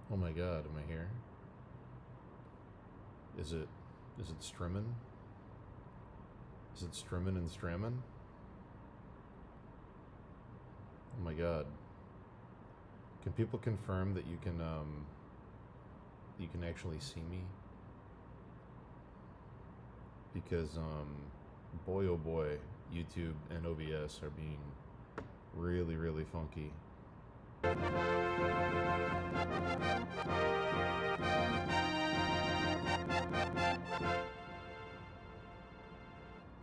Oh my god, am I here? Is it Strimmin? Is it Strimmin and Strammin? Oh my god. Can people confirm that you can actually see me? Because boy oh boy, YouTube and OBS are being really, really funky.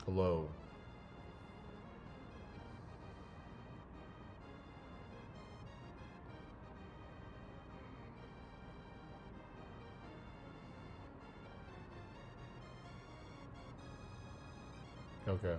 Hello. Okay.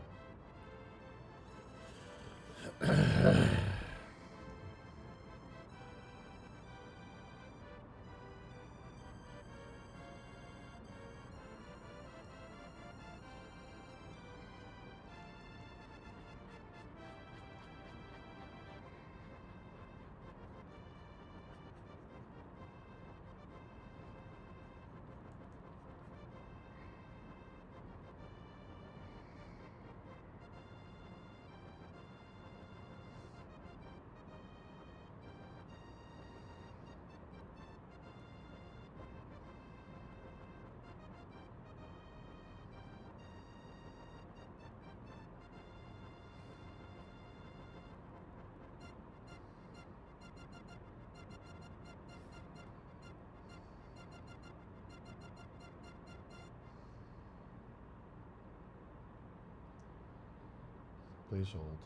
Please hold.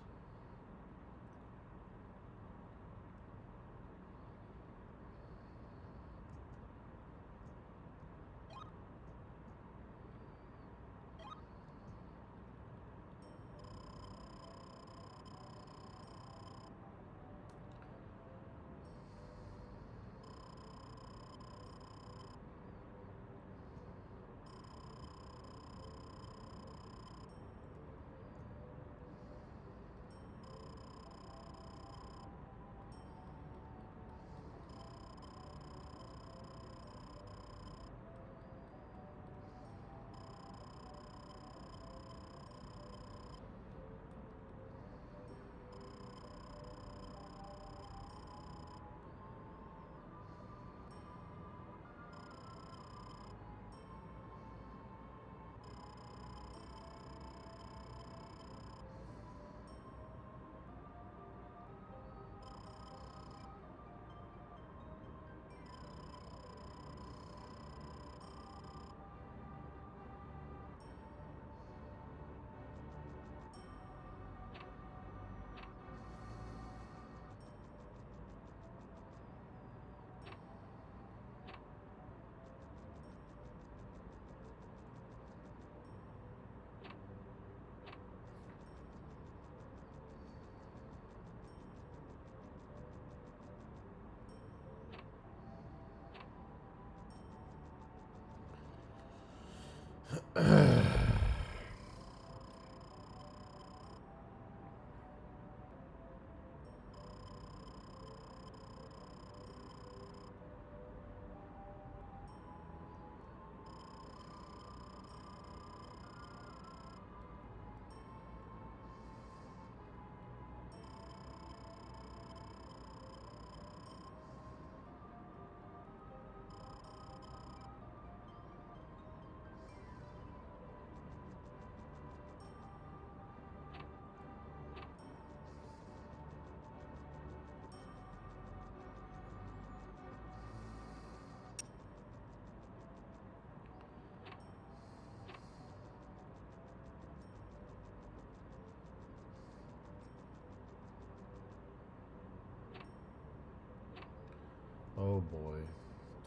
Oh boy.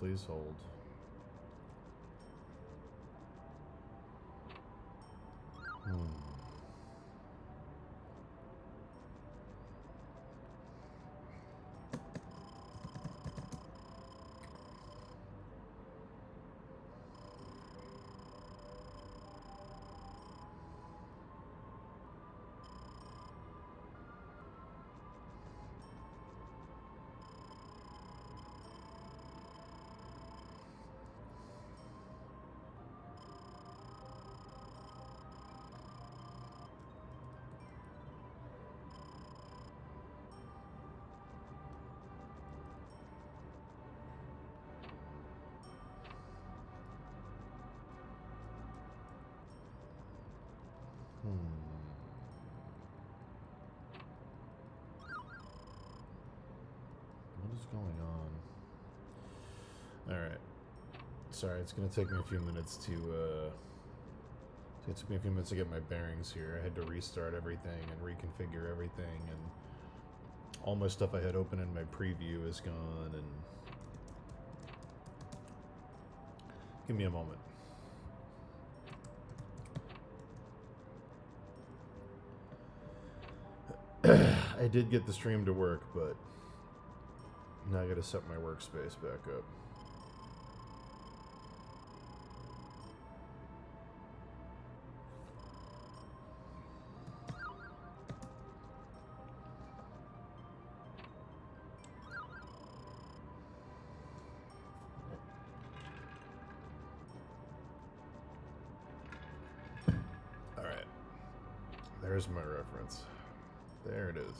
Please hold. What is going on? Alright. Sorry, it's going to take me a few minutes to, it took me a few minutes to get my bearings here. I had to restart everything and reconfigure everything, and all my stuff I had open in my preview is gone, and... Give me a moment. I did get the stream to work, but now I gotta set my workspace back up. Alright. There's my reference. There it is.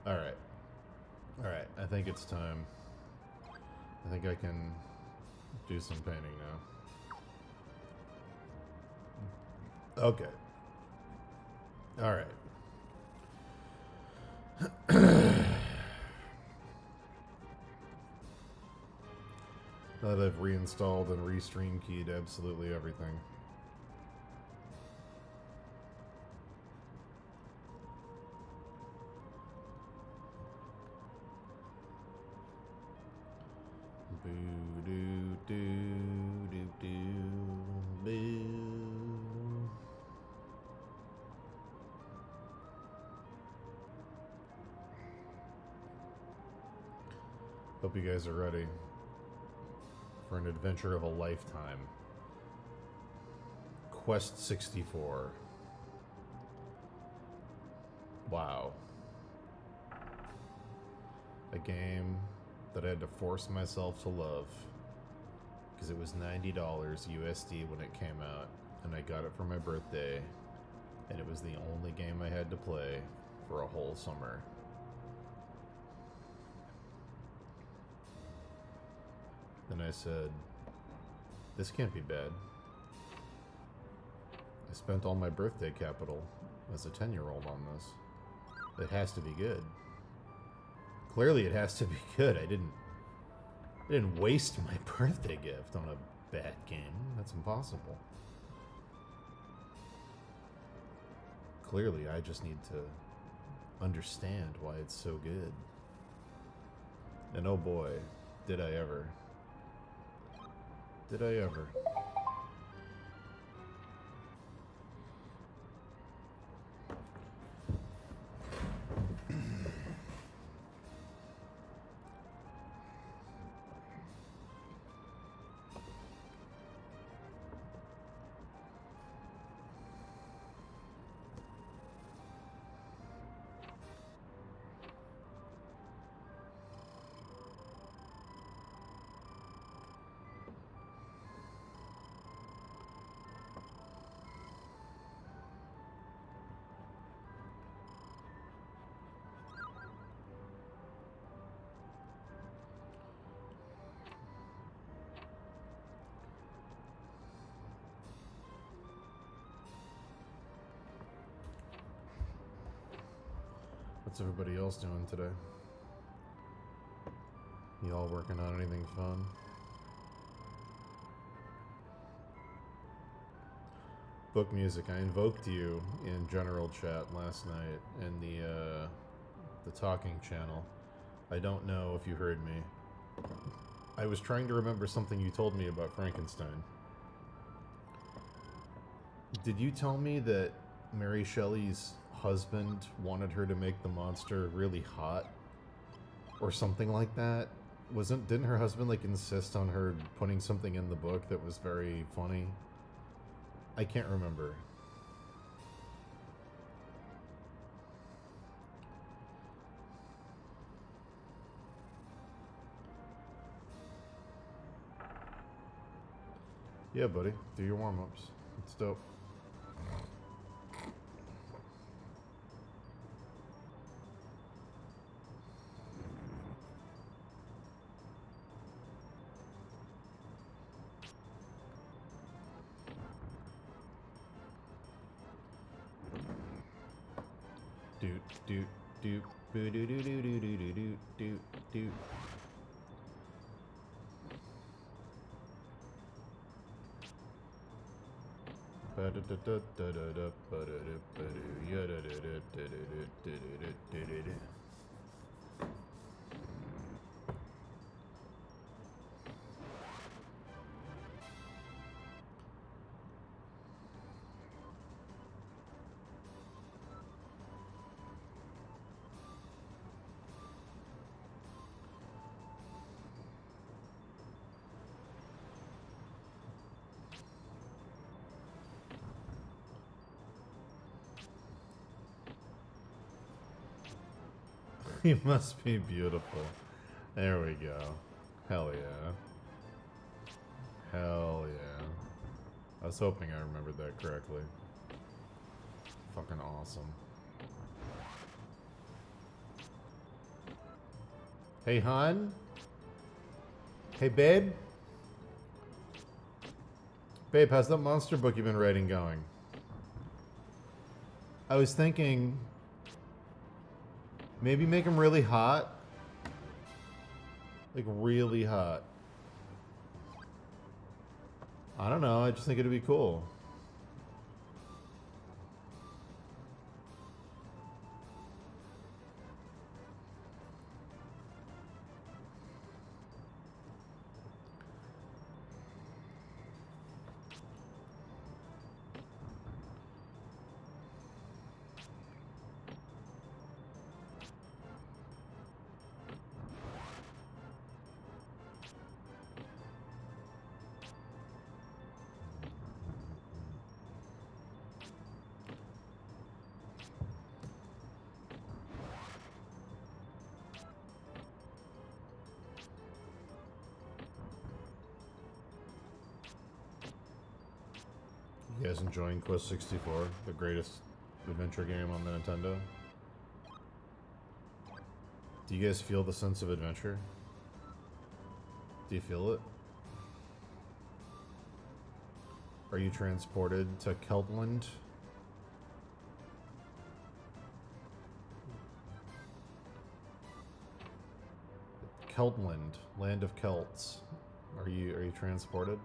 Alright. Alright, I think it's time. I think I can do some painting now. Okay. Alright. Now that I've reinstalled and restream keyed absolutely everything. Hope you guys are ready for an adventure of a lifetime. Quest 64. Wow. A game that I had to force myself to love because it was $90 USD when it came out, and I got it for my birthday, and it was the only game I had to play for a whole summer. Then I said, this can't be bad. I spent all my birthday capital as a 10-year-old on this. It has to be good. Clearly it has to be good. I didn't waste my birthday gift on a bad game. That's impossible. Clearly I just need to understand why it's so good. And oh boy, did I ever. Did I ever. What's everybody else doing today? You all working on anything fun? Book music. I invoked you in general chat last night in the talking channel. I don't know if you heard me. I was trying to remember something you told me about Frankenstein. Did you tell me that Mary Shelley's husband wanted her to make the monster really hot or something like that? Didn't her husband like insist on her putting something in the book that was very funny? I can't remember. Yeah, buddy. Do your warm-ups. It's dope. Doot, doot, doot, boo doo doo doo doo doo doo doo doot, doot. He must be beautiful. There we go. Hell yeah. Hell yeah. I was hoping I remembered that correctly. Fucking awesome. Hey, hon? Hey, babe? Babe, how's that monster book you've been writing going? I was thinking... maybe make them really hot. Like, really hot. I don't know, I just think it'd be cool. You guys enjoying Quest 64, the greatest adventure game on the Nintendo? Do you guys feel the sense of adventure? Do you feel it? Are you transported to Keltland? Keltland, land of Celts. Are you transported?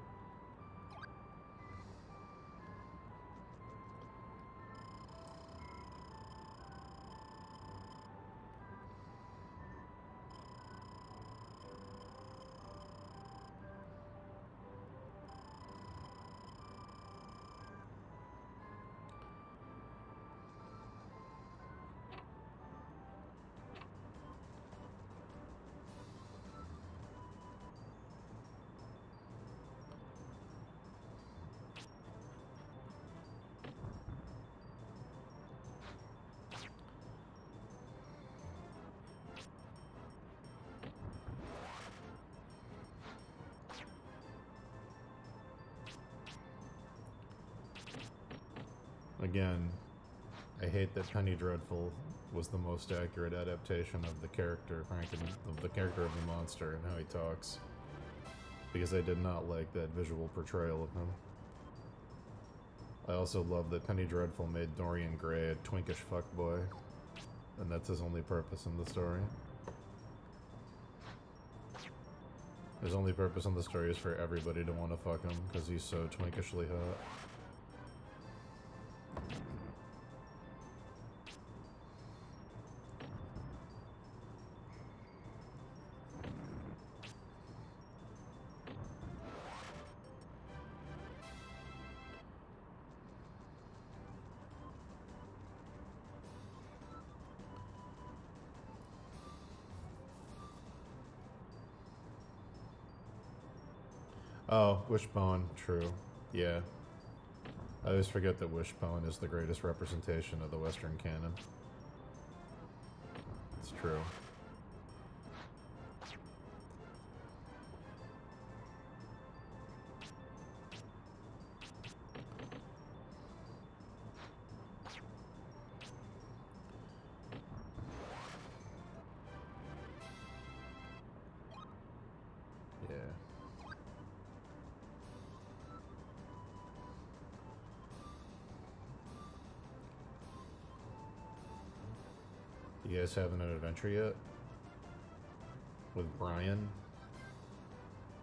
Again, I hate that Penny Dreadful was the most accurate adaptation of the character, of the character of the monster and how he talks. Because I did not like that visual portrayal of him. I also love that Penny Dreadful made Dorian Gray a twinkish fuckboy. And that's his only purpose in the story. His only purpose in the story is for everybody to want to fuck him, because he's so twinkishly hot. Oh, Wishbone, true. Yeah. I always forget that Wishbone is the greatest representation of the Western canon. It's true. You guys having an adventure yet? With Brian?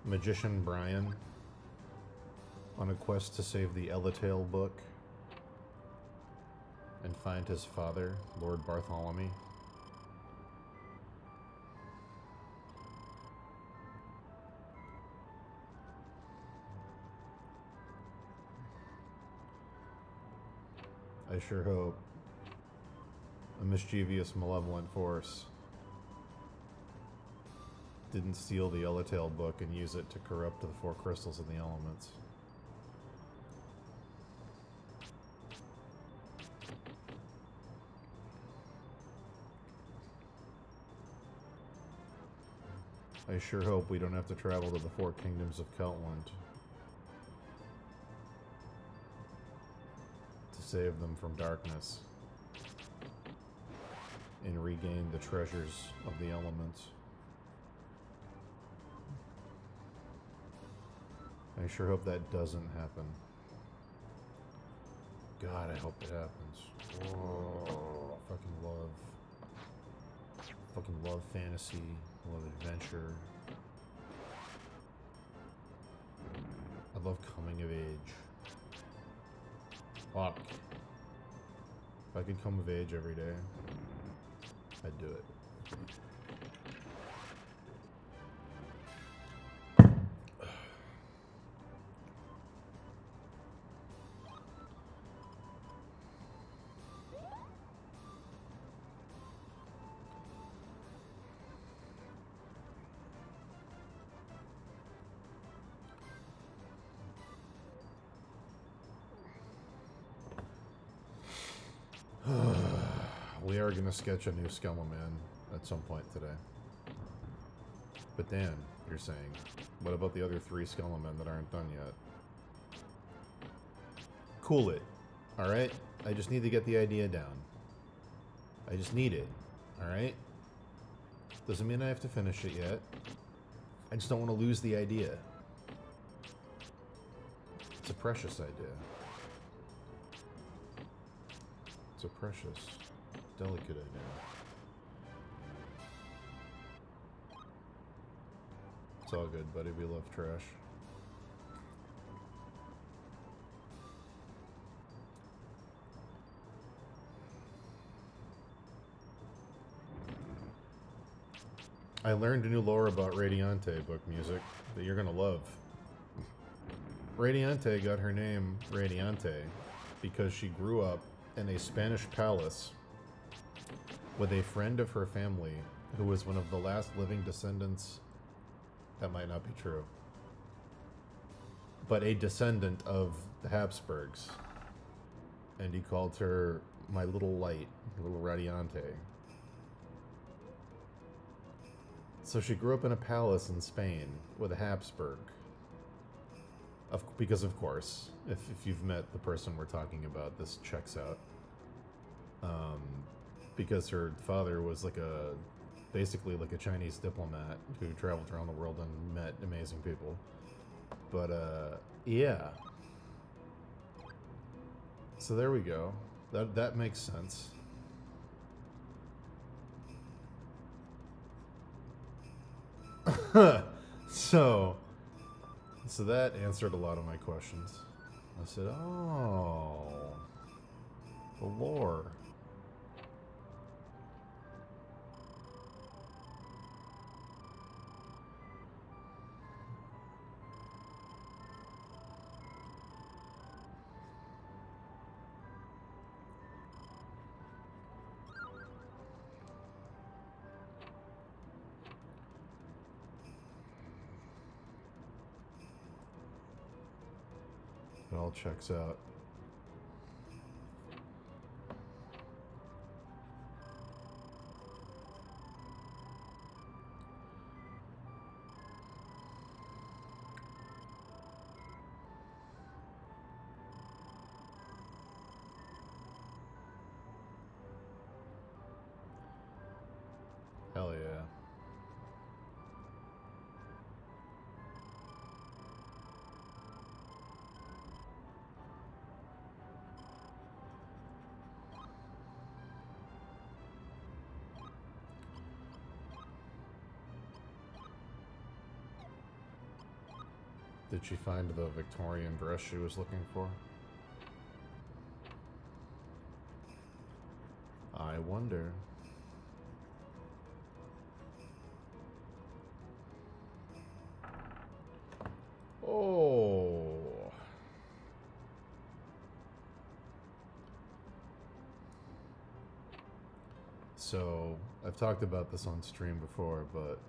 Magician Brian? On a quest to save the Elatail book and find his father, Lord Bartholomew. I sure hope a mischievous, malevolent force didn't steal the Elatail book and use it to corrupt the 4 crystals of the elements. I sure hope we don't have to travel to the 4 kingdoms of Keltland to save them from darkness and regain the treasures of the elements. I sure hope that doesn't happen. God, I hope it happens. Oh, fucking love fantasy, love adventure. I love coming of age. Fuck. If I could come of age every day, I'd do it. We are going to sketch a new Skeleman at some point today. But Dan, you're saying, what about the other 3 Skelemen that aren't done yet? Cool it, alright? I just need to get the idea down. I just need it, alright? Doesn't mean I have to finish it yet. I just don't want to lose the idea. It's a precious idea. It's a precious, delicate idea. It's all good, buddy. We love trash. I learned a new lore about Radiante book music that you're gonna love. Radiante got her name Radiante because she grew up in a Spanish palace with a friend of her family who was one of the last living descendants. That might not be true, but a descendant of the Habsburgs, and he called her my little light, little Radiante. So she grew up in a palace in Spain with a Habsburg. Because of course, if you've met the person we're talking about, this checks out. Because her father was basically like a Chinese diplomat who traveled around the world and met amazing people. But yeah. So there we go. That makes sense. So that answered a lot of my questions. I said, oh, the lore. It all checks out. Did she find the Victorian dress she was looking for? I wonder. Oh. So, I've talked about this on stream before, but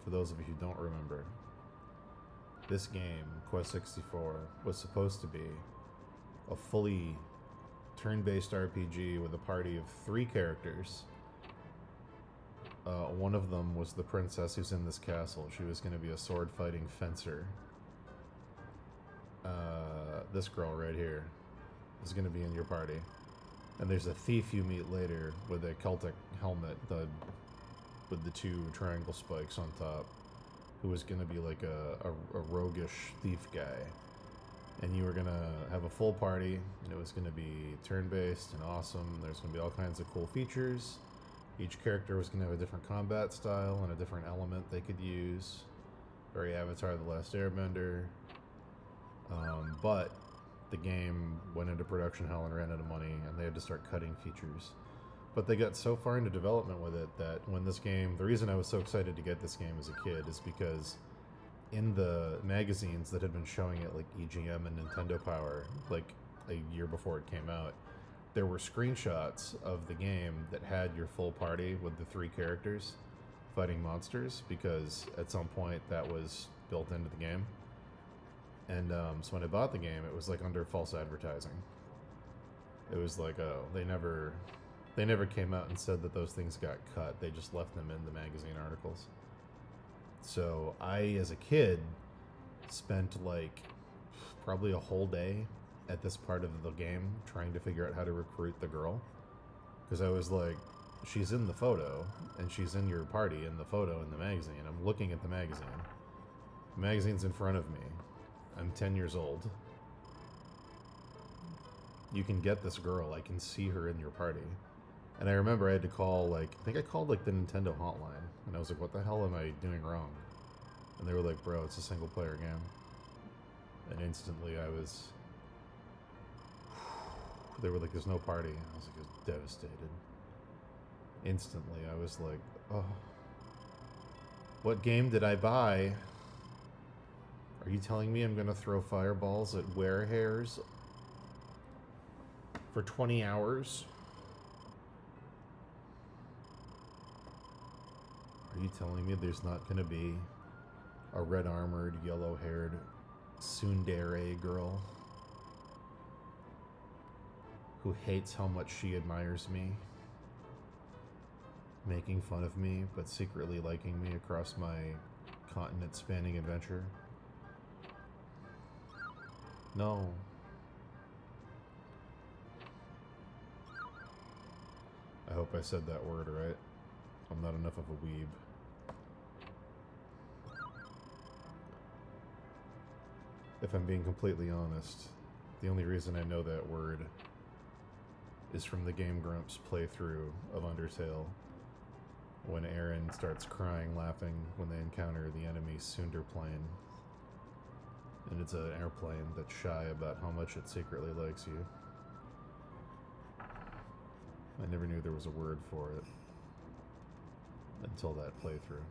for those of you who don't remember, this game, Quest 64, was supposed to be a fully turn-based RPG with a party of 3 characters. One of them was the princess who's in this castle. She was going to be a sword-fighting fencer. This girl right here is going to be in your party. And there's a thief you meet later with a Celtic helmet with the 2 triangle spikes on top, who was going to be like a roguish thief guy. And you were going to have a full party, and it was going to be turn-based and awesome. There's going to be all kinds of cool features. Each character was going to have a different combat style and a different element they could use. Very Avatar The Last Airbender. But the game went into production hell and ran out of money, and they had to start cutting features. But they got so far into development with it that when this game... The reason I was so excited to get this game as a kid is because in the magazines that had been showing it, like EGM and Nintendo Power, like a year before it came out, there were screenshots of the game that had your full party with the 3 characters fighting monsters, because at some point that was built into the game. And so when I bought the game, it was like under false advertising. It was like, oh, they never came out and said that those things got cut. They just left them in the magazine articles. So I, as a kid, spent like probably a whole day at this part of the game trying to figure out how to recruit the girl. Because I was like, she's in the photo, and she's in your party in the photo in the magazine. I'm looking at the magazine. The magazine's in front of me. I'm 10 years old. You can get this girl. I can see her in your party. And I remember I had to call, like, I think I called, like, the Nintendo hotline. And I was like, what the hell am I doing wrong? And they were like, bro, it's a single-player game. And instantly I was... They were like, there's no party. I was like, I was devastated. Instantly, I was like, oh. What game did I buy? Are you telling me I'm gonna throw fireballs at werehairs for 20 hours? Are you telling me there's not gonna be a red-armored, yellow-haired tsundere girl who hates how much she admires me, making fun of me, but secretly liking me across my continent-spanning adventure? No. I hope I said that word right. I'm not enough of a weeb. If I'm being completely honest, the only reason I know that word is from the Game Grumps playthrough of Undertale, when Aaron starts crying, laughing when they encounter the enemy Sunder plane. And it's an airplane that's shy about how much it secretly likes you. I never knew there was a word for it until that playthrough.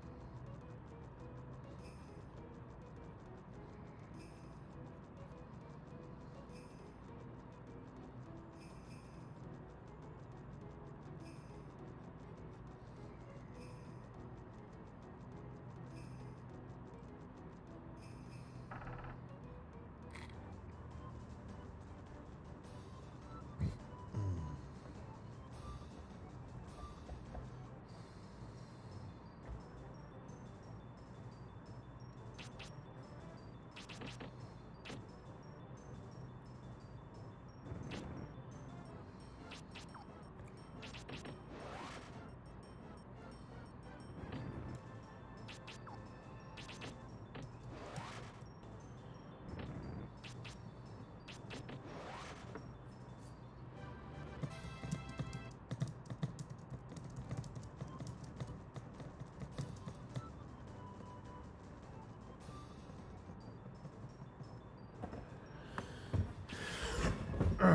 They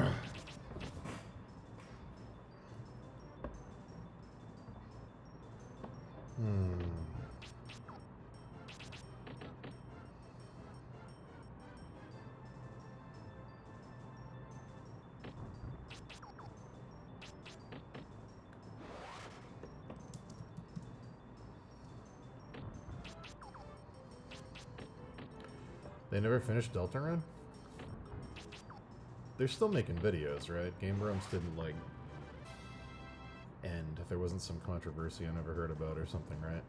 never finished Deltarune? They're still making videos, right? Game Grumps didn't, like, end if there wasn't some controversy I never heard about or something, right?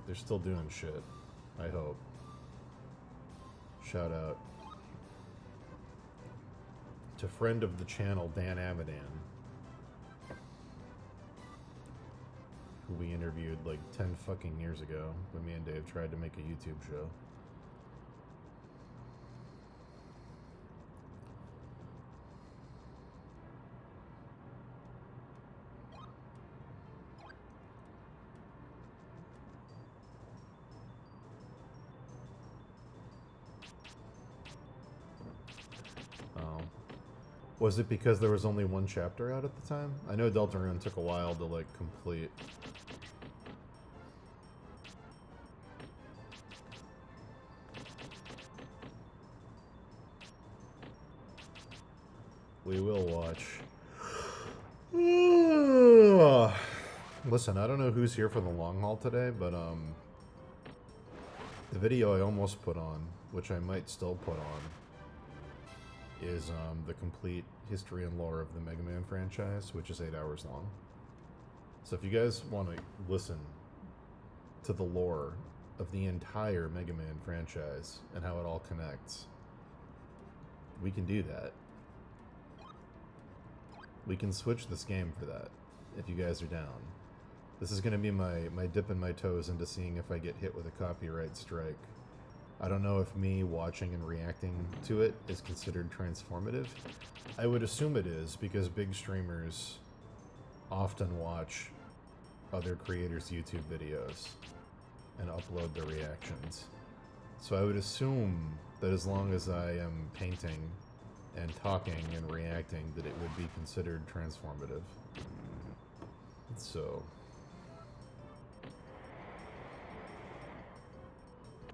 They're still doing shit. I hope. Shout out to friend of the channel, Dan Avidan, who we interviewed like 10 fucking years ago when me and Dave tried to make a YouTube show. Was it because there was only one chapter out at the time? I know Deltarune took a while to, like, complete. We will watch. Listen, I don't know who's here for the long haul today, but, the video I almost put on, which I might still put on, is the complete history and lore of the Mega Man franchise, which is 8 hours long. So if you guys want to listen to the lore of the entire Mega Man franchise and how it all connects, we can do that. We can switch this game for that, if you guys are down. This is going to be my dipping my toes into seeing if I get hit with a copyright strike. I don't know if me watching and reacting to it is considered transformative. I would assume it is, because big streamers often watch other creators' YouTube videos and upload their reactions. So I would assume that as long as I am painting and talking and reacting, that it would be considered transformative. So...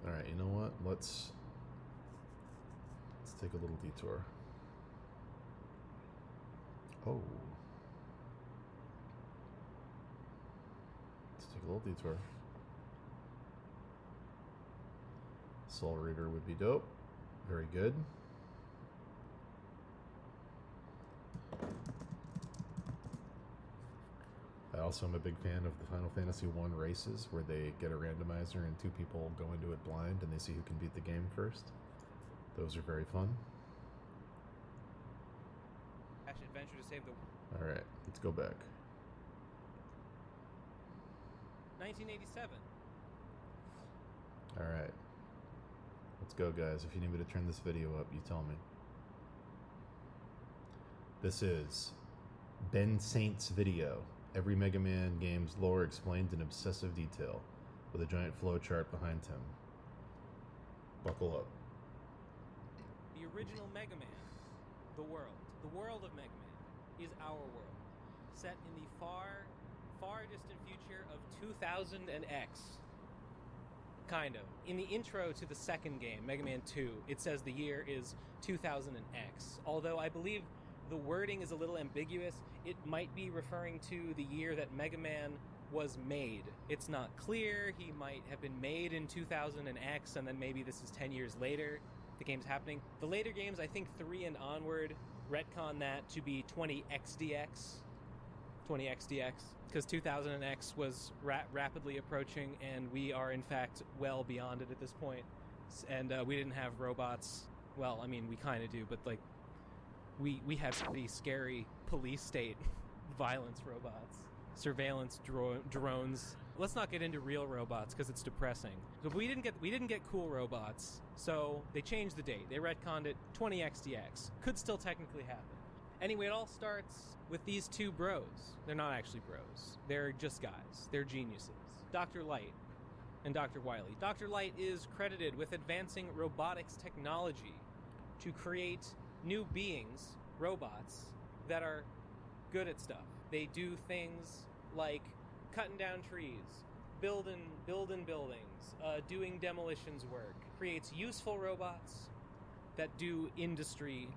Alright, you know what? Let's take a little detour. Oh. Let's take a little detour. Soul Reader would be dope. Very good. I also am a big fan of the Final Fantasy I races, where they get a randomizer and two people go into it blind and they see who can beat the game first. Those are very fun. Adventure to save the... Alright, let's go back. 1987. Alright. Let's go, guys. If you need me to turn this video up, you tell me. This is Ben Saint's video. Every Mega Man game's lore explained in obsessive detail, with a giant flowchart behind him. Buckle up. The original Mega Man, the world of Mega Man, is our world, set in the far, far distant future of 2000 and X. Kind of. In the intro to the second game, Mega Man 2, it says the year is 2000 and X, although I believe the wording is a little ambiguous. It might be referring to the year that Mega Man was made. It's not clear. He might have been made in 2000 and X, and then maybe this is 10 years later the game's happening. The later games, I think 3 and onward, retcon that to be 20XDX. 20XDX. Because 2000 and X was rapidly approaching, and we are in fact well beyond it at this point. And we didn't have robots. Well, I mean, we kind of do, but like, we had pretty scary police state violence robots, surveillance drones. Let's not get into real robots because it's depressing. But we didn't get cool robots, so they changed the date. They retconned it. 20XDX could still technically happen. Anyway, it all starts with these two bros. They're not actually bros. They're just guys. They're geniuses. Dr. Light and Dr. Wily. Dr. Light is credited with advancing robotics technology to create new beings, robots, that are good at stuff. They do things like cutting down trees, building buildings, doing demolitions work. Creates useful robots that do industry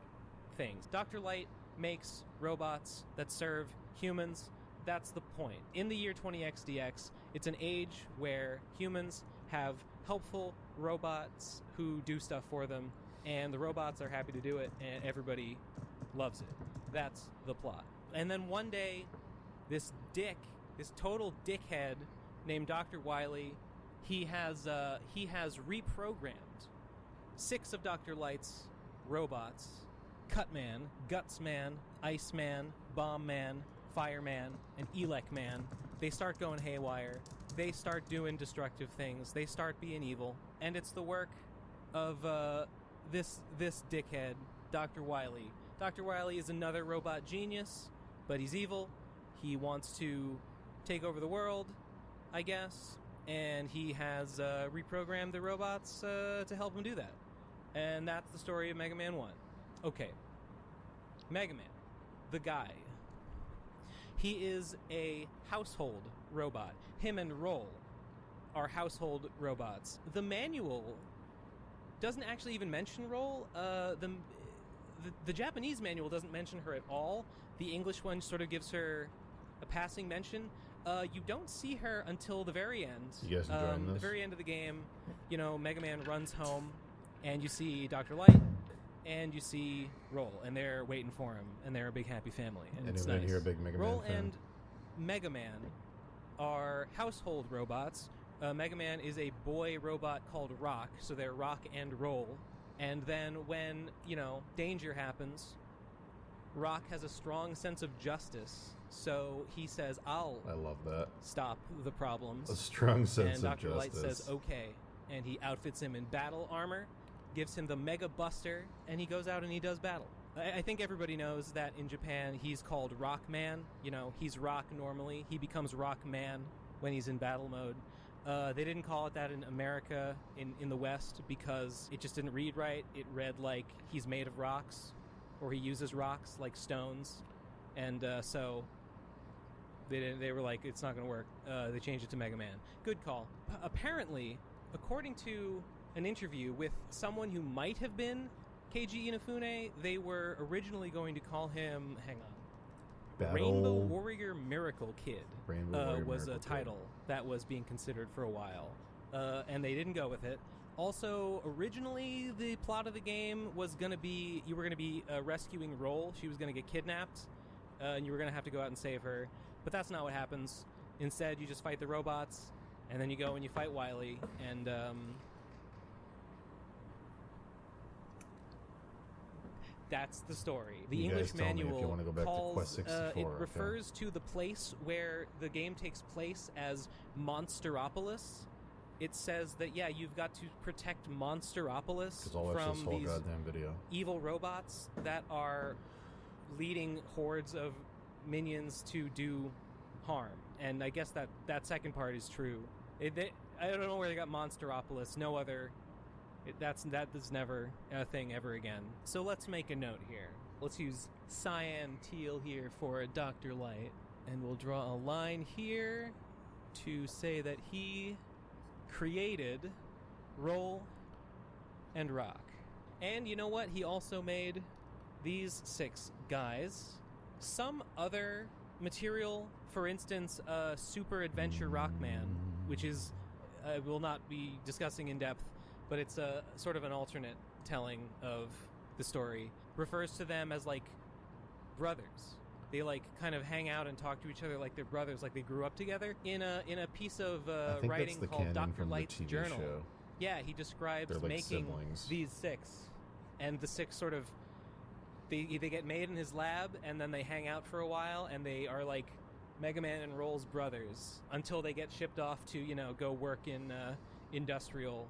things. Dr. Light makes robots that serve humans. That's the point. In the year 20XDX, it's an age where humans have helpful robots who do stuff for them, and the robots are happy to do it, and everybody loves it. That's the plot. And then one day, this total dickhead named Dr. Wily, he has reprogrammed 6 of Dr. Light's robots: Cutman, Gutsman, Iceman, Bombman, Fireman, and Elec Man. They start going haywire. They start doing destructive things. They start being evil. And it's the work of this dickhead, Dr. Wily. Dr. Wily is another robot genius, but he's evil. He wants to take over the world, I guess, and he has reprogrammed the robots to help him do that. And that's the story of Mega Man 1. Okay. Mega Man, the guy. He is a household robot. Him and Roll are household robots. The manual doesn't actually even mention Roll. The Japanese manual doesn't mention her at all. The English one sort of gives her a passing mention. You don't see her until the very end. You guys enjoying this? The very end of the game, Mega Man runs home, and you see Dr. Light, and you see Roll, and they're waiting for him, and they're a big happy family, and it's nice. Here a big Mega Roll Man fan? and Mega Man are household robots. Mega Man is a boy robot called Rock, so they're Rock and Roll. And then when, danger happens, Rock has a strong sense of justice, so he says, I love that. stop the problems. A strong sense and of Dr. justice. Light says, okay, and he outfits him in battle armor, gives him the Mega Buster, and he goes out and he does battle. I think everybody knows that in Japan he's called Rockman. He's Rock normally. He becomes Rockman when he's in battle mode. They didn't call it that in America, in the West, because it just didn't read right. It read like he's made of rocks, or he uses rocks like stones, and so they were like, it's not going to work. They changed it to Mega Man. Good call. Apparently, according to an interview with someone who might have been Keiji Inafune, they were originally going to call him, Rainbow Warrior Miracle Kid. Was a title that was being considered for a while, and they didn't go with it. Also, originally the plot of the game was going to be, you were going to be rescuing Roll. She was going to get kidnapped, and you were going to have to go out and save her. But that's not what happens. Instead, you just fight the robots, and then you go and you fight Wily, and that's the story. The you English guys tell manual me if you want to go back calls to Quest 64, it refers to the place where the game takes place as Monsteropolis. It says that you've got to protect Monsteropolis from these evil robots that are leading hordes of minions to do harm. And I guess that second part is true. I don't know where they got Monsteropolis. No other. That is never a thing ever again. So let's make a note here. Let's use cyan teal here for Dr. Light, and we'll draw a line here to say that he created Roll and Rock. And you know what? He also made these 6 guys. Some other material, for instance, Super Adventure Rockman, which is we'll not be discussing in depth, but it's a sort of an alternate telling of the story, refers to them as like brothers. They like kind of hang out and talk to each other like they're brothers, like they grew up together. In a piece of writing called Dr. Light's Journal. Show. Yeah, he describes They're like making siblings. these 6, and the 6 sort of they get made in his lab, and then they hang out for a while, and they are like Mega Man and Roll's brothers until they get shipped off to go work in industrial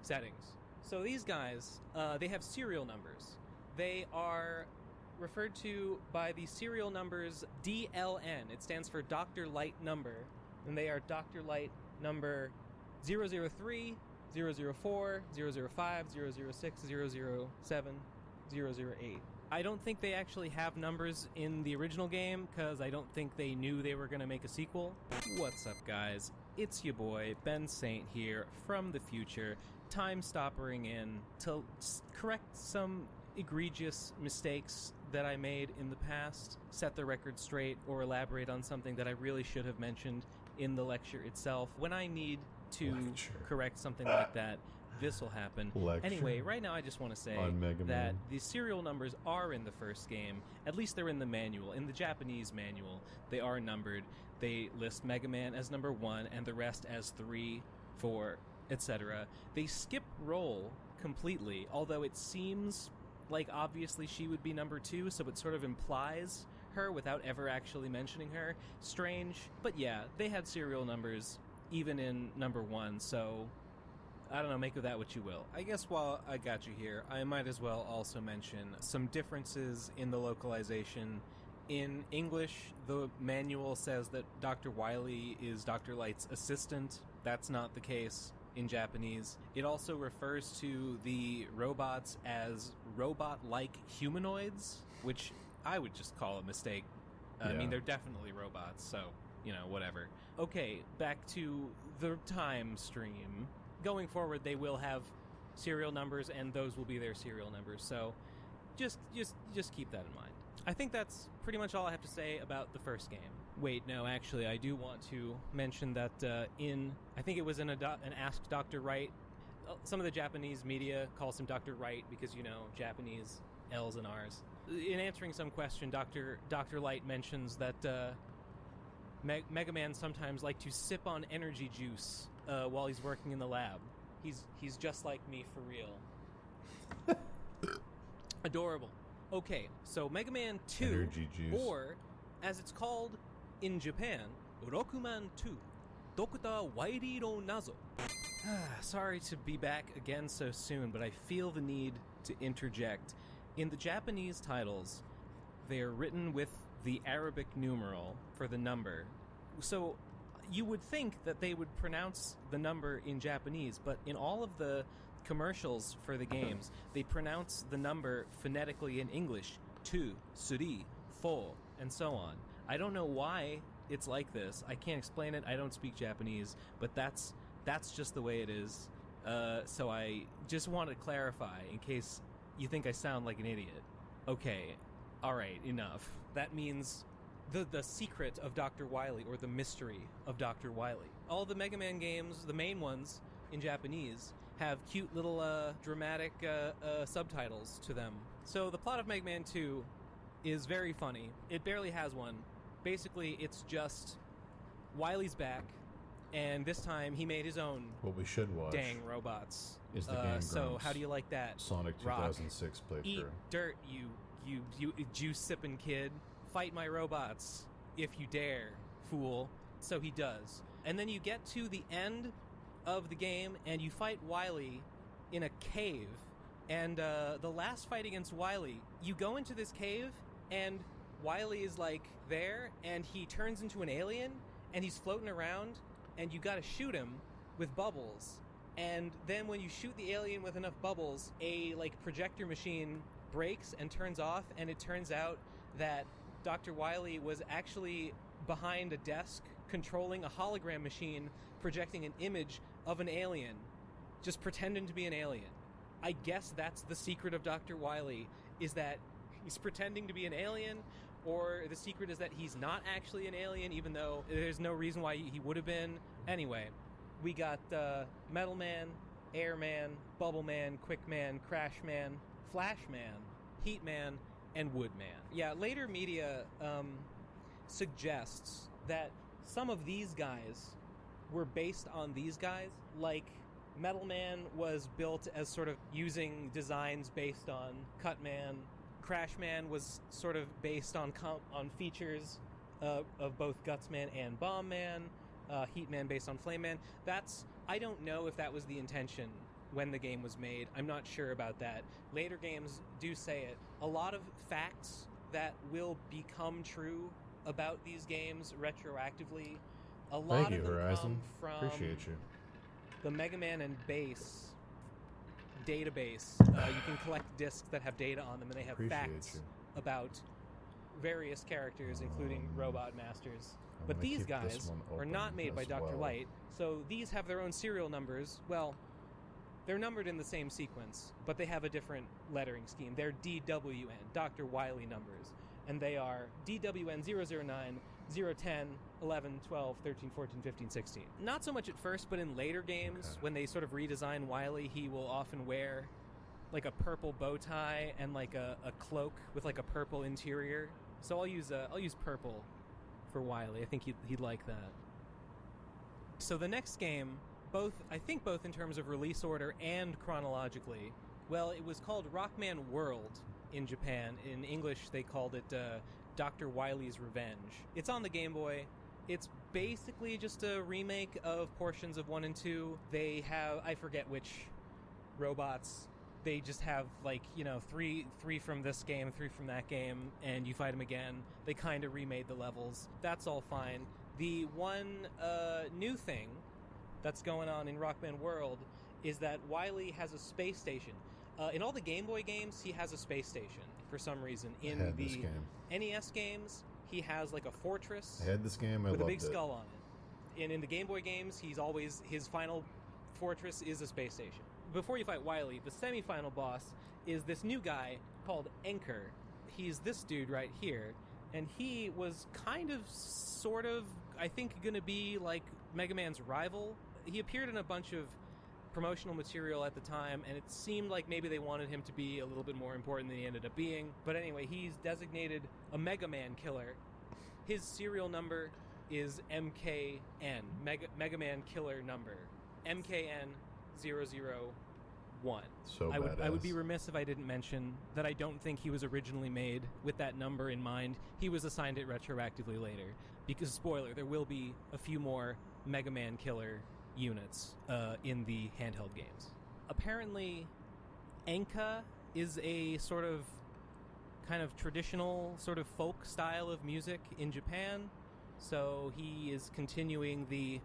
settings. So these guys, they have serial numbers. They are referred to by the serial numbers DLN. It stands for Dr. Light number, and they are Dr. Light number 003, 004, 005, 006, 007, 008. I don't think they actually have numbers in the original game, because I don't think they knew they were going to make a sequel. What's up, guys? It's your boy, Ben Saint here, from the future, time-stoppering in to correct some egregious mistakes that I made in the past, set the record straight, or elaborate on something that I really should have mentioned in the lecture itself. When I need to correct something like that, this will happen. Anyway, right now I just want to say that the serial numbers are in the first game. At least they're in the manual. In the Japanese manual, they are numbered. They list Mega Man as number 1 and the rest as 3, 4, etc. They skip Roll completely, although it seems like obviously she would be number 2, so it sort of implies her without ever actually mentioning her. Strange, but yeah, they had serial numbers even in number 1, so I don't know, make of that what you will. I guess while I got you here, I might as well also mention some differences in the localization. In English, the manual says that Dr. Wily is Dr. Light's assistant. That's not the case in Japanese. It also refers to the robots as robot-like humanoids, which I would just call a mistake. I mean, they're definitely robots, so, you know, whatever. Okay, back to the time stream. Going forward, they will have serial numbers, and those will be their serial numbers. So, just keep that in mind. I think that's pretty much all I have to say about the first game. Wait, no, actually, I do want to mention that I think it was in an Ask Dr. Wright. Some of the Japanese media calls him Dr. Wright because, you know, Japanese L's and R's. In answering some question, Dr. Light mentions that Mega Man sometimes like to sip on energy juice while he's working in the lab. He's just like me for real. Adorable. Okay, so Mega Man 2, energy juice. Or as it's called in Japan, Rokuman 2, Dr. Wily no Nazo. Sorry to be back again so soon, but I feel the need to interject. In the Japanese titles, they are written with the Arabic numeral for the number. So you would think that they would pronounce the number in Japanese, but in all of the commercials for the games, they pronounce the number phonetically in English. 2, 3, 4, and so on. I don't know why it's like this. I can't explain it. I don't speak Japanese, but that's just the way it is. So I just want to clarify in case you think I sound like an idiot. Okay, alright, enough. That means the secret of Dr. Wily, or the mystery of Dr. Wily. All the Mega Man games, the main ones in Japanese, have cute little dramatic subtitles to them. So the plot of Mega Man 2 is very funny. It barely has one. Basically, it's just Wily's back, and this time he made his own What we should watch dang robots. is the Game So Grumps how do you like that? Sonic Rock. 2006 playthrough. Eat dirt, you juice-sipping kid. Fight my robots, if you dare, fool. So he does. And then you get to the end of the game, and you fight Wily in a cave. And the last fight against Wily, you go into this cave, and Wily is, like, there, and he turns into an alien, and he's floating around, and you gotta shoot him with bubbles. And then when you shoot the alien with enough bubbles, a, like, projector machine breaks and turns off, and it turns out that Dr. Wily was actually behind a desk controlling a hologram machine projecting an image of an alien, just pretending to be an alien. I guess that's the secret of Dr. Wily, is that he's pretending to be an alien, or the secret is that he's not actually an alien, even though there's no reason why he would have been. Anyway, we got Metal Man, Air Man, Bubble Man, Quick Man, Crash Man, Flash Man, Heat Man, and Wood Man. Yeah, later media suggests that some of these guys were based on these guys. Like, Metal Man was built as sort of using designs based on Cut Man. Crash Man was sort of based on features of both Guts Man and Bomb Man. Heat Man based on Flame Man. I don't know if that was the intention when the game was made. I'm not sure about that. Later games do say it. A lot of facts that will become true about these games retroactively, a lot Thank you, of them Horizon. come from Appreciate you. the Mega Man and Bass database. You can collect discs that have data on them, and they have facts about various characters, including Robot Masters. But these guys are not made by Dr. Light, so these have their own serial numbers. Well, they're numbered in the same sequence, but they have a different lettering scheme. They're DWN, Dr. Wily numbers, and they are DWN 009, 010, 11, 12, 13, 14, 15, 16. Not so much at first, but in later games, when they sort of redesign Wily, he will often wear like a purple bow tie and like a cloak with like a purple interior. So I'll use purple for Wily. I think he'd like that. So the next game, I think both in terms of release order and chronologically, well, it was called Rockman World in Japan. In English, they called it Dr. Wily's Revenge. It's on the Game Boy. It's basically just a remake of portions of 1 and 2. They have, I forget which robots. They just have, like, you know, three from this game, 3 from that game, and you fight them again. They kind of remade the levels. That's all fine. The one new thing that's going on in Rockman World is that Wily has a space station. In all the Game Boy games, he has a space station for some reason. In the NES games, he has like a fortress. I had this game, I with loved a big skull on it. And in the Game Boy games, his final fortress is a space station. Before you fight Wily, the semi-final boss is this new guy called Anchor. He's this dude right here, and he was kind of, sort of, I think, going to be like Mega Man's rival. He appeared in a bunch of promotional material at the time, and it seemed like maybe they wanted him to be a little bit more important than he ended up being. But anyway, he's designated a Mega Man killer. His serial number is MKN, Mega Man killer number, MKN 001. So I would be remiss if I didn't mention that I don't think he was originally made with that number in mind. He was assigned it retroactively later. Because, spoiler, there will be a few more Mega Man killer units in the handheld games. Apparently, Enka is a sort of kind of traditional sort of folk style of music in Japan. So he is continuing the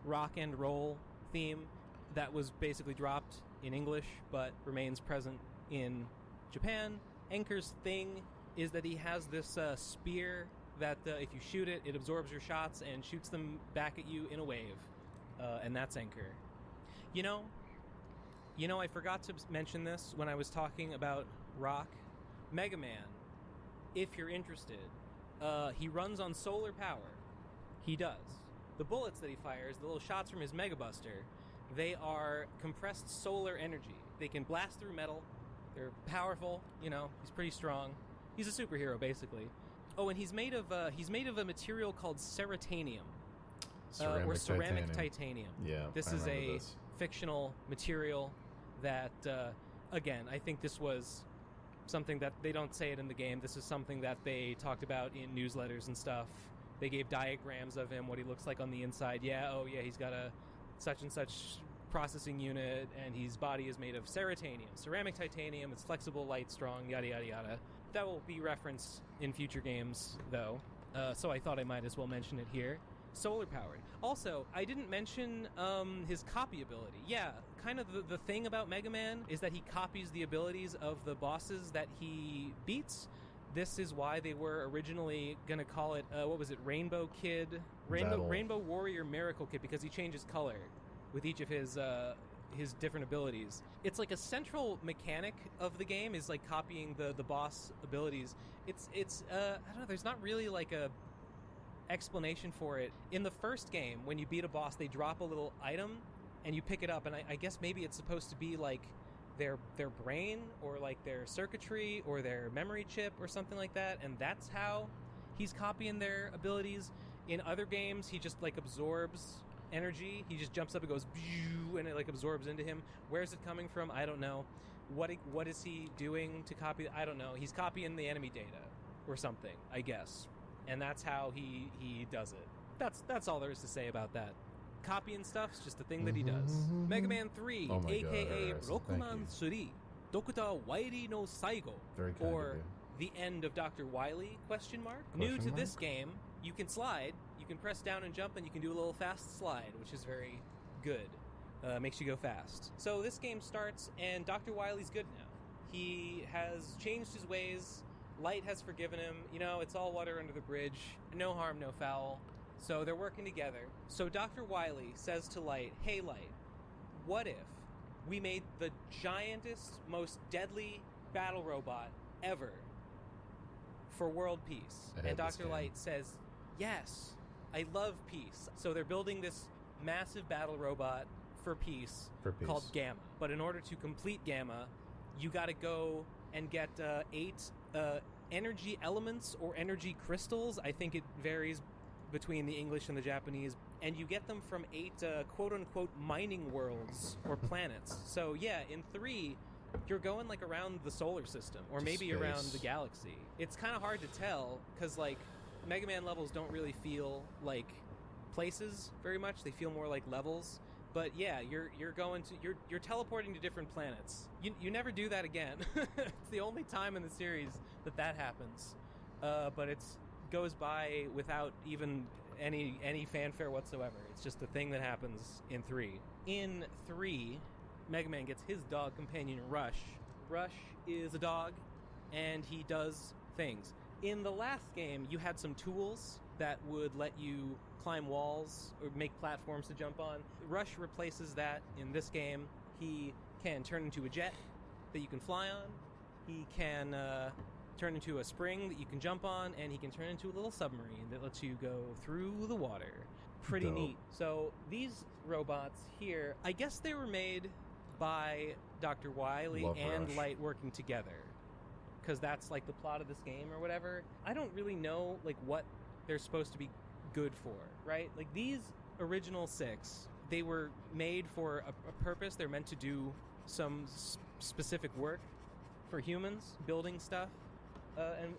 rock and roll theme that was basically dropped in English but remains present in Japan. Anchor's thing is that he has this spear that if you shoot it, it absorbs your shots and shoots them back at you in a wave. And that's Anchor. You know, I forgot to mention this when I was talking about Rock. Mega Man, if you're interested, he runs on solar power. He does. The bullets that he fires, the little shots from his Mega Buster, they are compressed solar energy. They can blast through metal. They're powerful. You know, he's pretty strong. He's a superhero, basically. Oh, and he's made of a material called ceratanium. Ceramic titanium. Yeah, this is a fictional material that, again, I think this was something that they don't say it in the game. This is something that they talked about in newsletters and stuff. They gave diagrams of him, what he looks like on the inside. He's got a such and such processing unit, and his body is made of ceratanium, ceramic titanium. It's flexible, light, strong, yada yada yada. That will be referenced in future games, though. So I thought I might as well mention it here. Solar powered. Also, I didn't mention his copy ability. Yeah, kind of the thing about Mega Man is that he copies the abilities of the bosses that he beats. This is why they were originally going to call it, Rainbow Kid? Rainbow Warrior Miracle Kid, because he changes color with each of his different abilities. It's like a central mechanic of the game is like copying the boss abilities. It's I don't know, there's not really like a explanation for it. In the first game, when you beat a boss, they drop a little item and you pick it up, and I guess maybe it's supposed to be like their brain or like their circuitry or their memory chip or something like that, and that's how he's copying their abilities. In other games, he just like absorbs energy. He just jumps up and goes and it like absorbs into him. Where's it coming from? I don't know. What is he doing to copy? I don't know. He's copying the enemy data or something, I guess. And that's how he does it. That's all there is to say about that. Copying stuff's just a thing that he does. Mega Man 3, aka Rokuman 3, Dr. Wily no Saigo, or The End of Dr. Wily, ? New to this game, you can slide, you can press down and jump, and you can do a little fast slide, which is very good. makes you go fast. So this game starts, and Dr. Wily's good now. He has changed his ways. Light has forgiven him. You know, it's all water under the bridge. No harm, no foul. So they're working together. So Dr. Wily says to Light, hey Light, what if we made the giantest, most deadly battle robot ever for world peace? And Dr. Light says, yes, I love peace. So they're building this massive battle robot for peace called Gamma. But in order to complete Gamma, you got to go and get 8 energy elements or energy crystals. I think it varies between the English and the Japanese. And you get them from 8 quote-unquote mining worlds or planets. So yeah, in 3, you're going like around the solar system or maybe around the galaxy. It's kind of hard to tell because like Mega Man levels don't really feel like places very much. They feel more like levels. But yeah, you're teleporting to different planets. You never do that again. It's the only time in the series that happens. But it goes by without even any fanfare whatsoever. It's just a thing that happens in 3. In 3, Mega Man gets his dog companion Rush. Rush is a dog, and he does things. In the last game, you had some tools that would let you climb walls or make platforms to jump on. Rush replaces that in this game. He can turn into a jet that you can fly on. He can turn into a spring that you can jump on, and he can turn into a little submarine that lets you go through the water. Pretty neat. So these robots here, I guess they were made by Dr. Wily and Rush. Light working together, because that's like the plot of this game or whatever. I don't really know like what they're supposed to be good for, right? Like these original 6, they were made for a purpose. They're meant to do some specific work for humans, building stuff,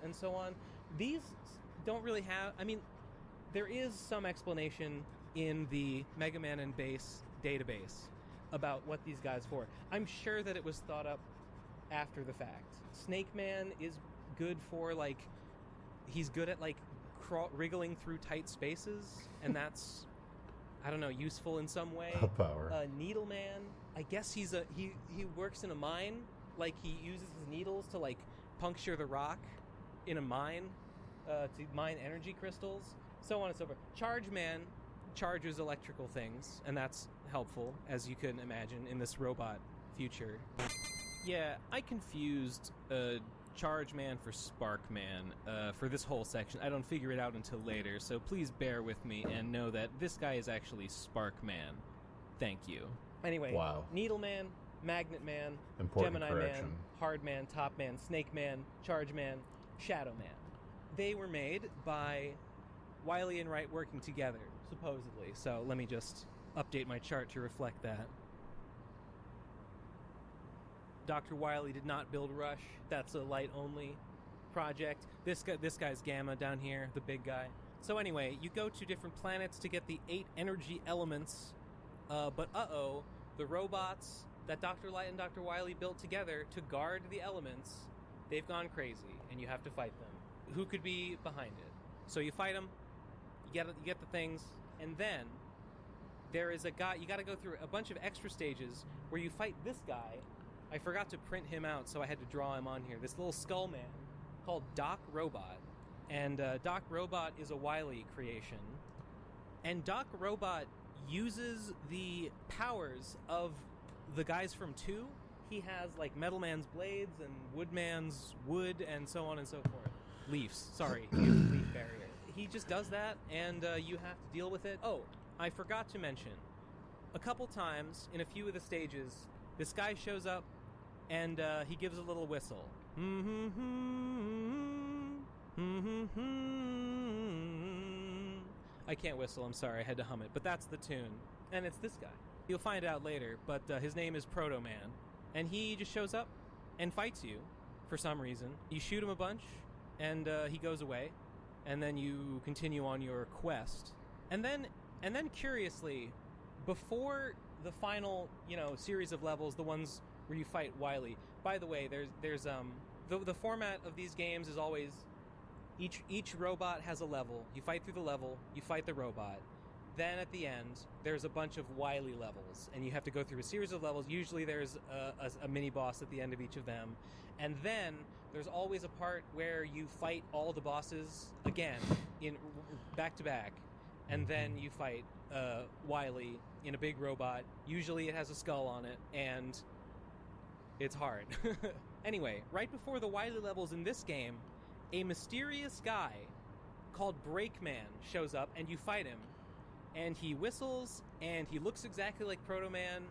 and so on. These don't really have, I mean, there is some explanation in the Mega Man and Base database about what these guys for. I'm sure that it was thought up after the fact. Snake Man is good for like, he's good at like wriggling through tight spaces, and that's, I don't know, useful in some way. A power. Needle Man, I guess he works in a mine. Like he uses his needles to like puncture the rock in a mine to mine energy crystals, so on and so forth. Charge Man charges electrical things, and that's helpful, as you can imagine, in this robot future. Yeah, I confused Charge Man for Spark Man for this whole section. I don't figure it out until later, so please bear with me and know that this guy is actually Spark Man. Thank you. Anyway, Wow. Needle Man, Magnet Man, Important Gemini correction. Man, Hard Man, Top Man, Snake Man, Charge Man, Shadow Man. They were made by Wily and Wright working together, supposedly. So let me just update my chart to reflect that. Dr. Wily did not build Rush. That's a Light-only project. This guy's Gamma down here, the big guy. So anyway, you go to different planets to get the 8 energy elements, but the robots that Dr. Light and Dr. Wily built together to guard the elements, they've gone crazy, and you have to fight them. Who could be behind it? So you fight them, you get the things, and then there is a guy, you gotta go through a bunch of extra stages where you fight this guy. I forgot to print him out, so I had to draw him on here. This little skull man called Doc Robot. And Doc Robot is a Wily creation. And Doc Robot uses the powers of the guys from 2. He has like Metal Man's blades and Wood Man's wood and so on and so forth. Leafs, sorry, he has a leaf barrier. He just does that, and you have to deal with it. Oh, I forgot to mention, a couple times in a few of the stages, this guy shows up and he gives a little whistle. I can't whistle, I'm sorry, I had to hum it, but that's the tune. And it's this guy. You'll find out later, but his name is Proto Man. And he just shows up and fights you for some reason. You shoot him a bunch, and he goes away. And then you continue on your quest. And then curiously, before the final, series of levels, the ones where you fight Wily. By the way, there's the format of these games is always each robot has a level. You fight through the level, you fight the robot, then at the end, there's a bunch of Wily levels, and you have to go through a series of levels. Usually there's a mini-boss at the end of each of them. And then there's always a part where you fight all the bosses again, in back-to-back. And then you fight Wily in a big robot. Usually it has a skull on it, and it's hard. Anyway, right before the Wily levels in this game, a mysterious guy called Breakman shows up, and you fight him. And he whistles, and he looks exactly like Proto Man,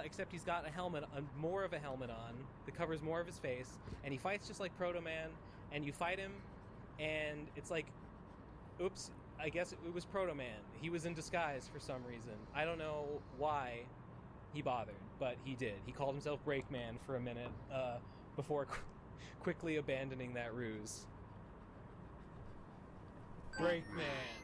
except he's got a helmet, more of a helmet on that covers more of his face, and he fights just like Proto Man, and you fight him, and it's like, oops, I guess it was Proto Man. He was in disguise for some reason. I don't know why he bothered, but he did. He called himself Breakman for a minute before quickly abandoning that ruse. Breakman.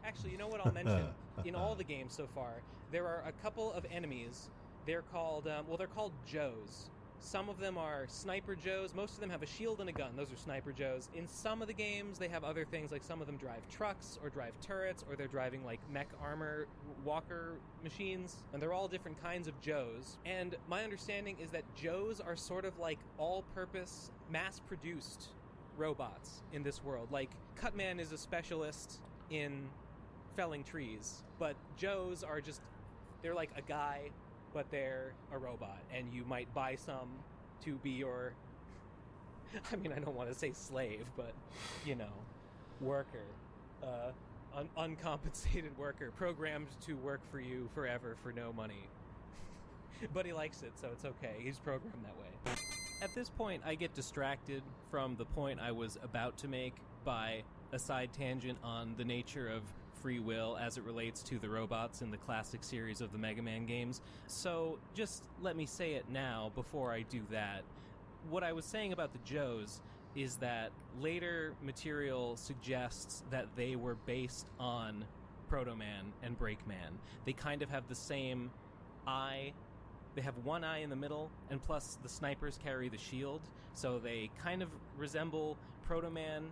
Actually, you know what I'll mention? In all the games so far, there are a couple of enemies. They're called, they're called Joes. Some of them are Sniper Joes. Most of them have a shield and a gun. Those are Sniper Joes. In some of the games, they have other things, like some of them drive trucks or drive turrets, or they're driving, like, mech armor walker machines. And they're all different kinds of Joes. And my understanding is that Joes are sort of like all-purpose, mass-produced robots in this world. Like, Cutman is a specialist in felling trees, but Joes are just, they're like a guy, but they're a robot, and you might buy some to be your, I mean, I don't want to say slave, but, you know, worker, uncompensated worker, programmed to work for you forever for no money. But he likes it, so it's okay. He's programmed that way. At this point, I get distracted from the point I was about to make by a side tangent on the nature of free will as it relates to the robots in the classic series of the Mega Man games. So just let me say it now before I do that. What I was saying about the Joes is that later material suggests that they were based on Proto Man and Breakman. They kind of have the same eye. They have one eye in the middle, and plus the snipers carry the shield, so they kind of resemble Proto Man,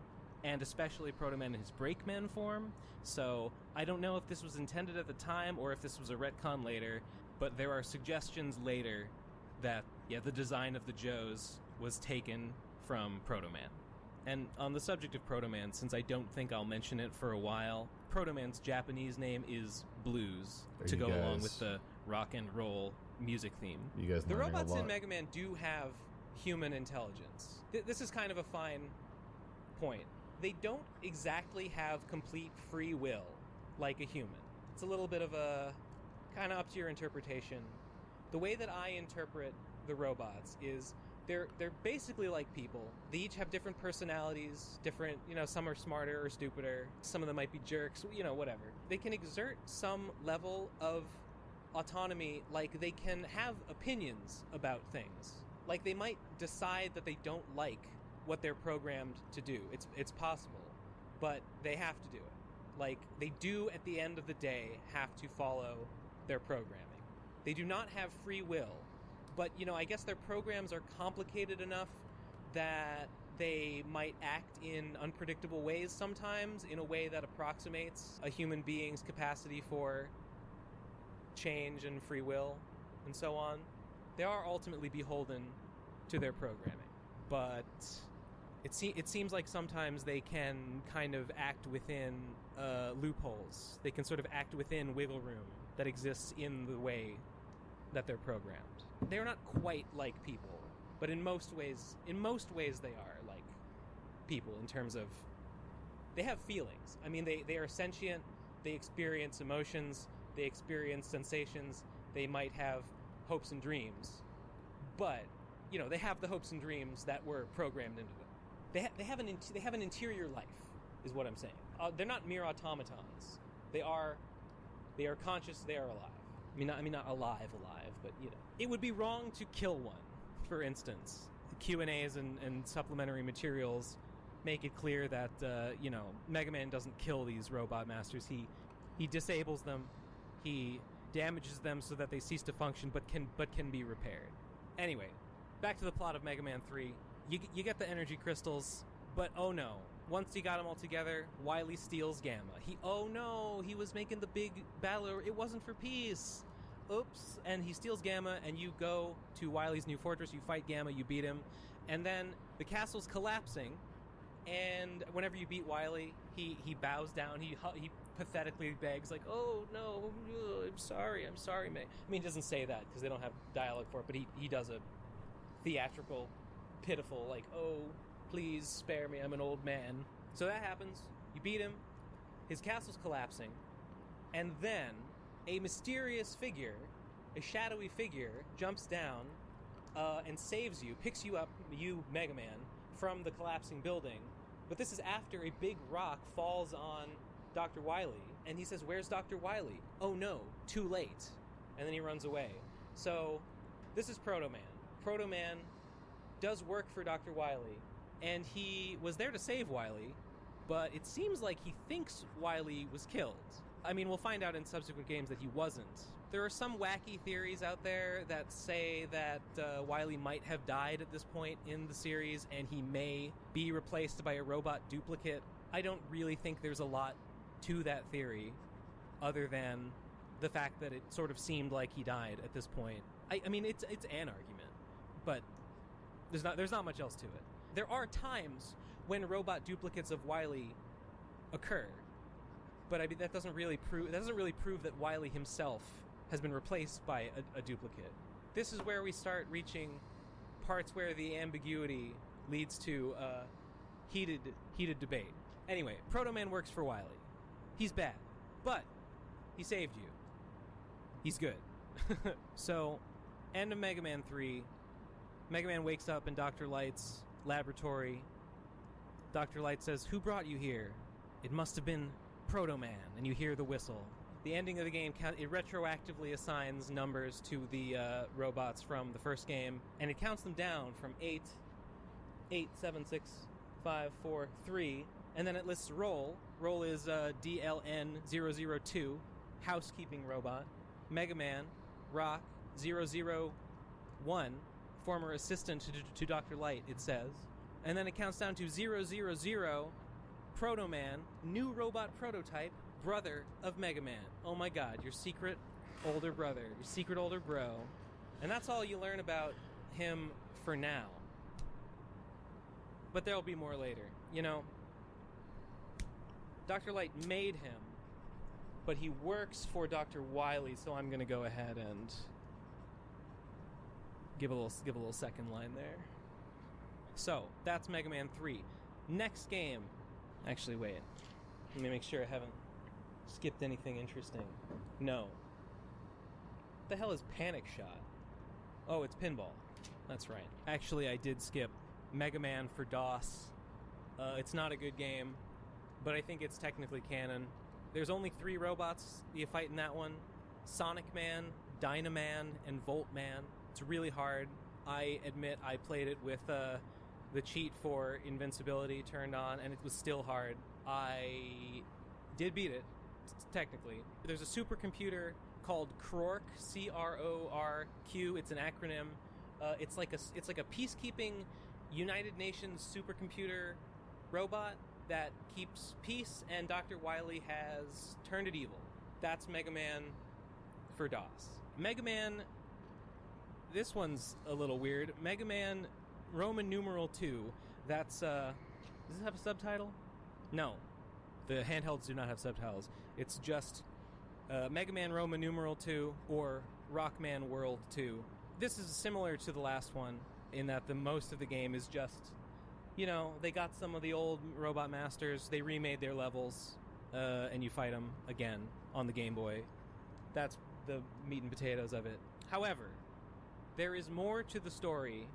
and especially Proto Man in his Breakman form. So I don't know if this was intended at the time or if this was a retcon later, but there are suggestions later that, yeah, the design of the Joes was taken from Proto Man. And on the subject of Proto Man, since I don't think I'll mention it for a while, Proto Man's Japanese name is Blues, to go along with the rock and roll music theme. You guys, the robots in Mega Man do have human intelligence. This is kind of a fine point. They don't exactly have complete free will like a human. It's a little bit of a kind of up to your interpretation. The way that I interpret the robots is they're basically like people. They each have different personalities, different, you know, some are smarter or stupider, some of them might be jerks, you know, whatever. They can exert some level of autonomy, like they can have opinions about things. Like they might decide that they don't like what they're programmed to do. It's possible, but they have to do it. Like, they do at the end of the day have to follow their programming. They do not have free will, but, you know, I guess their programs are complicated enough that they might act in unpredictable ways sometimes, in a way that approximates a human being's capacity for change and free will and so on. They are ultimately beholden to their programming, but it seems like sometimes they can kind of act within loopholes. They can sort of act within wiggle room that exists in the way that they're programmed. They're not quite like people, but in most ways they are like people in terms of they have feelings. I mean, they are sentient, they experience emotions, they experience sensations, they might have hopes and dreams, but, you know, they have the hopes and dreams that were programmed into them. They have an interior life, is what I'm saying. They're not mere automatons. They are conscious. They are alive. I mean not alive, but, you know, it would be wrong to kill one. For instance, the Q&As and supplementary materials make it clear that you know, Mega Man doesn't kill these robot masters. He disables them. He damages them so that they cease to function, but can be repaired. Anyway, back to the plot of Mega Man 3. You get the energy crystals, but oh no, Once you got them all together, Wily steals Gamma. Oh no, he was making the big battle. It wasn't for peace. Oops. And he steals Gamma, and you go to Wily's new fortress. You fight Gamma, you beat him. And then the castle's collapsing. And whenever you beat Wily, he bows down. He pathetically begs, like, oh no, I'm sorry, May. I mean, he doesn't say that because they don't have dialogue for it, but he does a theatrical, pitiful, like, oh, please spare me, I'm an old man. So that happens. You beat him. His castle's collapsing. And then a mysterious figure, a shadowy figure, jumps down and saves you, picks you up, you, Mega Man, from the collapsing building. But this is after a big rock falls on Dr. Wily, and he says, where's Dr. Wily? Oh no, too late. And then he runs away. So this is Proto-Man. Proto-Man does work for Dr. Wily, and he was there to save Wily, but it seems like he thinks Wily was killed. I mean, we'll find out in subsequent games that he wasn't. There are some wacky theories out there that say that Wily might have died at this point in the series, and he may be replaced by a robot duplicate. I don't really think there's a lot to that theory, other than the fact that it sort of seemed like he died at this point. I mean, it's an argument, but there's not much else to it. There are times when robot duplicates of Wily occur, but I mean that doesn't really prove that Wily himself has been replaced by a duplicate. This is where we start reaching parts where the ambiguity leads to heated debate. Anyway, Proto-Man works for Wily. He's bad, but he saved you. He's good. So, end of Mega Man 3. Mega Man wakes up in Dr. Light's laboratory. Dr. Light says, who brought you here? It must have been Proto-Man, and you hear the whistle. The ending of the game, it retroactively assigns numbers to the robots from the first game, and it counts them down from 8, 7, 6, 5, 4, 3, and then it lists Roll. Roll is DLN002, housekeeping robot. Mega Man, Rock, 001, former assistant to Dr. Light, it says. And then it counts down to 000, Proto-Man, new robot prototype, brother of Mega Man. Oh my god, your secret older brother, your secret older bro. And that's all you learn about him for now. But there'll be more later. You know, Dr. Light made him, but he works for Dr. Wily, so I'm gonna go ahead and give a little second line there. So, that's Mega Man 3. Next game. Actually, wait. Let me make sure I haven't skipped anything interesting. No. What the hell is Panic Shot? Oh, it's Pinball. That's right. Actually, I did skip Mega Man for DOS. It's not a good game, but I think it's technically canon. There's only 3 robots you fight in that one. Sonic Man, Dynaman, and Volt Man. It's really hard. I admit I played it with the cheat for invincibility turned on, and it was still hard. I did beat it, technically. There's a supercomputer called CRORQ, C-R-O-R-Q. It's an acronym. It's like a peacekeeping United Nations supercomputer robot that keeps peace, and Dr. Wily has turned it evil. That's Mega Man for DOS. Mega Man, this one's a little weird. Mega Man Roman numeral 2, that's, does this have a subtitle? No. The handhelds do not have subtitles. It's just Mega Man Roman numeral 2 or Rockman World 2. This is similar to the last one in that the most of the game is just, you know, they got some of the old Robot Masters, they remade their levels, and you fight them again on the Game Boy. That's the meat and potatoes of it. However, there is more to the story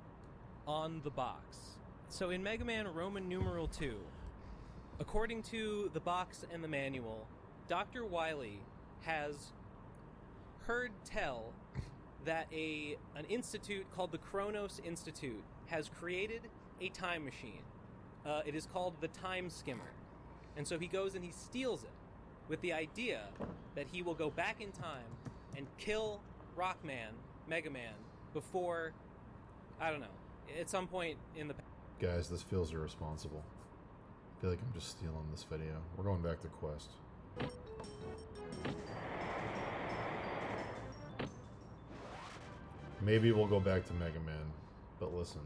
on the box. So in Mega Man Roman numeral 2, according to the box and the manual, Dr. Wily has heard tell that an institute called the Kronos Institute has created a time machine. It is called the Time Skimmer. And so he goes and he steals it with the idea that he will go back in time and kill Rockman, Mega Man, before, I don't know, at some point in the past. Guys, this feels irresponsible. feel like I'm just stealing this video. We're going back to Quest. Maybe we'll go back to Mega Man, but listen.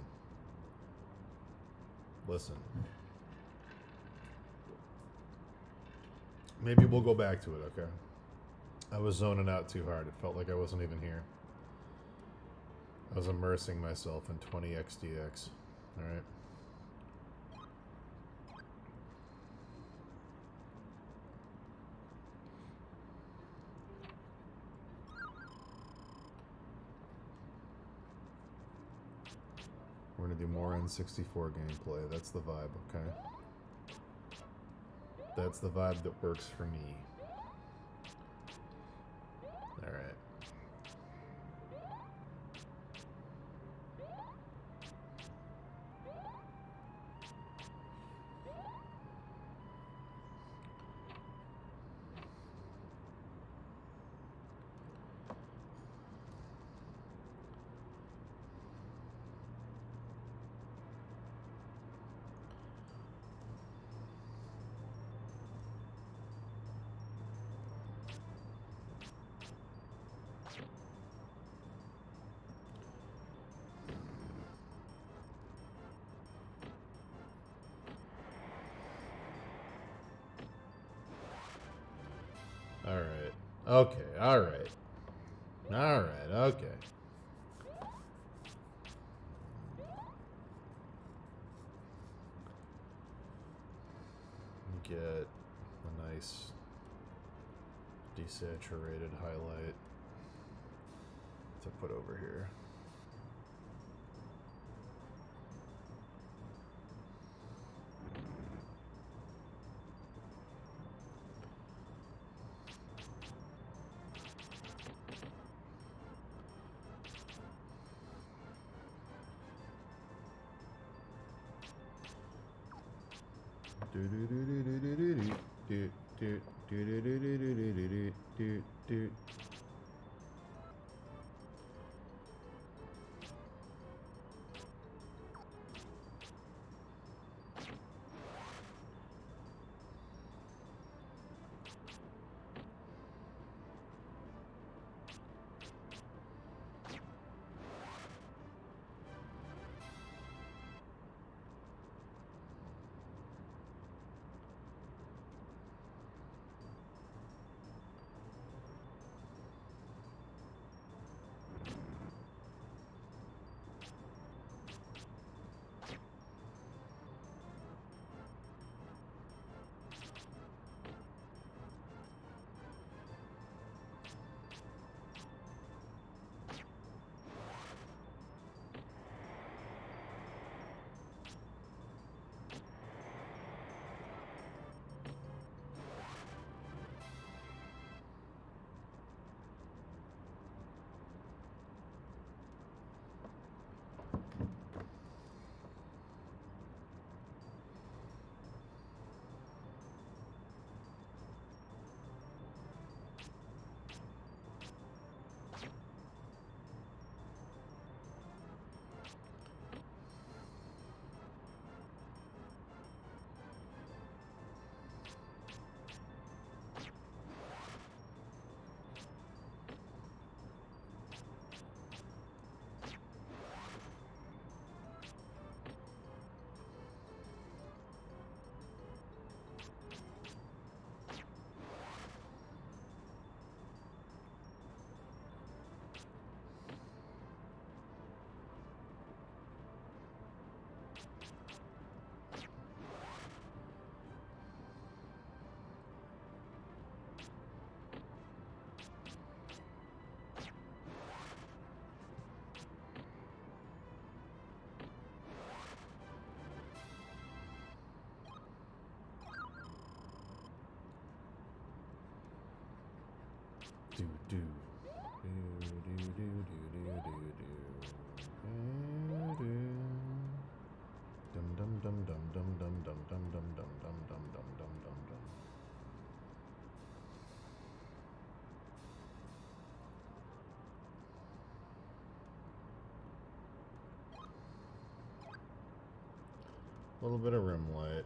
Listen. Maybe we'll go back to it, okay? I was zoning out too hard. It felt like I wasn't even here. I was immersing myself in 20xdx. Alright? We're gonna do more N64 gameplay. That's the vibe, okay? That's the vibe that works for me. Alright. Alright. Okay, alright. Alright, okay. Get a nice desaturated highlight to put over here. Do do. Dum dum dum dum dum dum dum dum dum dum dum dum dum dum dum dum. A little bit of rim light.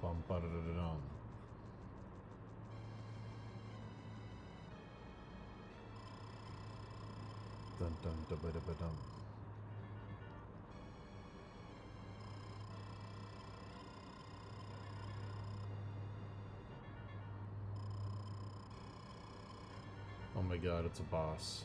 Bum ba da da da dum. Dun dun da ba da ba dum. Oh my god, it's a boss.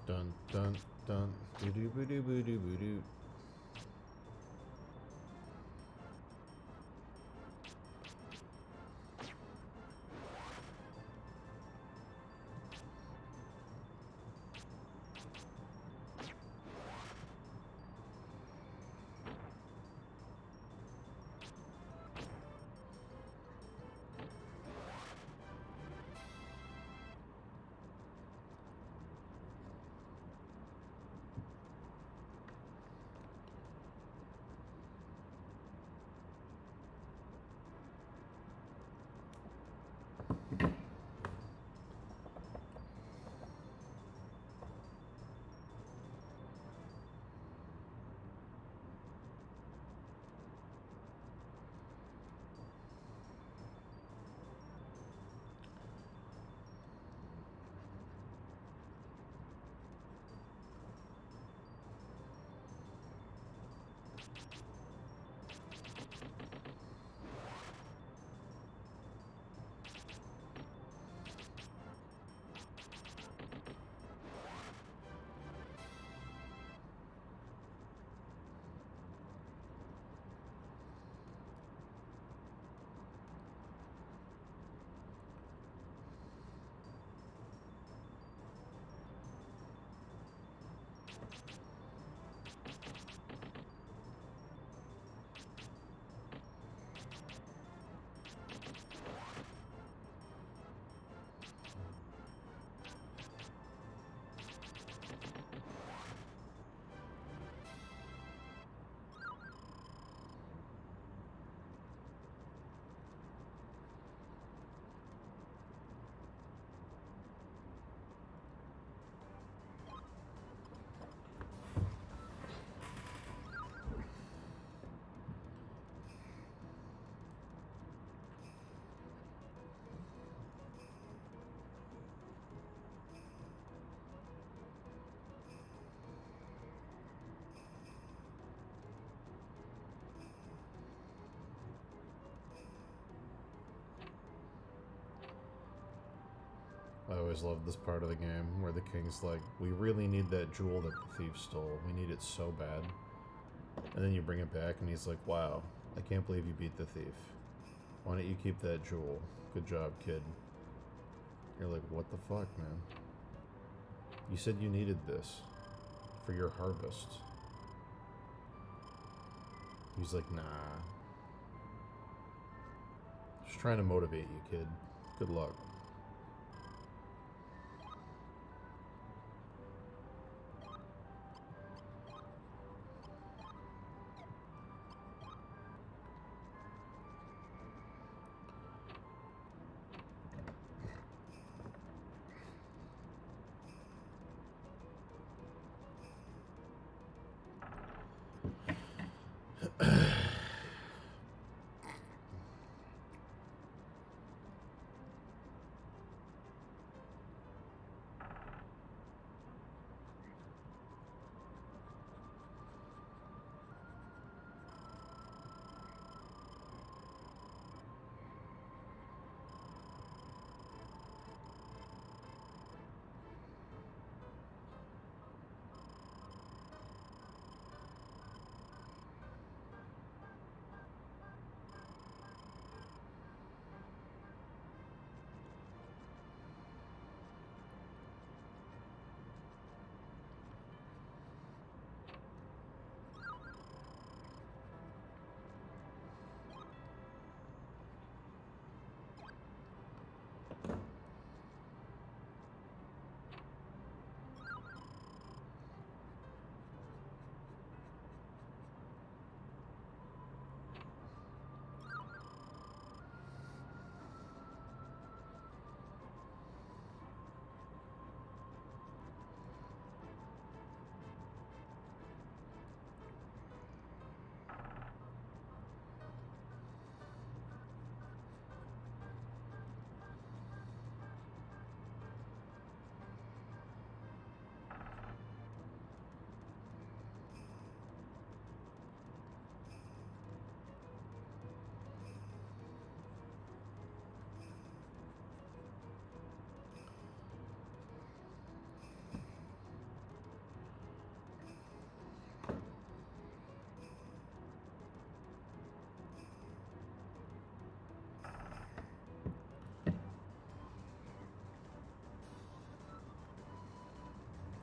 Dun dun dun. Doo doo boo doo boo doo boo doo. I always loved this part of the game where the king's like, we really need that jewel that the thief stole. We need it so bad. And then you bring it back and he's like, wow, I can't believe you beat the thief. Why don't you keep that jewel? Good job, kid. You're like, what the fuck, man? You said you needed this for your harvest. He's like, nah. Just trying to motivate you, kid. Good luck.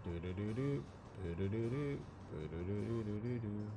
Do-do-do-do, do-do-do-do, do-do-do-do-do-do.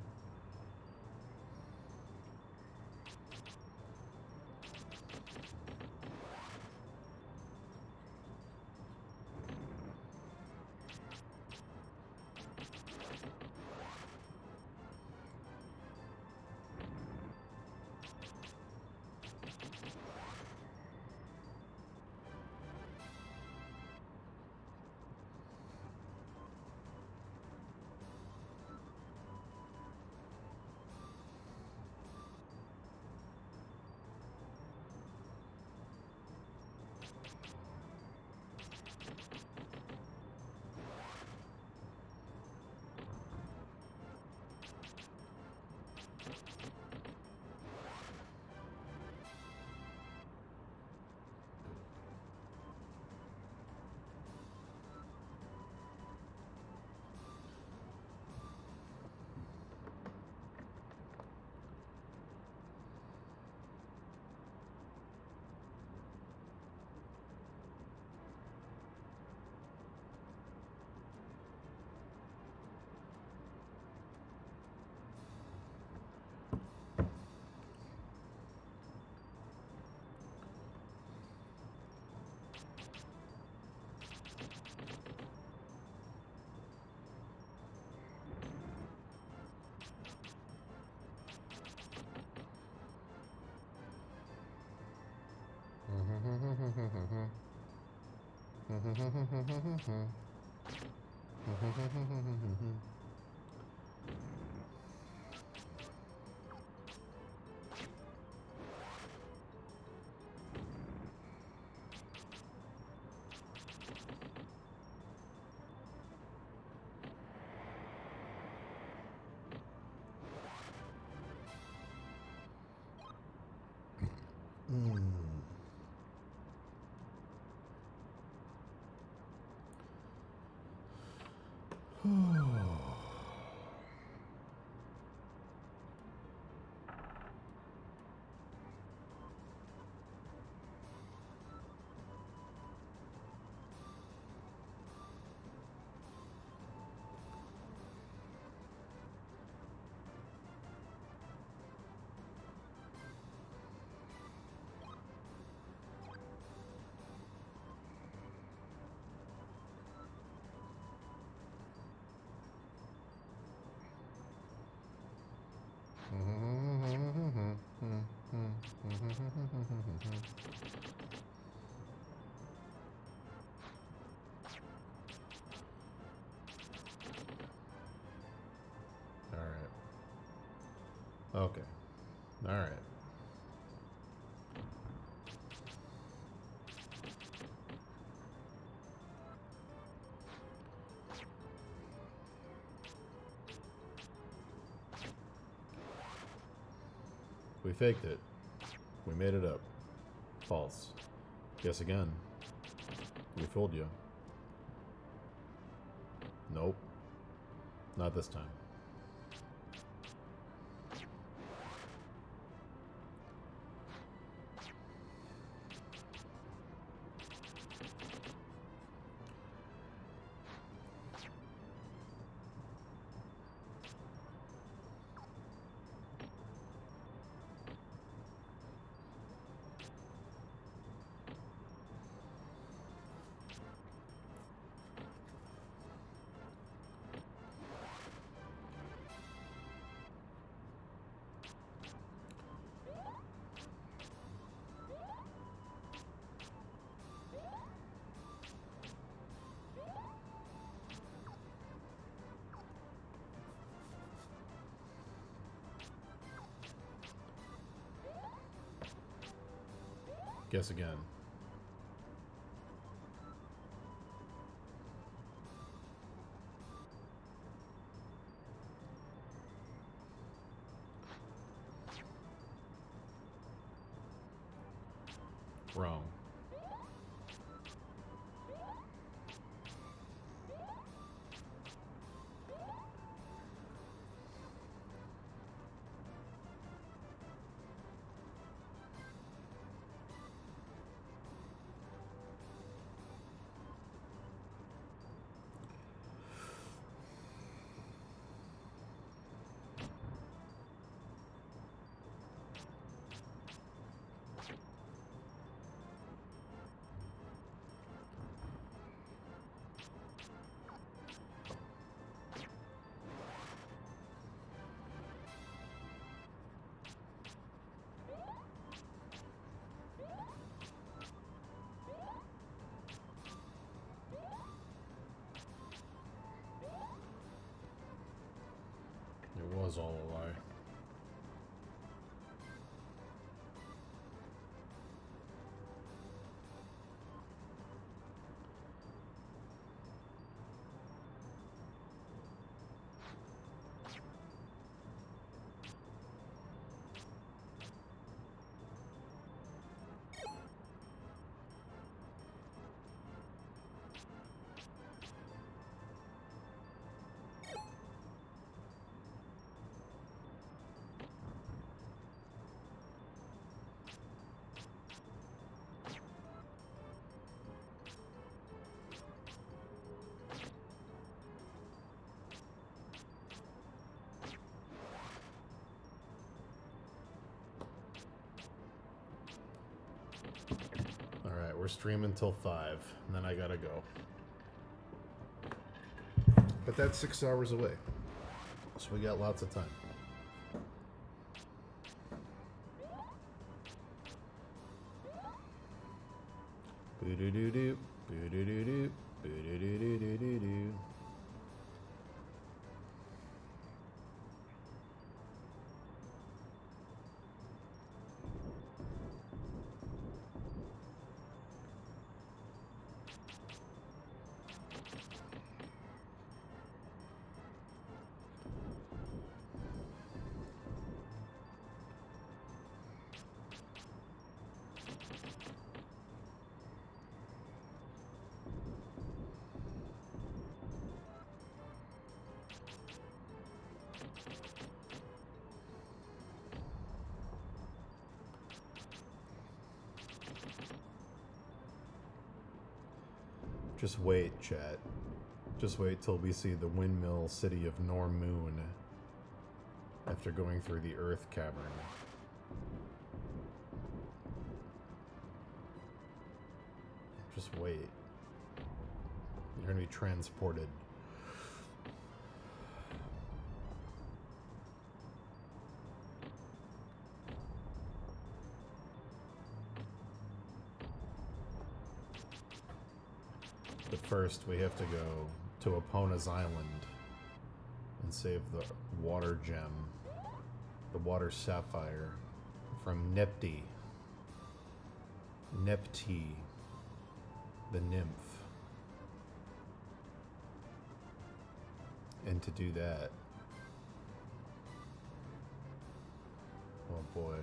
Alright. Okay. Alright. We faked it. We made it up. False. Guess again. We fooled you. Nope. Not this time. Guess again. Wrong. It was all a lie. Alright, we're streaming till 5, and then I gotta go. But that's 6 hours away. So we got lots of time. Boo-doo-doo-doo, boo-doo-doo-doo, boo-doo-doo-doo-doo-doo. Just wait, chat. Just wait till we see the windmill city of Normoon after going through the Earth cavern. Just wait. You're gonna be transported. But first, we have to go to Epona's Island and save the water gem, the water sapphire, from Nepti, the nymph. And to do that, oh boy,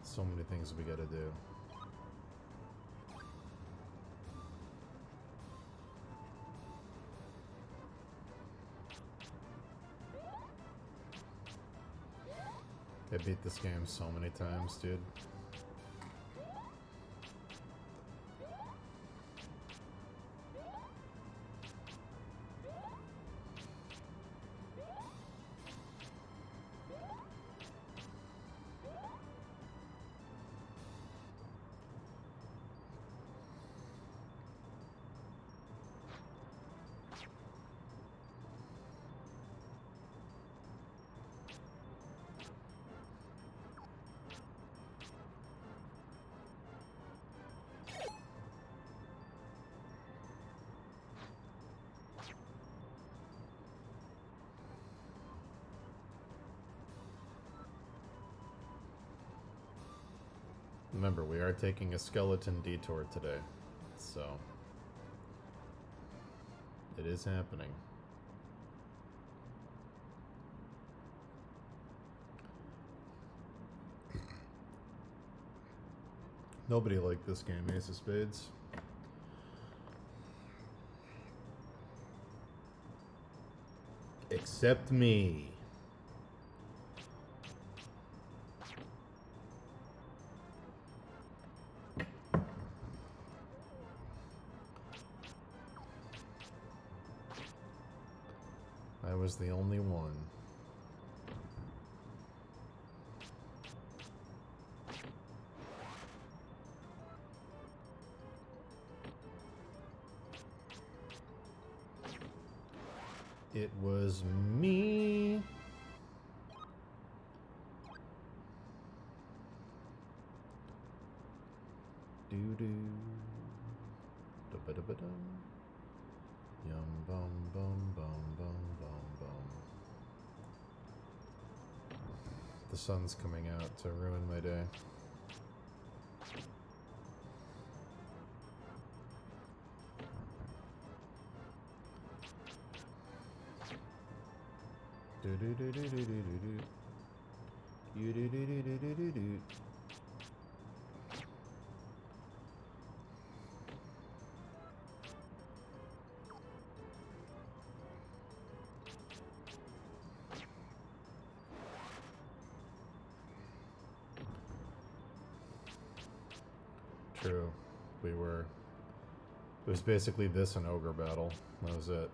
so many things we gotta do. I beat this game so many times, dude. Remember, we are taking a skeleton detour today, so it is happening. Nobody liked this game, Ace of Spades. Except me. I was the only one. It was me. Doo-doo. Da-ba-da-ba-dum. Yum bum bum bum bum bum bum. The sun's coming out to ruin my day. Do do do do do do do do. You do do do do do do do. True. We were... It was basically this and Ogre Battle. That was it.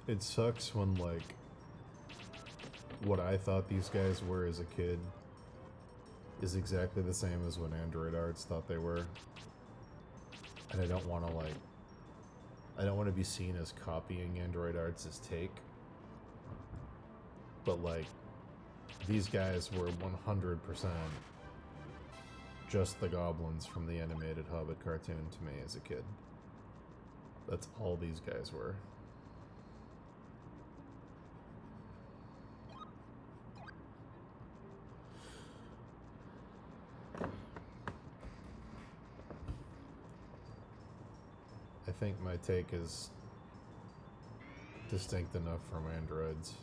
It sucks when, like, what I thought these guys were as a kid is exactly the same as what Android Arts thought they were. And I don't want to, like, I don't want to be seen as copying Android Arts' take. But, like, these guys were 100% just the goblins from the animated Hobbit cartoon to me as a kid. That's all these guys were. I think my take is distinct enough from androids.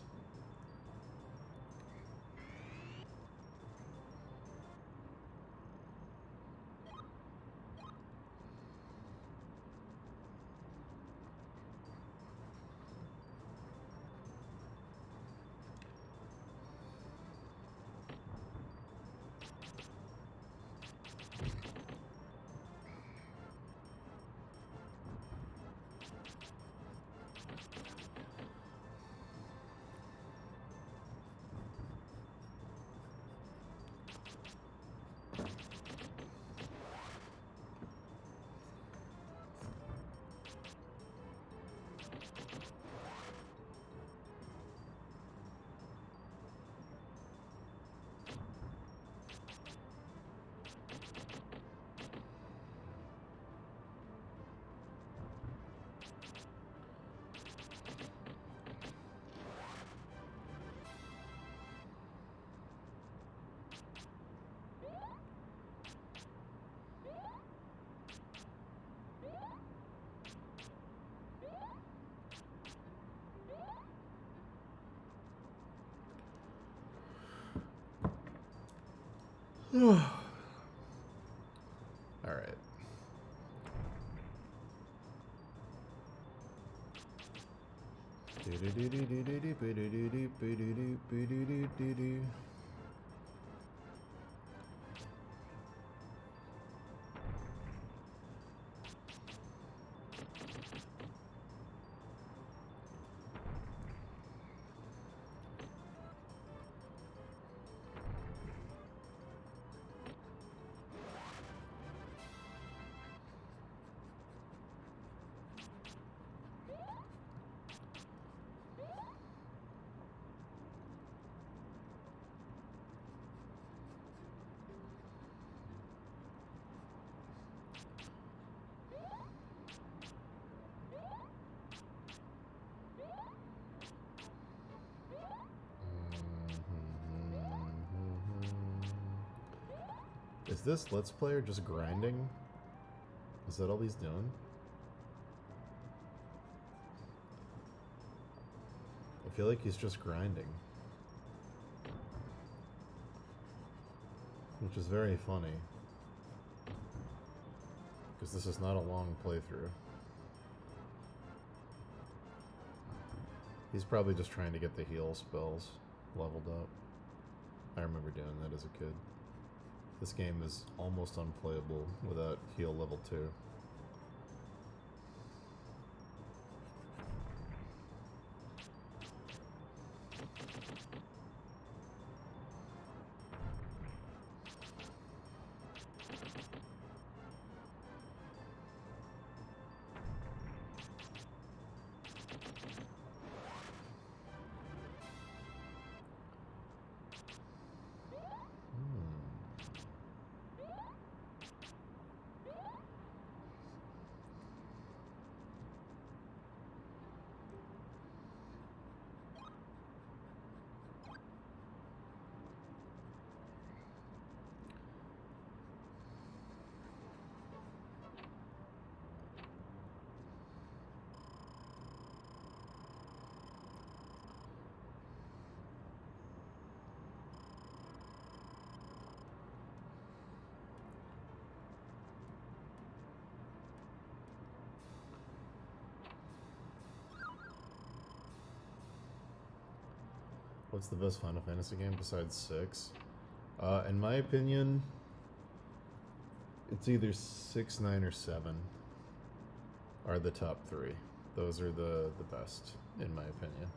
All right. Is this Let's Player just grinding? Is that all he's doing? I feel like he's just grinding. Which is very funny. Because this is not a long playthrough. He's probably just trying to get the heal spells leveled up. I remember doing that as a kid. This game is almost unplayable without heal level 2. What's the best Final Fantasy game besides 6? In my opinion, it's either 6, 9, or 7 are the top 3. Those are the best, in my opinion.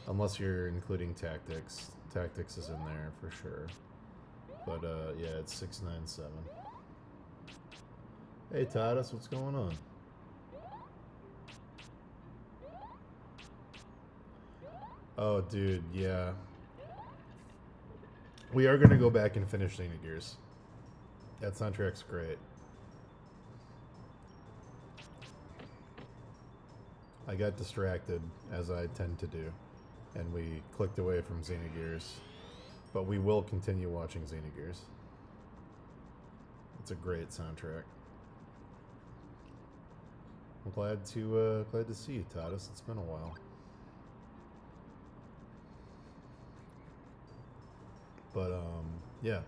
Unless you're including Tactics. Tactics is in there for sure. But yeah, it's 697. Hey Titus, what's going on? Oh dude, yeah. We are gonna go back and finish Xenogears. That soundtrack's great. I got distracted, as I tend to do, and we clicked away from Xenogears. But we will continue watching Xenogears. It's a great soundtrack. I'm glad to see you, Titus. It's been a while. But yeah,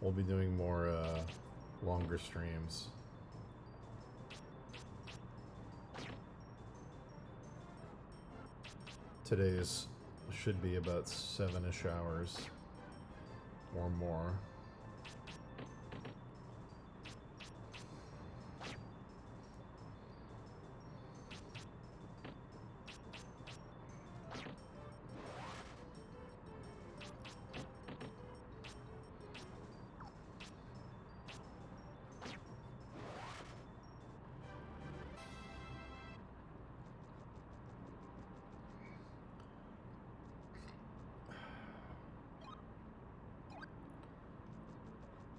we'll be doing more longer streams. Today's should be about 7-ish hours or more.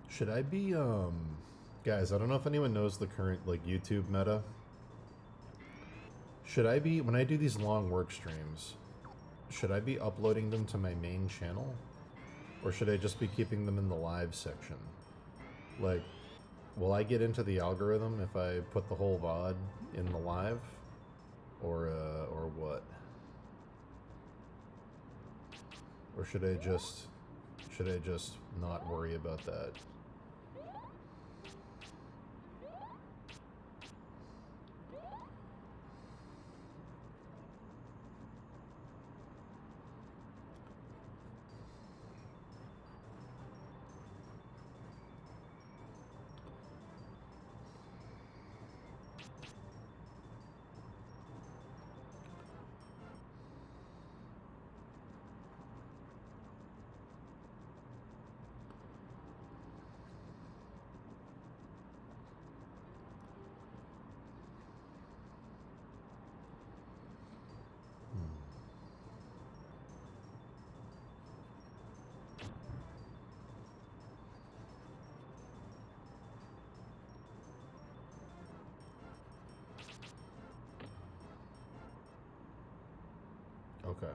Should I be, guys, I don't know if anyone knows the current, like, YouTube meta. Should I be, when I do these long work streams, should I be uploading them to my main channel? Or should I just be keeping them in the live section? Like, will I get into the algorithm if I put the whole VOD in the live? Or what? Or should I just not worry about that? Okay.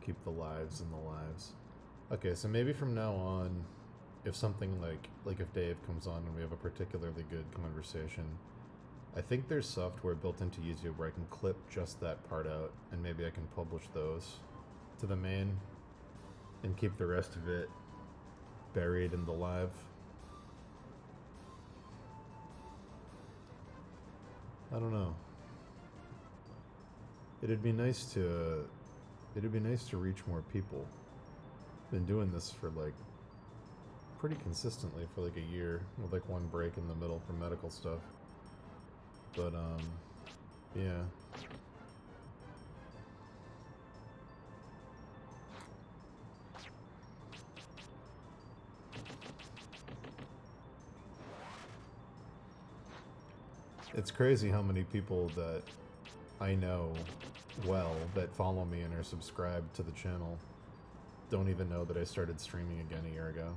Keep the lives in the lives. Okay, so maybe from now on, if something like if Dave comes on and we have a particularly good conversation, I think there's software built into YouTube where I can clip just that part out, and maybe I can publish those to the main and keep the rest of it buried in the live. I don't know. It'd be nice to reach more people. Been doing this for like pretty consistently for like a year, with like one break in the middle for medical stuff. But yeah. It's crazy how many people that I know well that follow me and are subscribed to the channel don't even know that I started streaming again a year ago.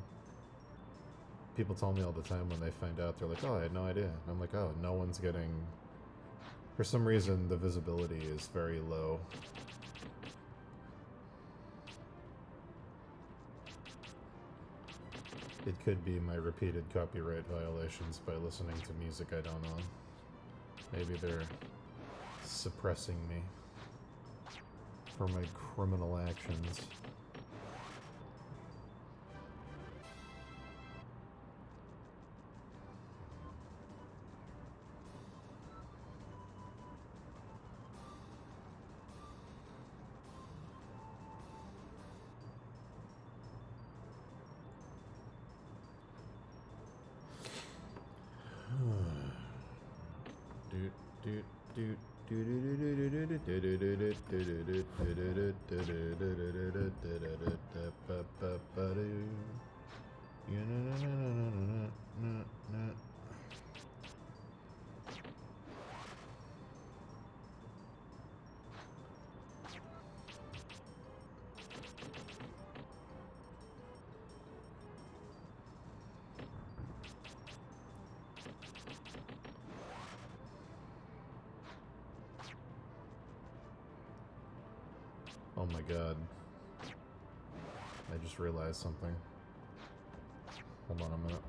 People tell me all the time when they find out, they're like, oh, I had no idea. And I'm like, oh, no one's getting... For some reason, the visibility is very low. It could be my repeated copyright violations by listening to music I don't own. Maybe they're suppressing me for my criminal actions. Oh my god. I just realized something. Hold on a minute.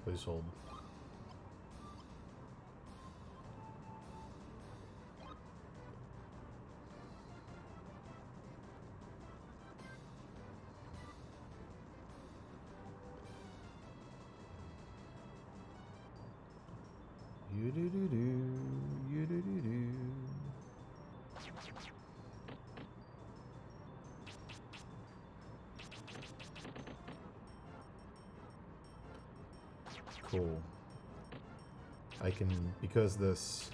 Please hold. You-do-do-do, you-do-do-do. Cool. I can, because this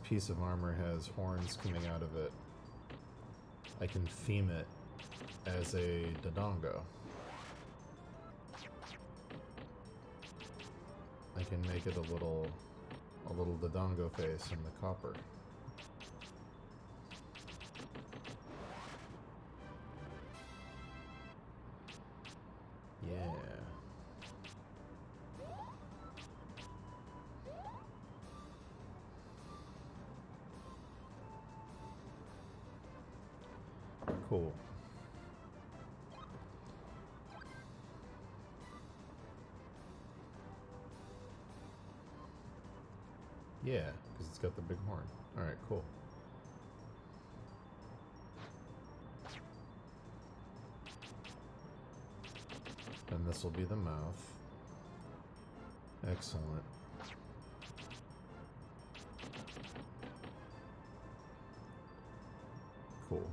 piece of armor has horns coming out of it, I can theme it as a Dodongo. I can make it a little Dodongo face in the copper. Yeah. Cool. Yeah, because it's got the big horn. Alright, cool. And this will be the mouth. Excellent. Cool.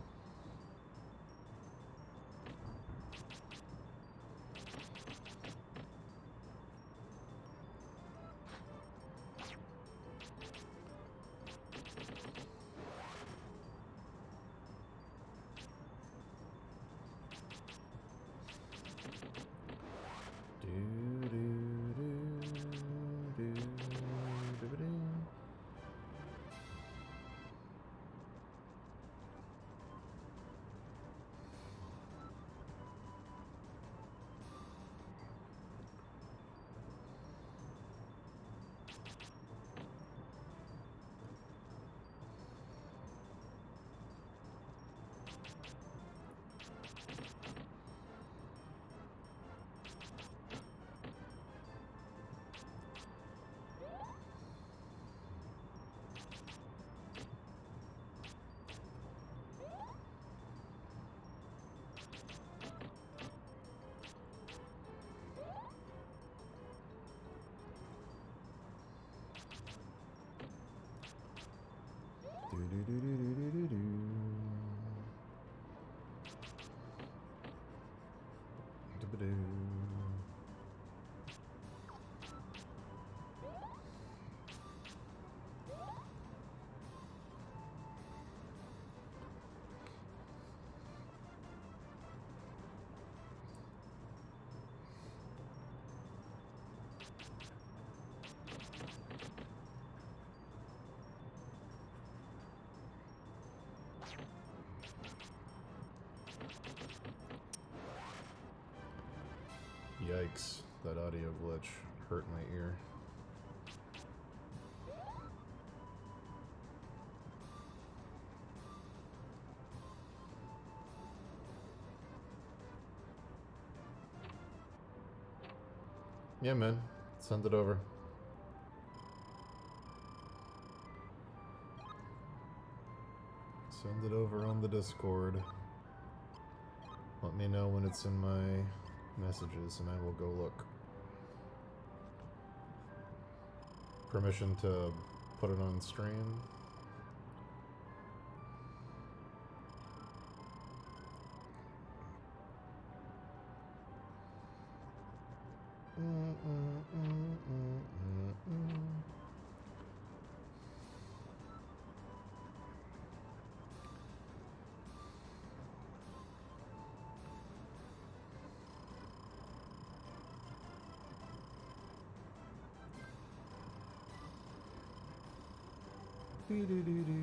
Yikes, that audio glitch hurt my ear. Yeah, man. Send it over. Send it over on the Discord. Let me know when it's in my messages and I will go look. Permission to put it on stream. Do-do-do-do.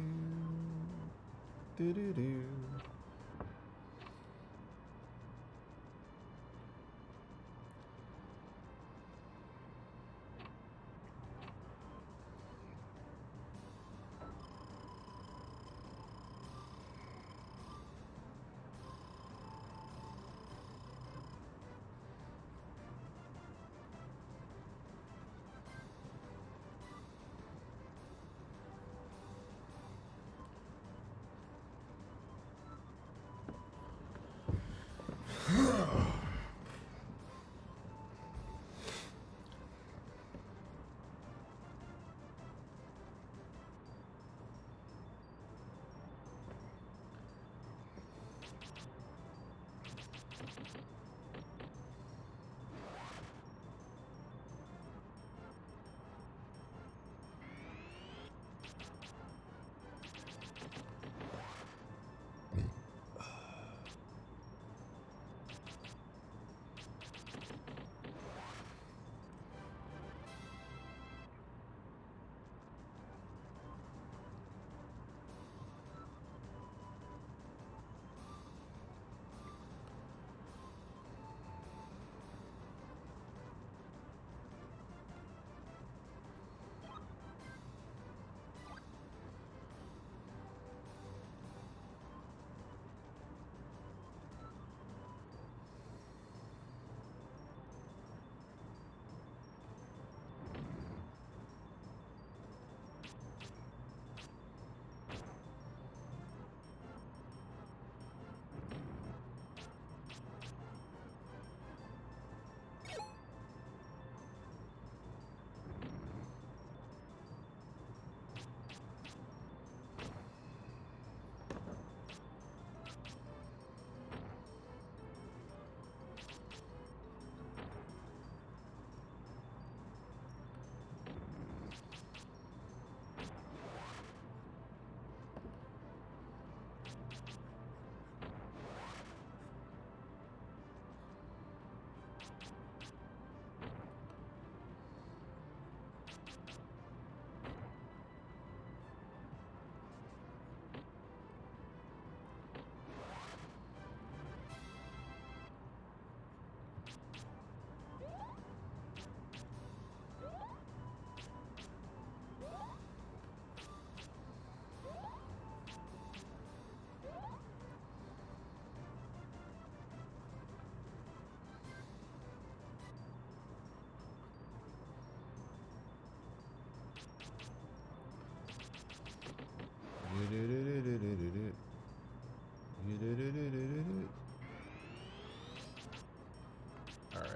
All right.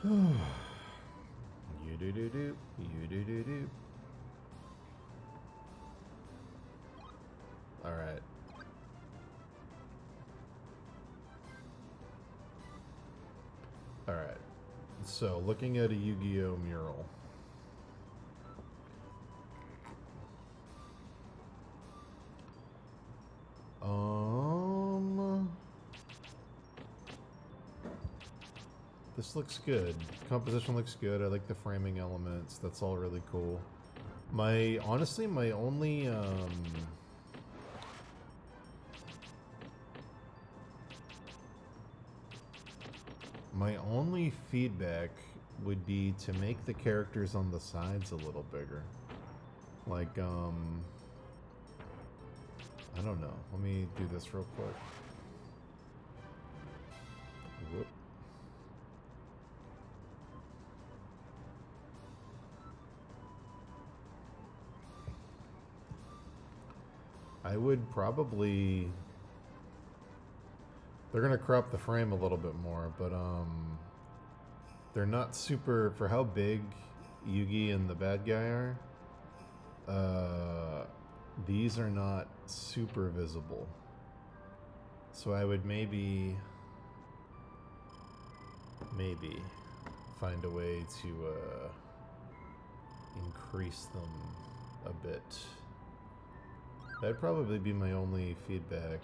You do do do. You do do do. All right. All right. So, looking at a Yu-Gi-Oh mural. Um This looks good. Composition looks good. I like the framing elements. That's all really cool. Honestly, my only, my only feedback would be to make the characters on the sides a little bigger. Like, I don't know. Let me do this real quick. Whoop. I would probably... They're gonna crop the frame a little bit more, but they're not super... For how big Yugi and the bad guy are, these are not super visible. So I would maybe find a way to increase them a bit. That'd probably be my only feedback.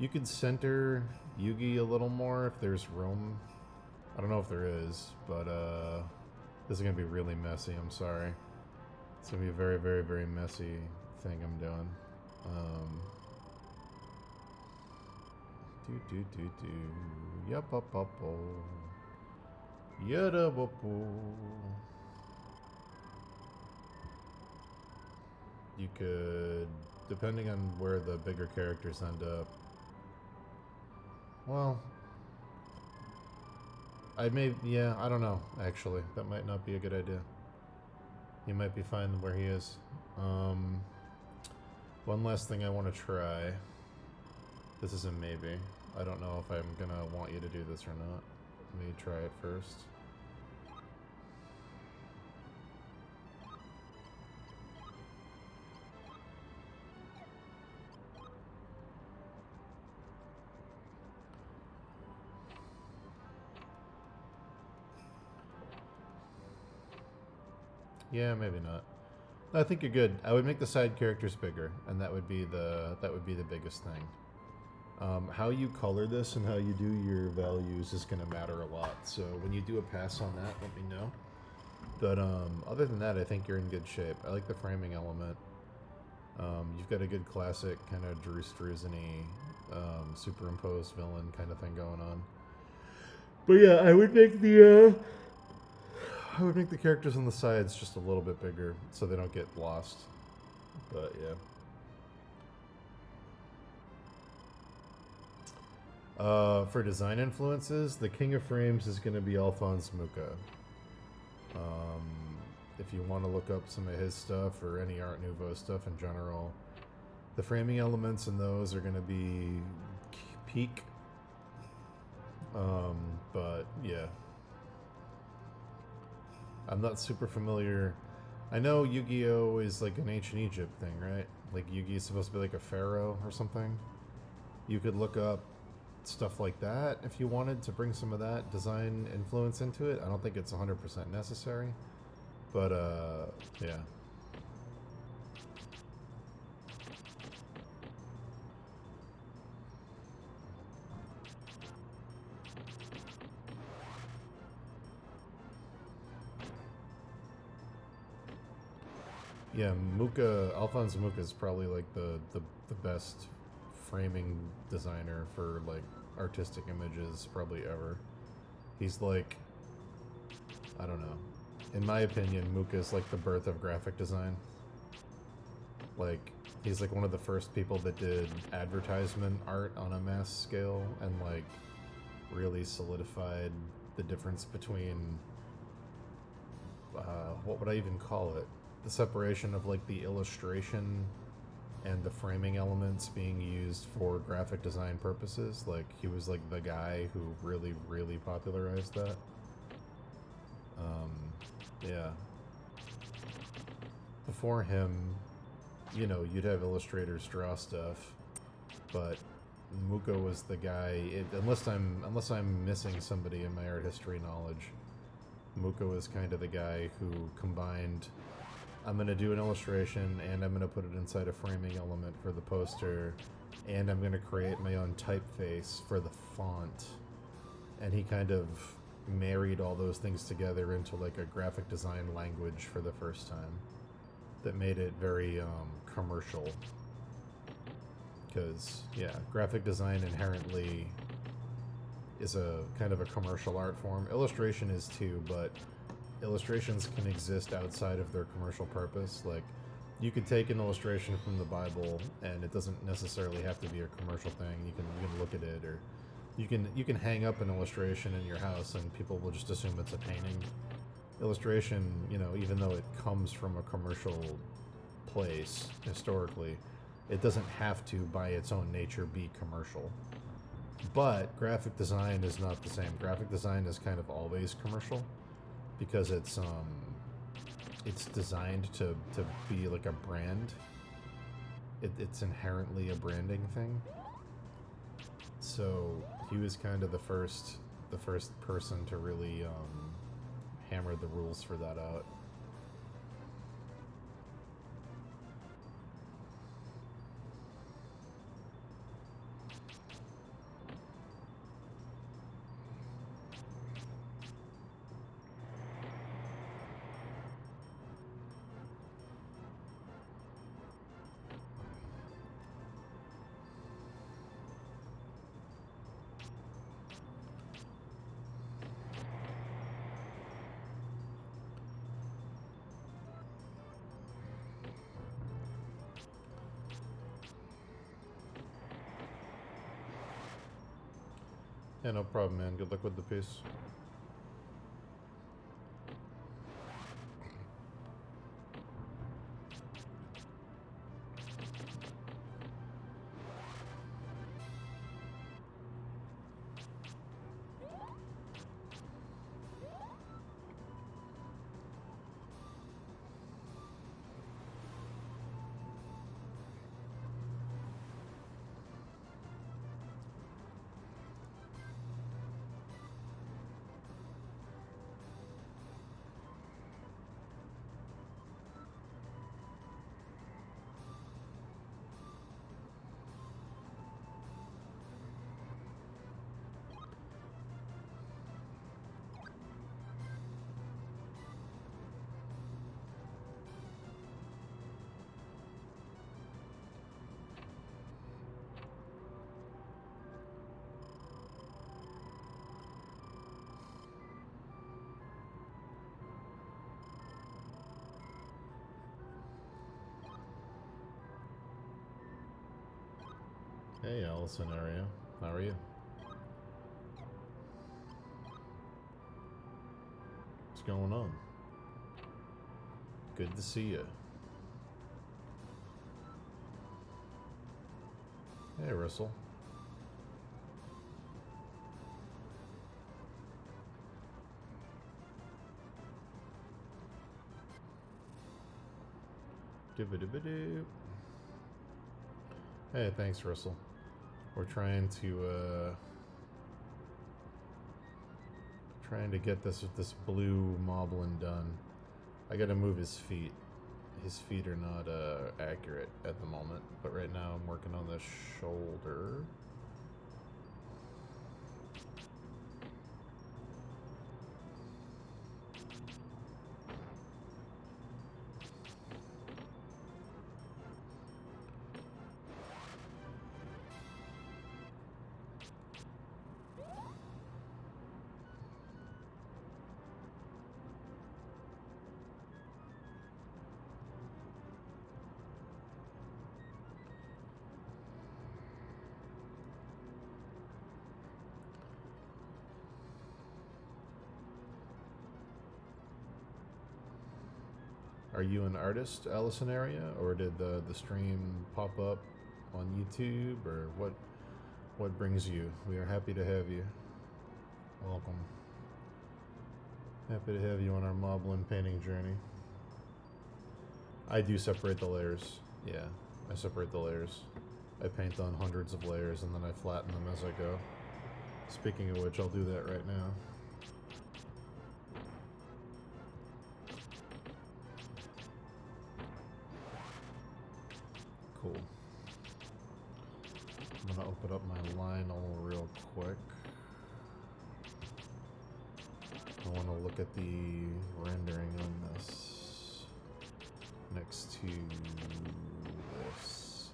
You could center Yugi a little more if there's room. I don't know if there is, but this is gonna be really messy. I'm sorry. It's gonna be a very, very, very messy thing I'm doing. Yup up up Yada bopo. You could, depending on where the bigger characters end up. Well, I don't know, actually. That might not be a good idea. He might be fine where he is. One last thing I want to try. This is a maybe. I don't know if I'm gonna want you to do this or not. Let me try it first. Yeah, maybe not. I think you're good. I would make the side characters bigger, and that would be the biggest thing. How you color this and how you do your values is going to matter a lot. So when you do a pass on that, let me know. But other than that, I think you're in good shape. I like the framing element. You've got a good classic kind of Drew Struzan-y superimposed villain kind of thing going on. But yeah, I would make the characters on the sides just a little bit bigger so they don't get lost. But yeah. For design influences, the King of Frames is going to be Alphonse Mucha. If you want to look up some of his stuff or any Art Nouveau stuff in general, the framing elements in those are going to be peak. But yeah. I'm not super familiar. I know Yu-Gi-Oh! Is like an ancient Egypt thing, right? Like Yu-Gi is supposed to be like a pharaoh or something. You could look up stuff like that if you wanted to bring some of that design influence into it. I don't think it's 100% necessary, but yeah. Yeah, Alphonse Mucha is probably like the best framing designer for like artistic images probably ever. He's like, I don't know. In my opinion, Mucha is like the birth of graphic design. Like, he's like one of the first people that did advertisement art on a mass scale and like really solidified the difference between what would I even call it? The separation of like the illustration and the framing elements being used for graphic design purposes. Like, he was like the guy who really, really popularized that. Yeah. Before him, you know, you'd have illustrators draw stuff, but Mucha was the guy. Unless I'm missing somebody in my art history knowledge, Mucha was kind of the guy who combined, I'm going to do an illustration, and I'm going to put it inside a framing element for the poster, and I'm going to create my own typeface for the font. and he kind of married all those things together into like a graphic design language for the first time that made it very commercial. Because, yeah, graphic design inherently is a kind of a commercial art form. Illustration is too, but illustrations can exist outside of their commercial purpose. Like, you could take an illustration from the Bible, and it doesn't necessarily have to be a commercial thing. You can look at it, or you can hang up an illustration in your house, and people will just assume it's a painting. Illustration, you know, even though it comes from a commercial place historically, it doesn't have to, by its own nature, be commercial. But graphic design is not the same. Graphic design is kind of always commercial because it's designed to be like a brand. It's inherently a branding thing. So he was kind of the first person to really hammer the rules for that out. Yeah, no problem, man. Good luck with the piece. Hey, Allison area. How are you? What's going on? Good to see you. Hey, Russell. Doo-ba-doo-ba-doo. Hey, thanks, Russell. We're trying to get this blue Moblin done. I gotta move his feet. His feet are not accurate at the moment, but right now I'm working on the shoulder. Are you an artist, Allison area, or did the stream pop up on YouTube, or what brings you? We are happy to have you. Welcome. Happy to have you on our Moblin painting journey. I do separate the layers. Yeah, I separate the layers. I paint on hundreds of layers and then I flatten them as I go. Speaking of which, I'll do that right now. Cool. I'm gonna open up my Lionel real quick. look at the rendering on this next to this.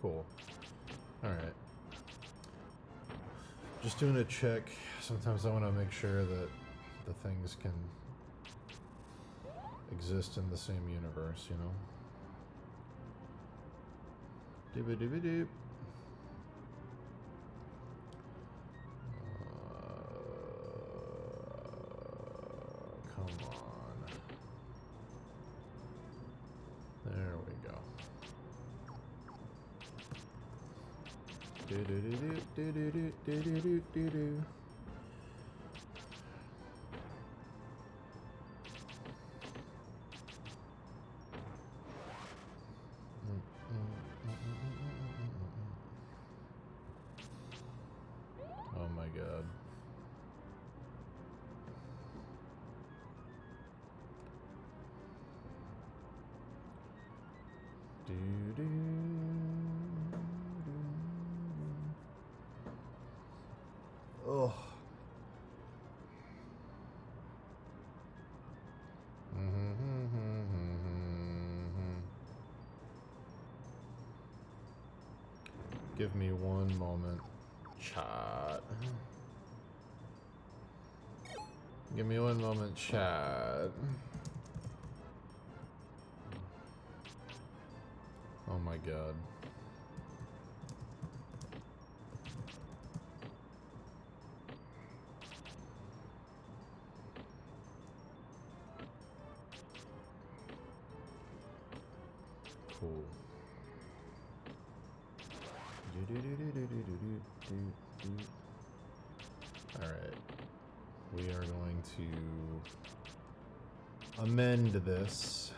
Cool. Alright. Just doing a check. Sometimes I want to make sure that the things can exist in the same universe, you know? Doop-a-doop-a-doop. Come on. There we go. Do-do-do-do-do-do-do-do-do-do. Oh my god. Do-do. Oh. Give me one moment, chat. Give me one moment, chat. Oh my god. Cool. Alright. We are going to amend this.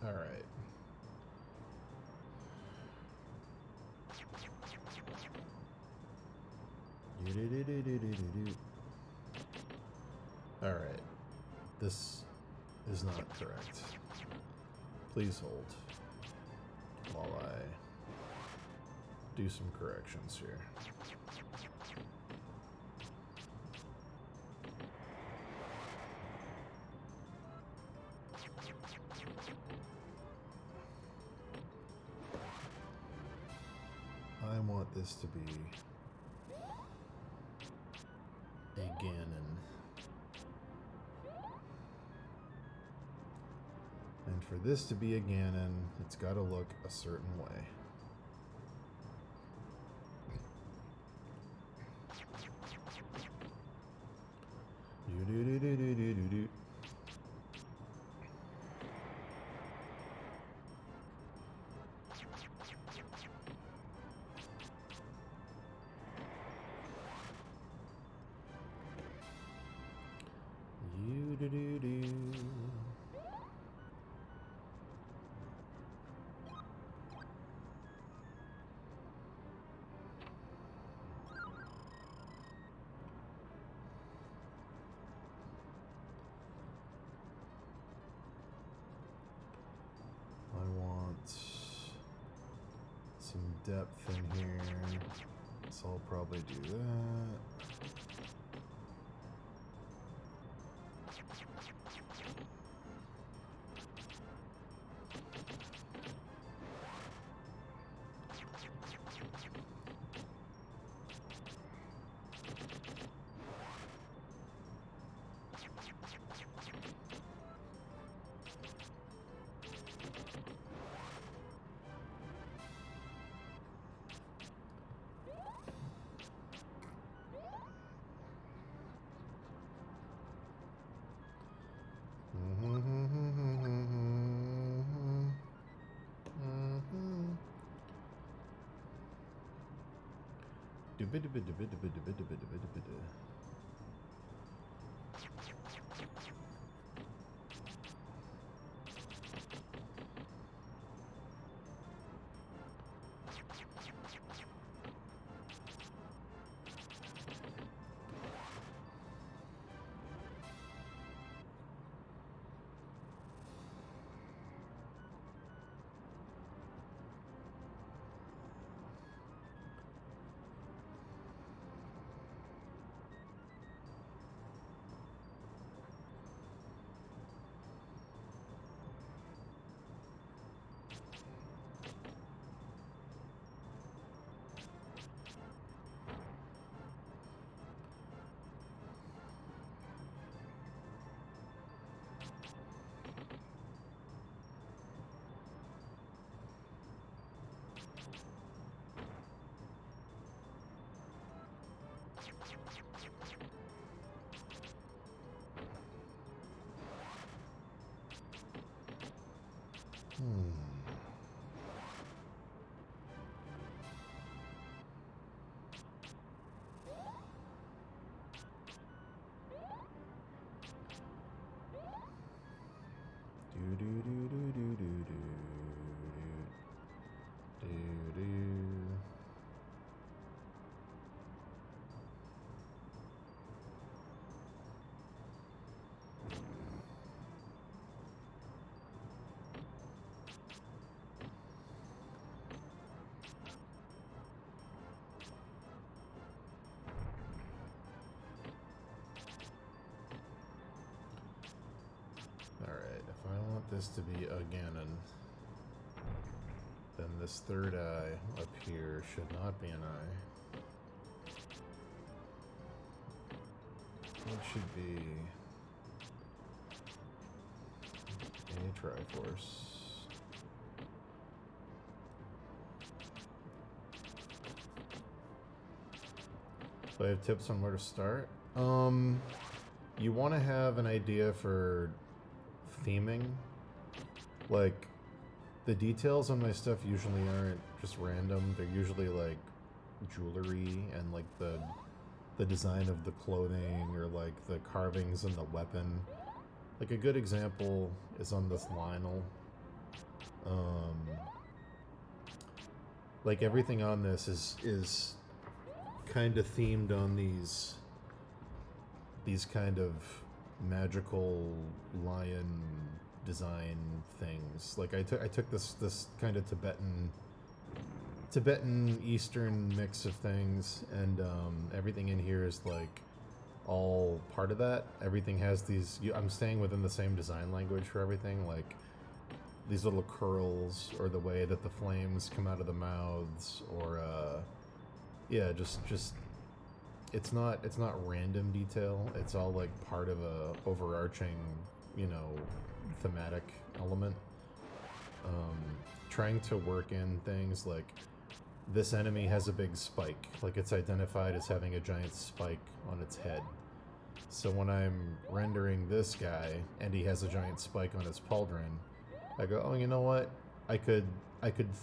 All right. All right. This is not correct. Please hold while I do some corrections here. I want this to be a Ganon. And for this to be a Ganon, it's got to look a certain way. Do-do-do-do-do-do-do. You-do-do-do. depth in here, so I'll probably do that. Alright, if I want this to be a Ganon, then this third eye up here should not be an eye. It should be a Triforce. So I have tips on where to start. You want to have an idea for theming. Like, the details on my stuff usually aren't just random. They're usually like jewelry and like the design of the clothing or like the carvings and the weapon. Like a good example is on this Lionel. Like everything on this is kind of themed on these kind of magical lion design things. Like I took this kind of Tibetan Eastern mix of things, and everything in here is like all part of that. Everything has these. I'm staying within the same design language for everything, like these little curls, or the way that the flames come out of the mouths, or yeah, just it's not random detail. It's all like part of a overarching, you know, thematic element. Trying to work in things like this enemy has a big spike, like it's identified as having a giant spike on its head. So when I'm rendering this guy and he has a giant spike on his pauldron, I go, oh, you know what? I could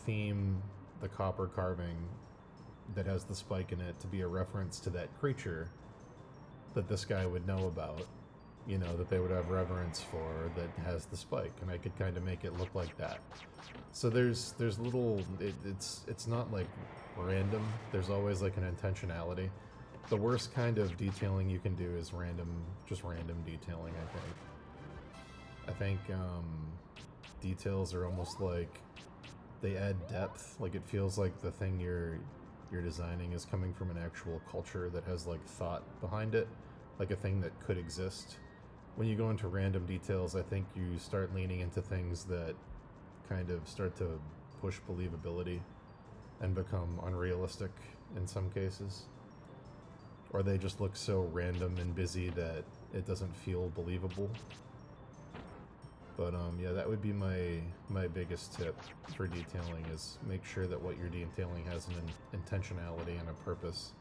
theme the copper carving that has the spike in it to be a reference to that creature that this guy would know about, you know, that they would have reverence for, that has the spike, and I could kind of make it look like that. So there's little, it's not like random. There's always like an intentionality. The worst kind of detailing you can do is just random detailing, I think. Details are almost like they add depth. Like, it feels like the thing you're designing is coming from an actual culture that has like thought behind it, like a thing that could exist. When you go into random details, I think you start leaning into things that kind of start to push believability and become unrealistic in some cases. Or they just look so random and busy that it doesn't feel believable. But yeah, that would be my biggest tip for detailing, is make sure that what you're detailing has an intentionality and a purpose.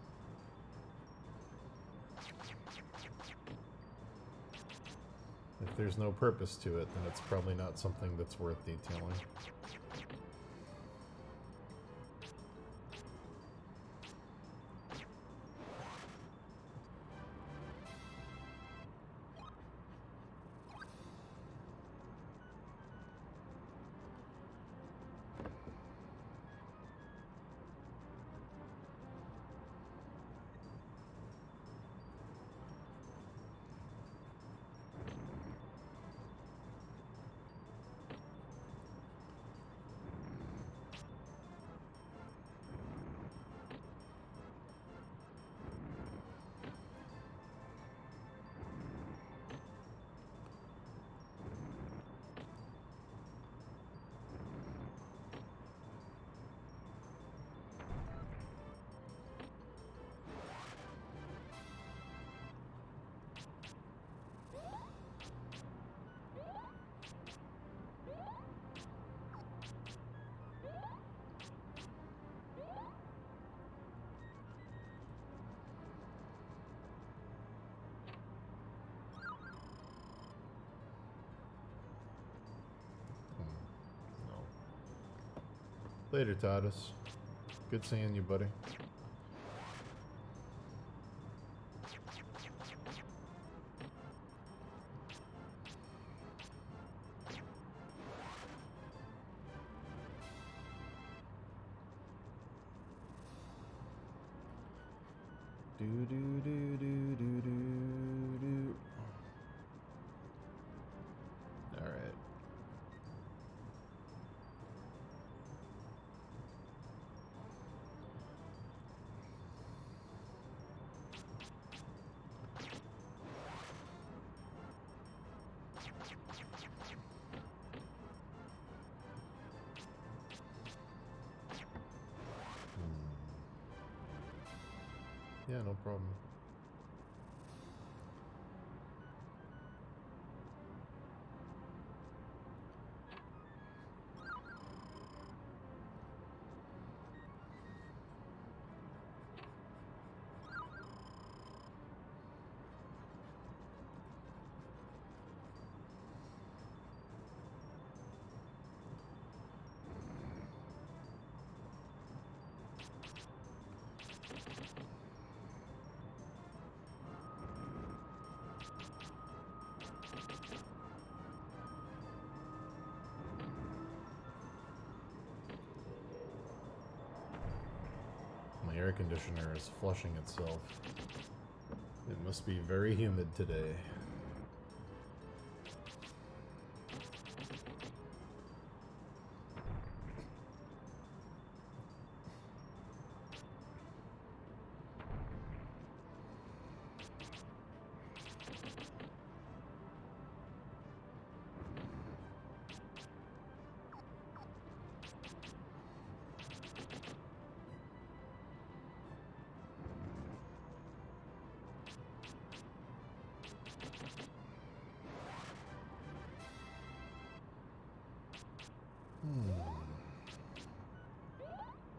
If there's no purpose to it, then it's probably not something that's worth detailing. No. Later, Tadas. Good seeing you, buddy. Do do do do do do do. All right. Yeah, no problem. My air conditioner is flushing itself. It must be very humid today.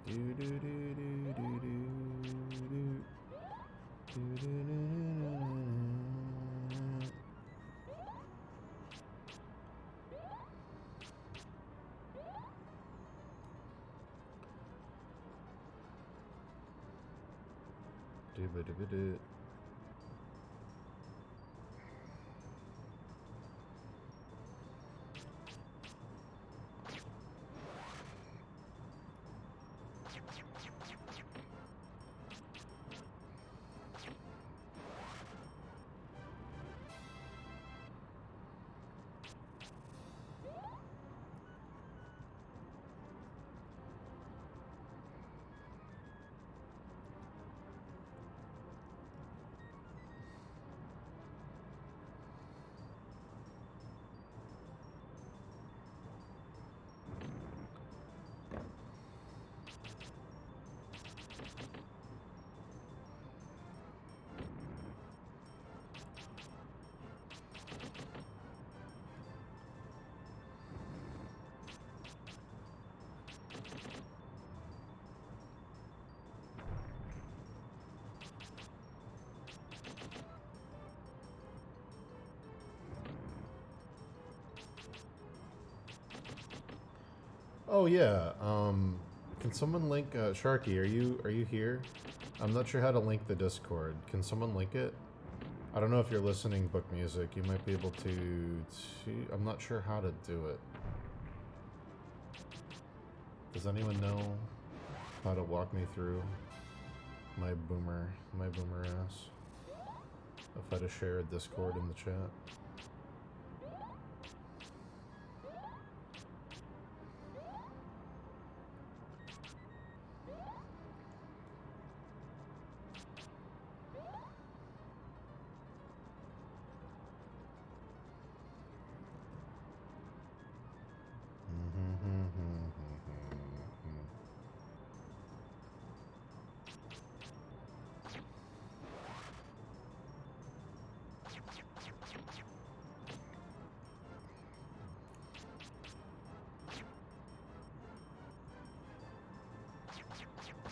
Do do do do do do do. Do do do do do do do do. Oh yeah. Can someone link Sharky? Are you here? I'm not sure how to link the Discord. Can someone link it? I don't know if you're listening, Book Music. You might be able to. I'm not sure how to do it. Does anyone know how to walk me through my boomer ass? If I to share a Discord in the chat.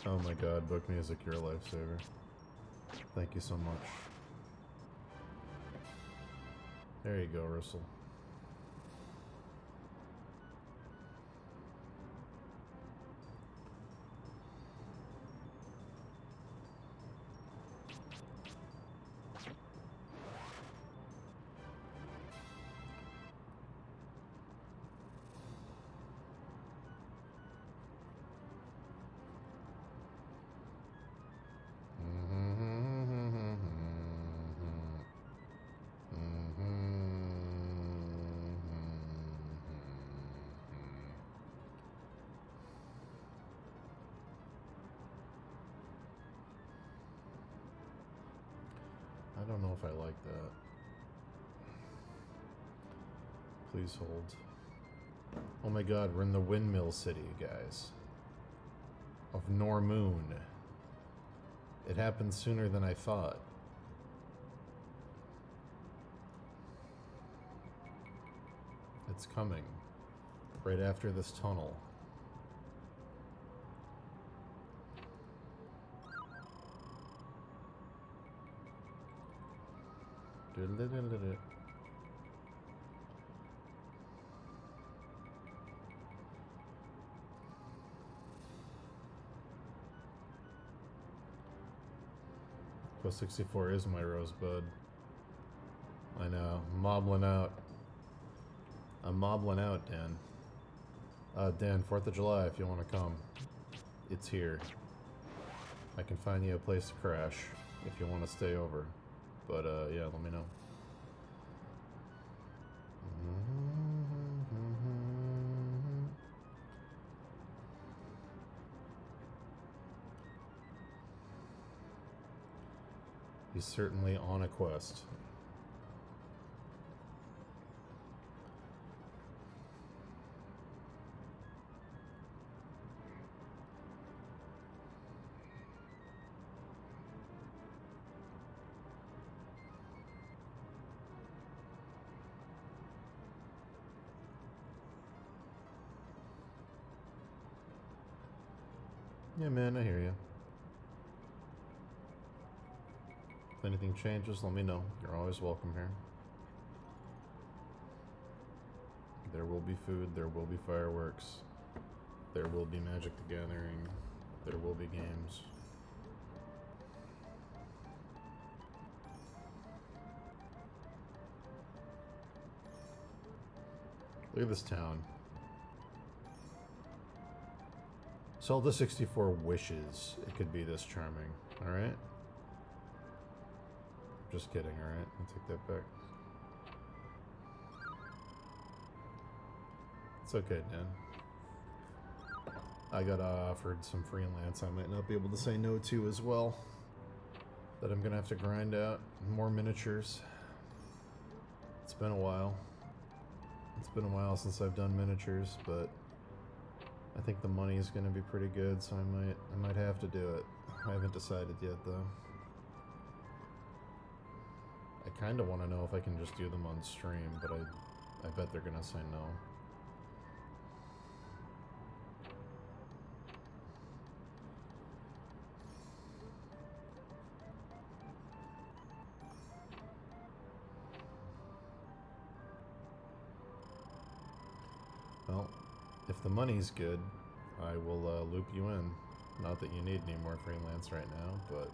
Oh my god, Book Music, you're a lifesaver. Thank you so much. There you go, Russell. I don't know if I like that. Please hold. Oh my god, we're in the Windmill City, guys. Of Normoon. It happened sooner than I thought. It's coming. Right after this tunnel. Plus 64 is my rosebud. I know. Moblin out. I'm moblin out, Dan. Dan, 4th of July, if you want to come. It's here. I can find you a place to crash if you want to stay over. But, yeah, let me know. He's certainly on a quest. Yeah, man, I hear you. If anything changes, let me know. You're always welcome here. There will be food, there will be fireworks, there will be Magic the Gathering, there will be games. Look at this town. Zelda 64 wishes it could be this charming, alright? Just kidding, alright? I'll take that back. It's okay, Dan. I got offered some freelance I might not be able to say no to as well. That I'm gonna have to grind out more miniatures. It's been a while. It's been a while since I've done miniatures, but I think the money is gonna be pretty good, so I might have to do it. I haven't decided yet though. I kind of want to know if I can just do them on stream, but I bet they're gonna say no. Well, if the money's good, I will loop you in. Not that you need any more freelance right now, but...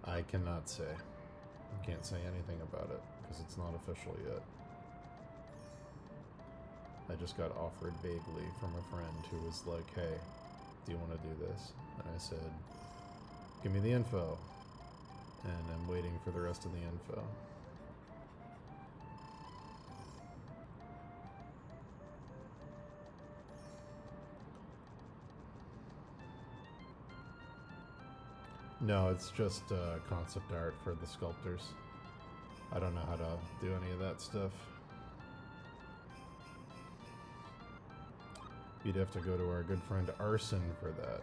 I cannot say. I can't say anything about it, because it's not official yet. I just got offered vaguely from a friend who was like, hey, do you want to do this? And I said, give me the info. And I'm waiting for the rest of the info. No, it's just concept art for the sculptors. I don't know how to do any of that stuff. You'd have to go to our good friend Arson for that.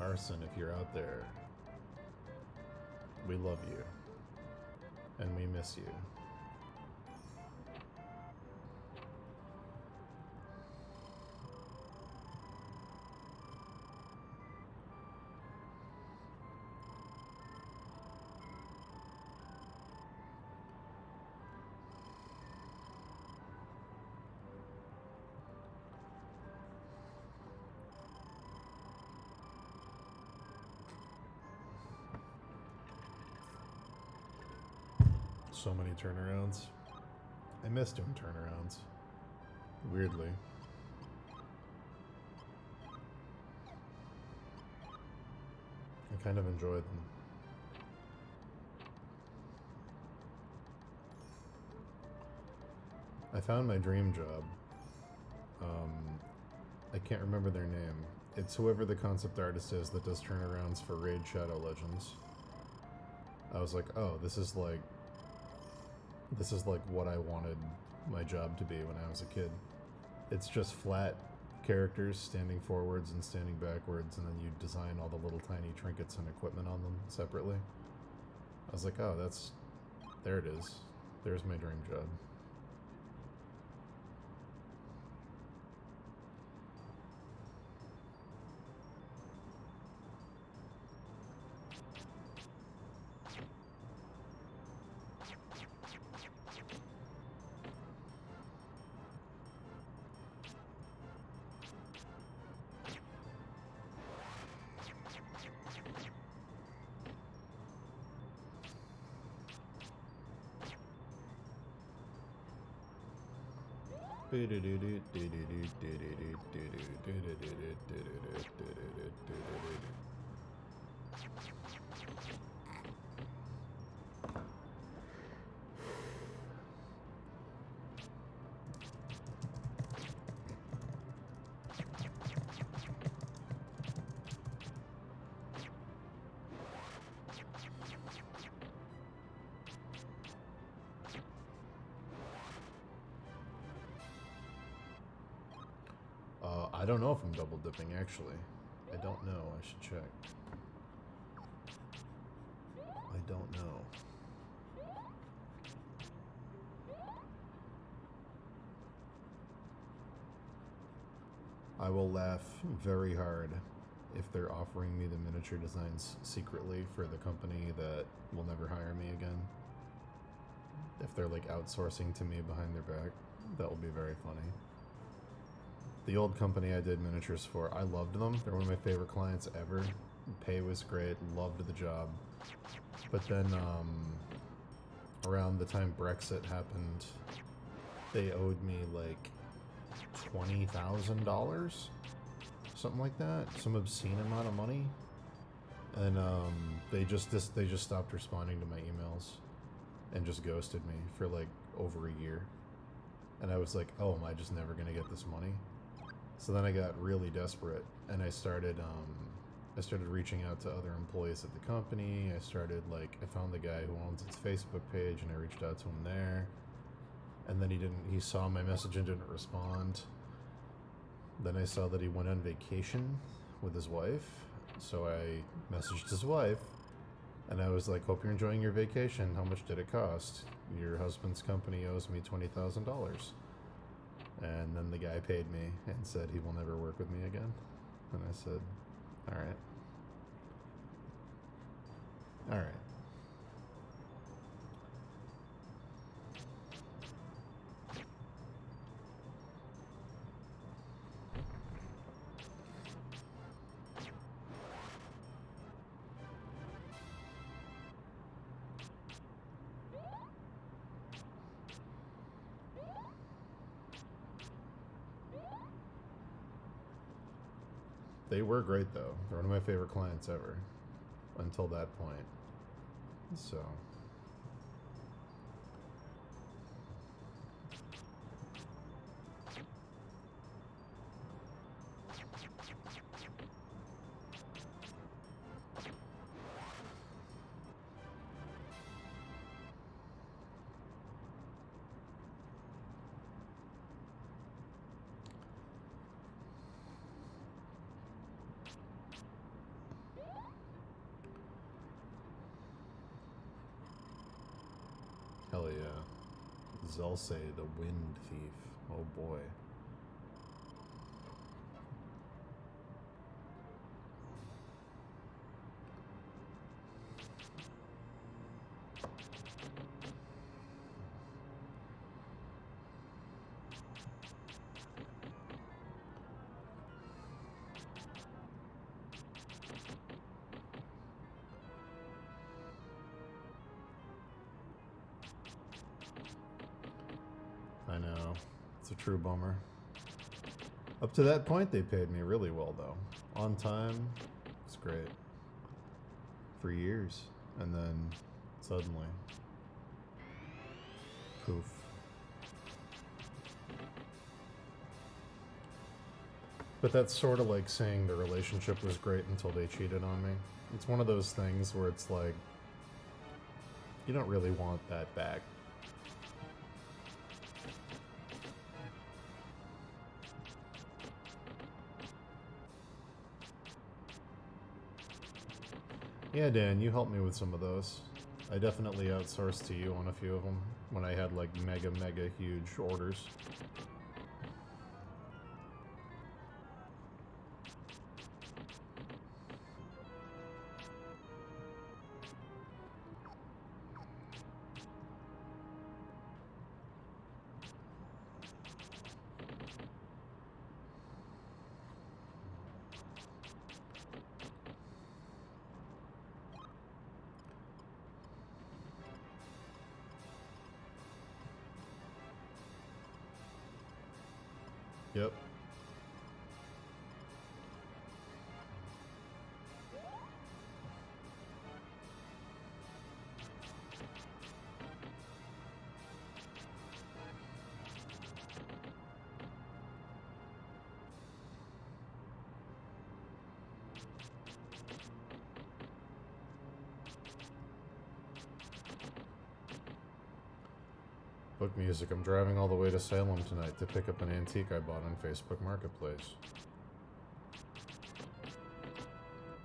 Arson, if you're out there, we love you. And we miss you. So many turnarounds. I miss doing turnarounds. Weirdly. I kind of enjoy them. I found my dream job. I can't remember their name. It's whoever the concept artist is that does turnarounds for Raid Shadow Legends. I was like, oh, this is like what I wanted my job to be when I was a kid. It's just flat characters standing forwards and standing backwards, and then you design all the little tiny trinkets and equipment on them separately. I was like, oh, there it is. There's my dream job. I don't know if I'm double dipping, actually. I don't know. I should check. I don't know. I will laugh very hard if they're offering me the miniature designs secretly for the company that will never hire me again. If they're like outsourcing to me behind their back, that will be very funny. The old company I did miniatures for, I loved them. They're one of my favorite clients ever. Pay was great, loved the job. But then, around the time Brexit happened, they owed me like $20,000? Something like that. Some obscene amount of money. And they just stopped responding to my emails and just ghosted me for like over a year. And I was like, oh, am I just never gonna get this money? So then I got really desperate, and I started reaching out to other employees at the company. I found the guy who owns its Facebook page, and I reached out to him there. And then he saw my message and didn't respond. Then I saw that he went on vacation with his wife, so I messaged his wife, And I was like, hope you're enjoying your vacation. How much did it cost? Your husband's company owes me $20,000. And then the guy paid me and said he will never work with me again. And I said, all right. All right. They were great though. They're one of my favorite clients ever. Until that point. So. Hell yeah. Zelda, the Wind Thief. Oh boy. I know. It's a true bummer. Up to that point, they paid me really well, though. On time. It's great. For years. And then, suddenly. Poof. But that's sort of like saying the relationship was great until they cheated on me. It's one of those things where it's like, you don't really want that back. Yeah, Dan, you helped me with some of those. I definitely outsourced to you on a few of them when I had like mega huge orders. Yep. Book music. I'm driving all the way to Salem tonight to pick up an antique I bought on Facebook Marketplace.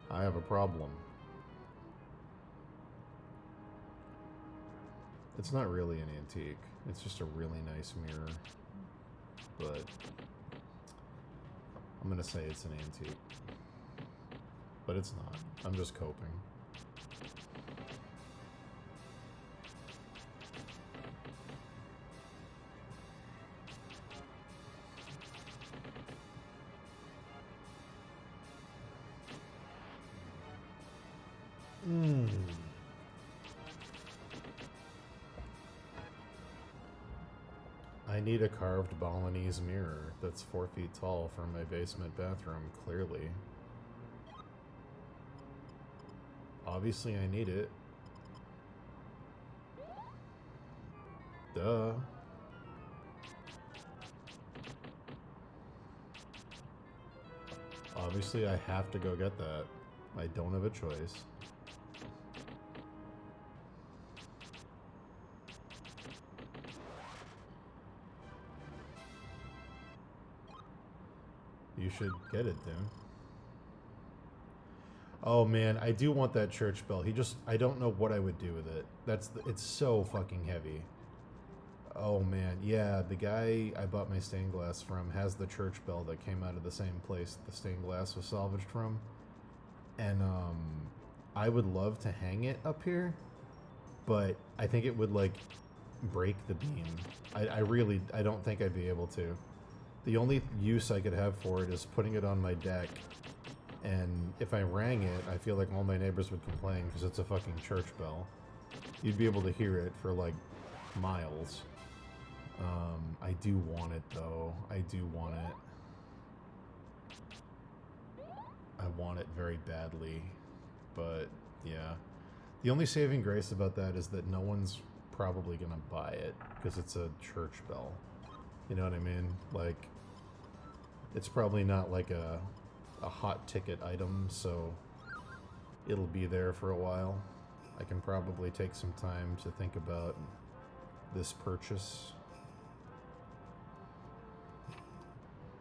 I have a problem. It's not really an antique. It's just a really nice mirror. But I'm gonna say it's an antique. But it's not. I'm just coping. I need a carved Balinese mirror that's 4 feet tall for my basement bathroom, clearly. Obviously I need it. Duh. Obviously I have to go get that. I don't have a choice. You should get it, Dan. Oh man, I do want that church bell. I don't know what I would do with it. It's so fucking heavy. Oh man, yeah, the guy I bought my stained glass from has the church bell that came out of the same place the stained glass was salvaged from. And I would love to hang it up here, but I think it would like break the beam. I don't think I'd be able to. The only use I could have for it is putting it on my deck, and if I rang it, I feel like all my neighbors would complain because it's a fucking church bell. You'd be able to hear it for like miles. I do want it though. I do want it. I want it very badly, but yeah. The only saving grace about that is that no one's probably gonna buy it because it's a church bell. You know what I mean? Like, it's probably not like a hot ticket item, so it'll be there for a while. I can probably take some time to think about this purchase.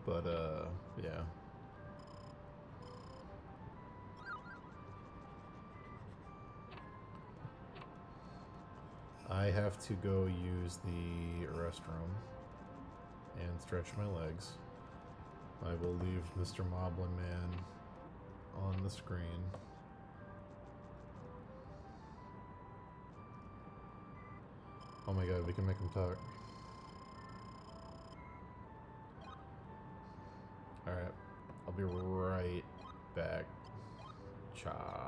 But, yeah. I have to go use the restroom and stretch my legs. I will leave Mr. Moblin Man on the screen. Oh my god, we can make him talk. Alright, I'll be right back. Cha.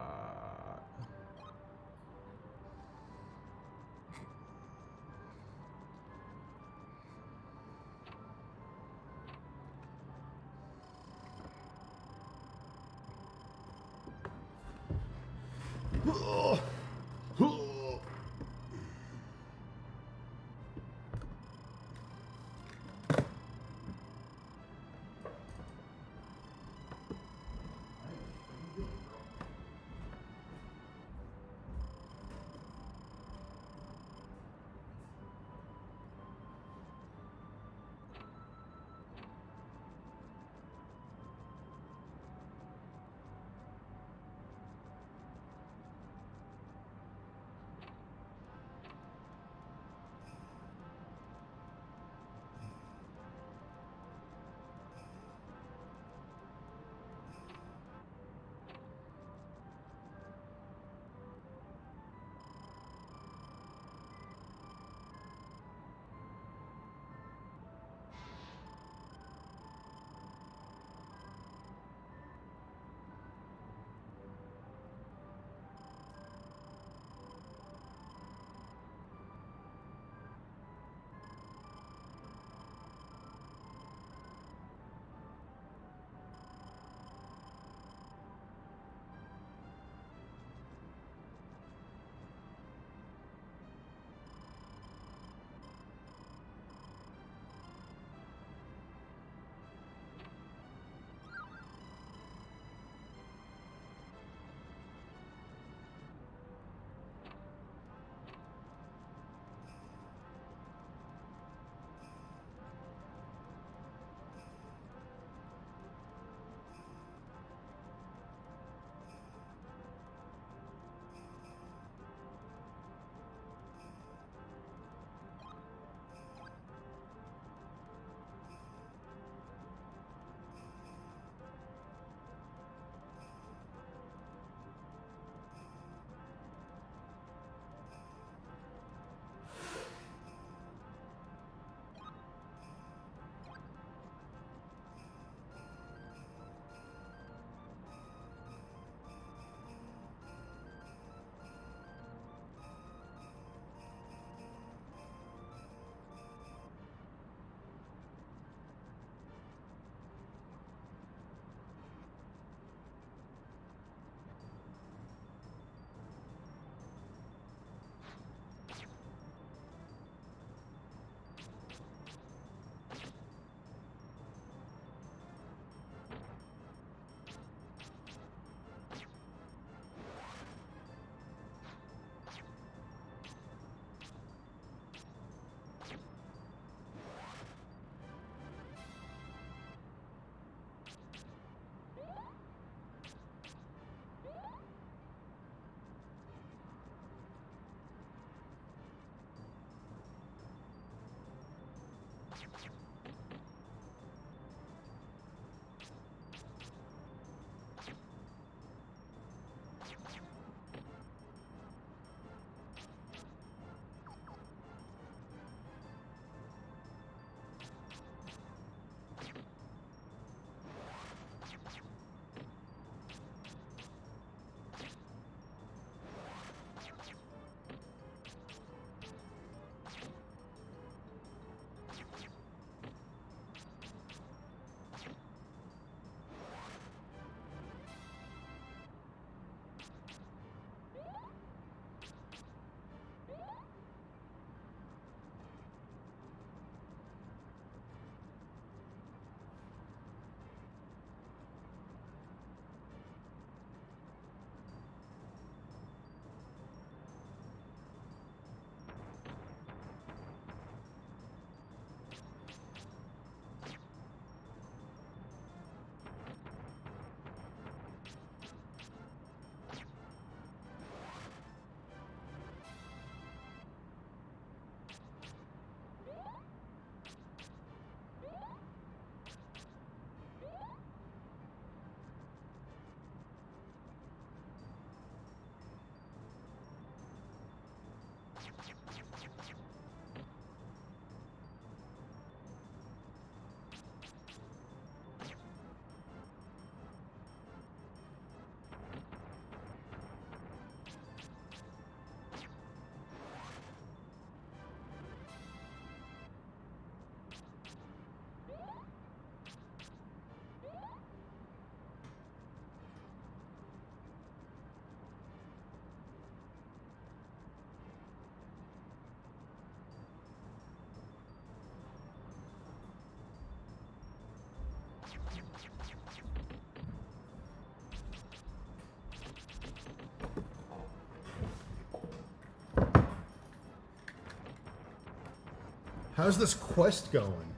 How's this quest going?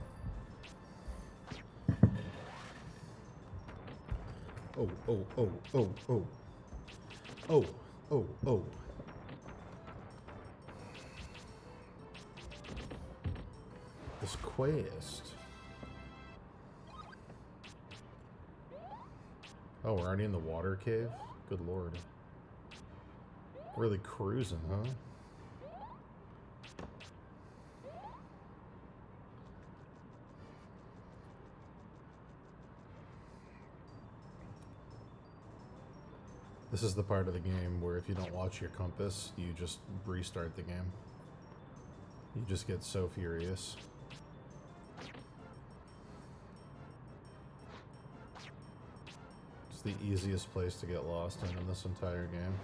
Oh, oh, oh, oh, oh. Oh, oh, oh. This quest. Oh, we're already in the water cave? Good lord. Really cruising, huh? This is the part of the game where if you don't watch your compass, you just restart the game. You just get so furious. It's the easiest place to get lost in this entire game.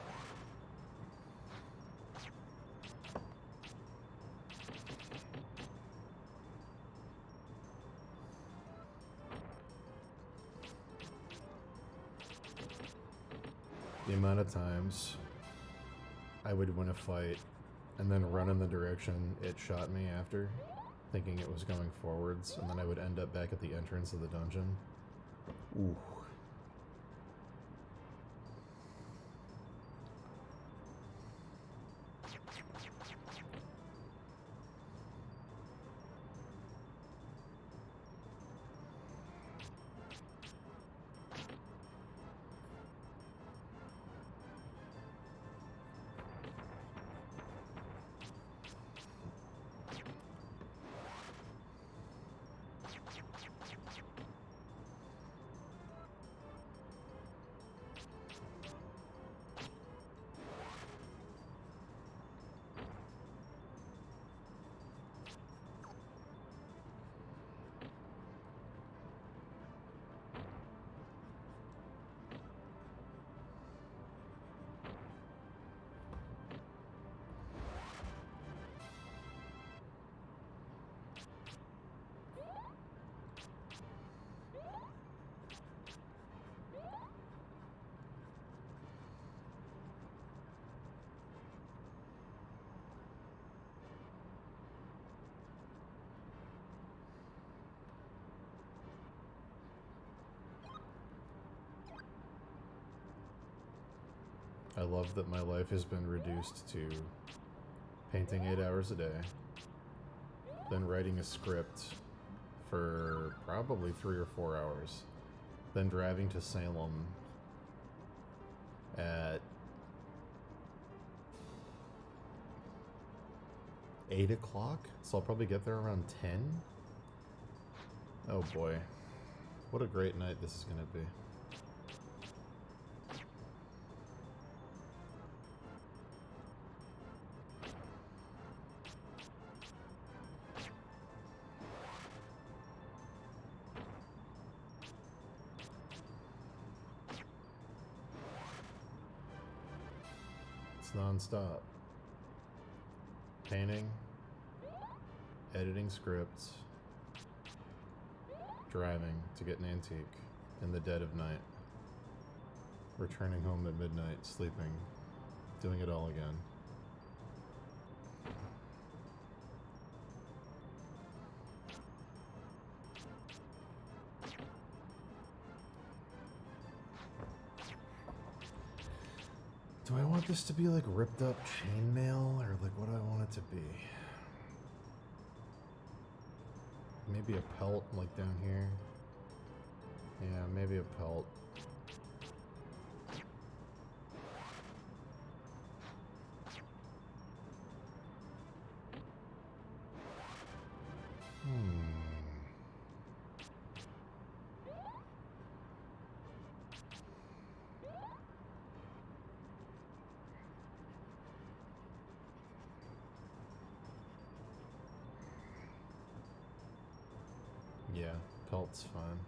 The amount of times I would win a fight and then run in the direction it shot me after, thinking it was going forwards, and then I would end up back at the entrance of the dungeon. Ooh. I love that my life has been reduced to painting 8 hours a day, then writing a script for probably 3 or 4 hours, then driving to Salem at 8 o'clock, so I'll probably get there around 10. Oh boy, what a great night this is gonna be. Non-stop. Painting, editing scripts, driving to get an antique in the dead of night, returning home at midnight, sleeping, doing it all again. Do I want this to be like ripped up chainmail, or like what do I want it to be? Maybe a pelt like down here. Yeah, maybe a pelt. Yeah, pelt's fine.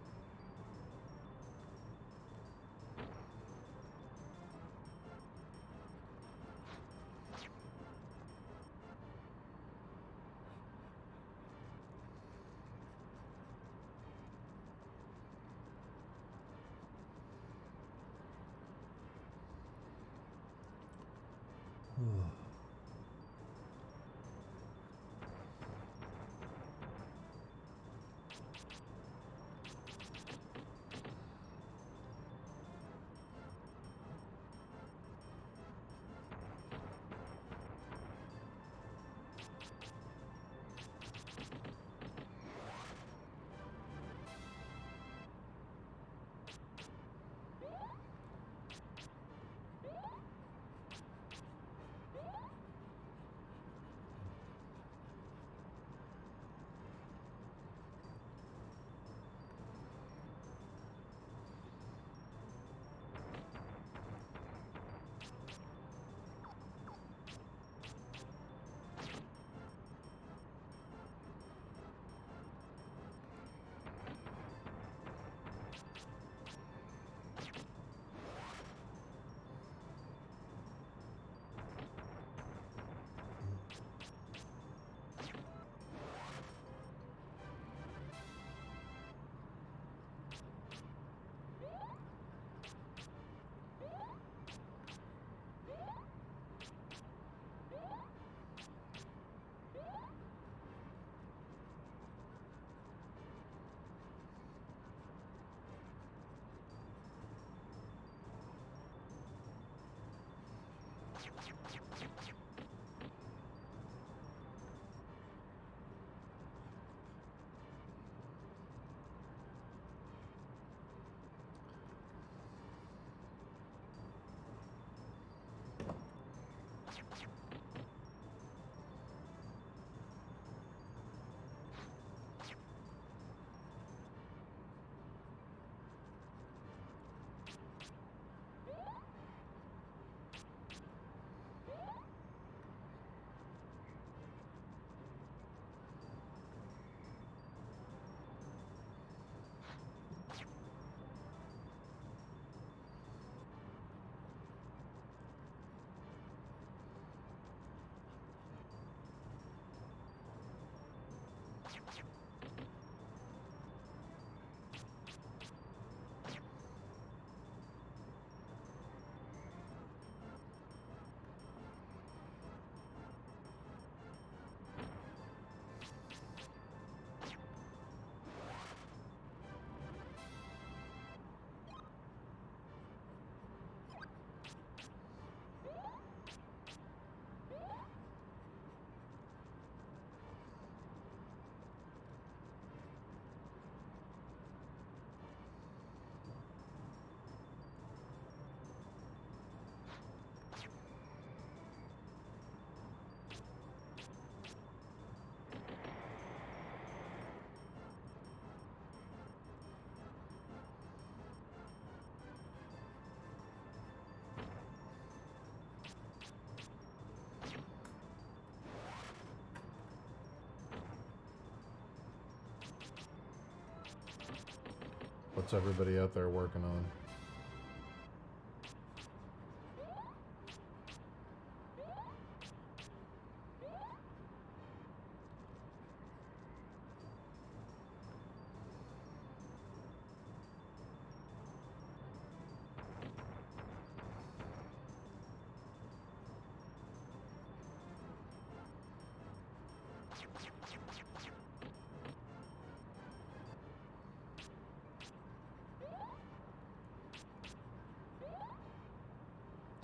What's everybody out there working on?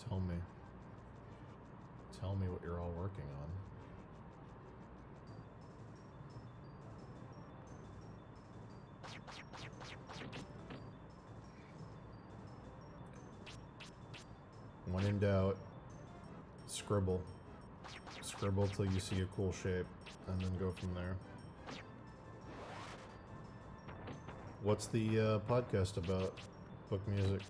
Tell me. Tell me what you're all working on. When in doubt, scribble. Scribble till you see a cool shape, and then go from there. What's the podcast about? Book music.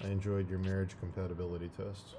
I enjoyed your marriage compatibility test.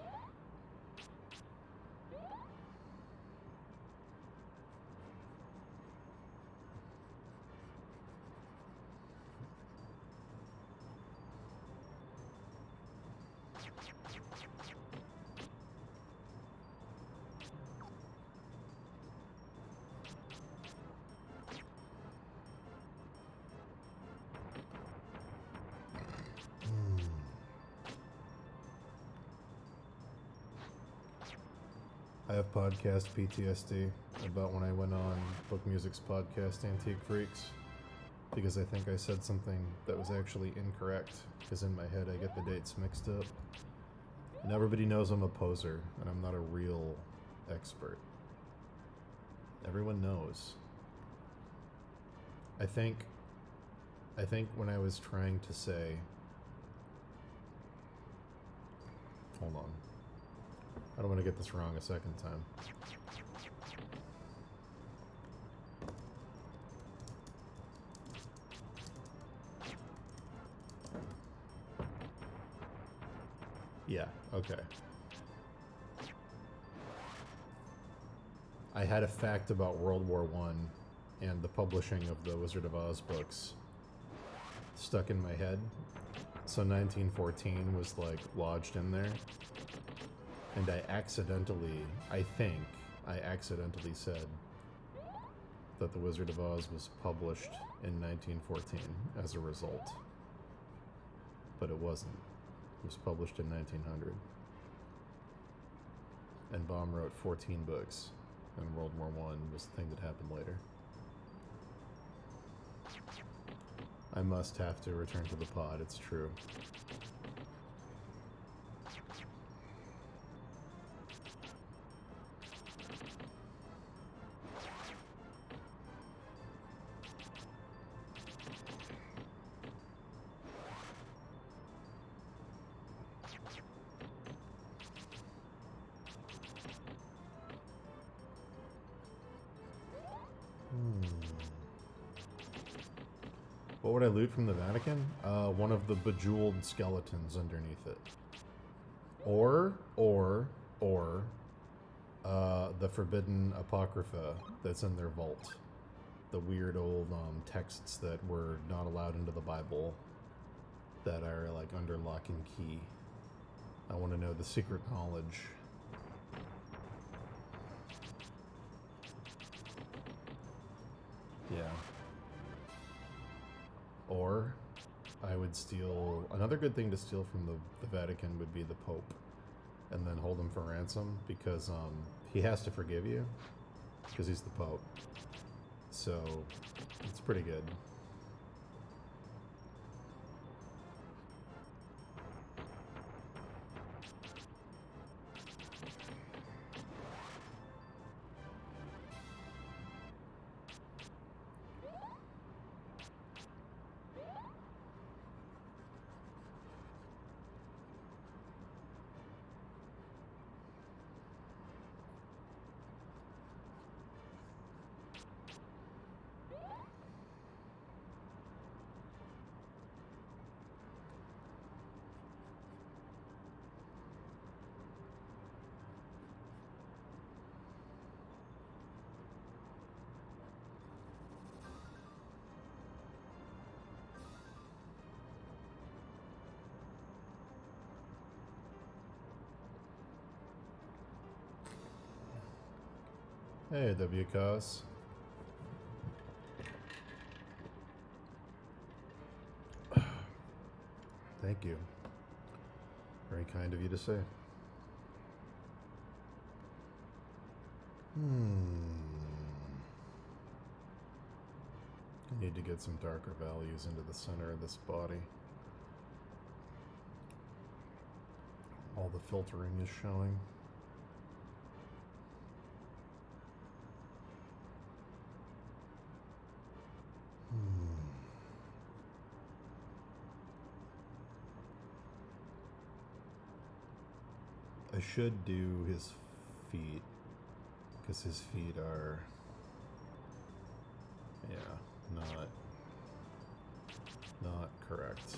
I have podcast PTSD about when I went on Book Music's podcast Antique Freaks, because I think I said something that was actually incorrect, because in my head I get the dates mixed up. And everybody knows I'm a poser, and I'm not a real expert. Everyone knows. I think when I was trying to say... Hold on. I don't want to get this wrong a second time. Yeah, okay. I had a fact about World War I and the publishing of the Wizard of Oz books stuck in my head. So 1914 was like lodged in there. And I accidentally said that The Wizard of Oz was published in 1914 as a result. But it wasn't. It was published in 1900. And Baum wrote 14 books, and World War I was the thing that happened later. I must have to return to the pod, it's true. What would I loot from the Vatican? One of the bejeweled skeletons underneath it. Or, the forbidden Apocrypha that's in their vault. The weird old texts that were not allowed into the Bible that are like under lock and key. I want to know the secret knowledge. Yeah. Or I would steal... Another good thing to steal from the Vatican would be the Pope. And then hold him for ransom, because he has to forgive you, because he's the Pope. So, it's pretty good. Hey, WCOS. Thank you. Very kind of you to say. I need to get some darker values into the center of this body. All the filtering is showing. I should do his feet, because his feet are, yeah, not correct.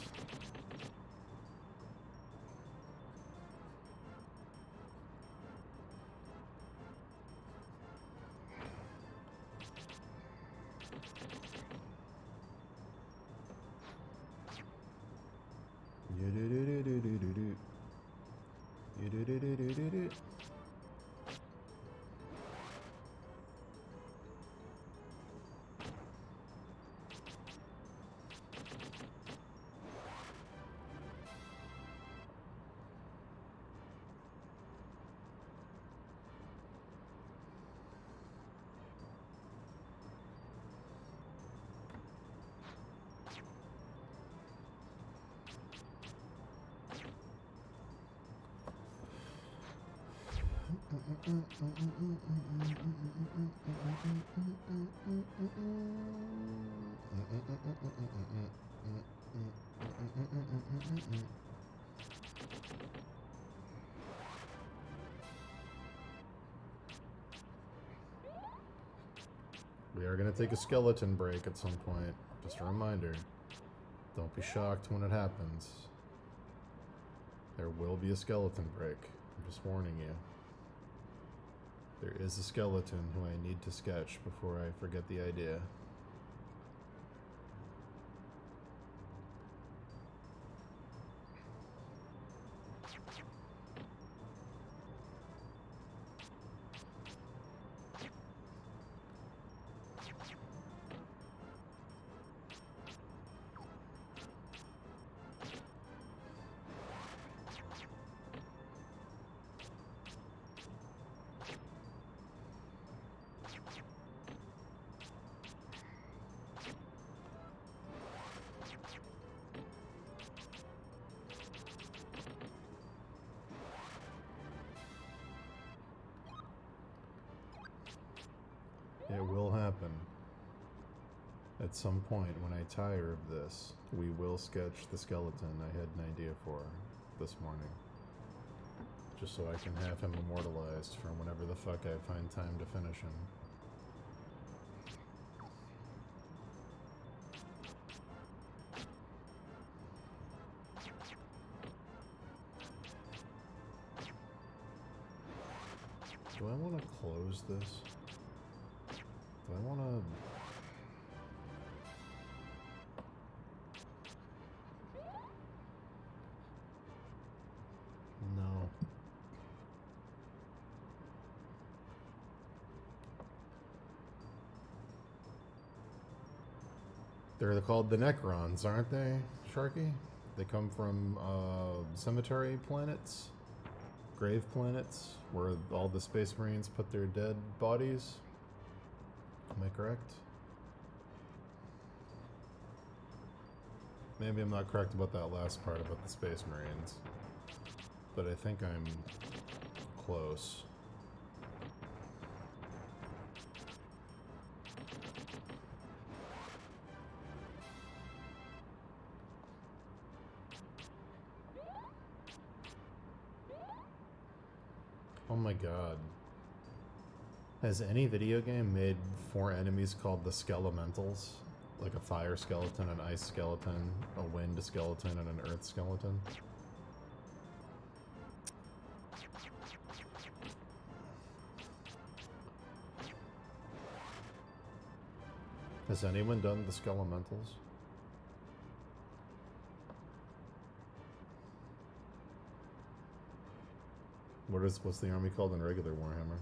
We are going to take a skeleton break at some point. Just a reminder. Don't be shocked when it happens. There will be a skeleton break. I'm just warning you. There is a skeleton who I need to sketch before I forget the idea. It will happen. At some point, when I tire of this, we will sketch the skeleton I had an idea for this morning. Just so I can have him immortalized for whenever the fuck I find time to finish him. Do I want to close this? Do I want to... No. They're called the Necrons, aren't they, Sharky? They come from cemetery planets? Grave planets? Where all the Space Marines put their dead bodies? Am I correct? Maybe I'm not correct about that last part about the Space Marines. But I think I'm close. Oh my god. Has any video game made 4 enemies called the Skelementals? Like a fire skeleton, an ice skeleton, a wind skeleton, and an earth skeleton? Has anyone done the Skelementals? What's the army called in regular Warhammer?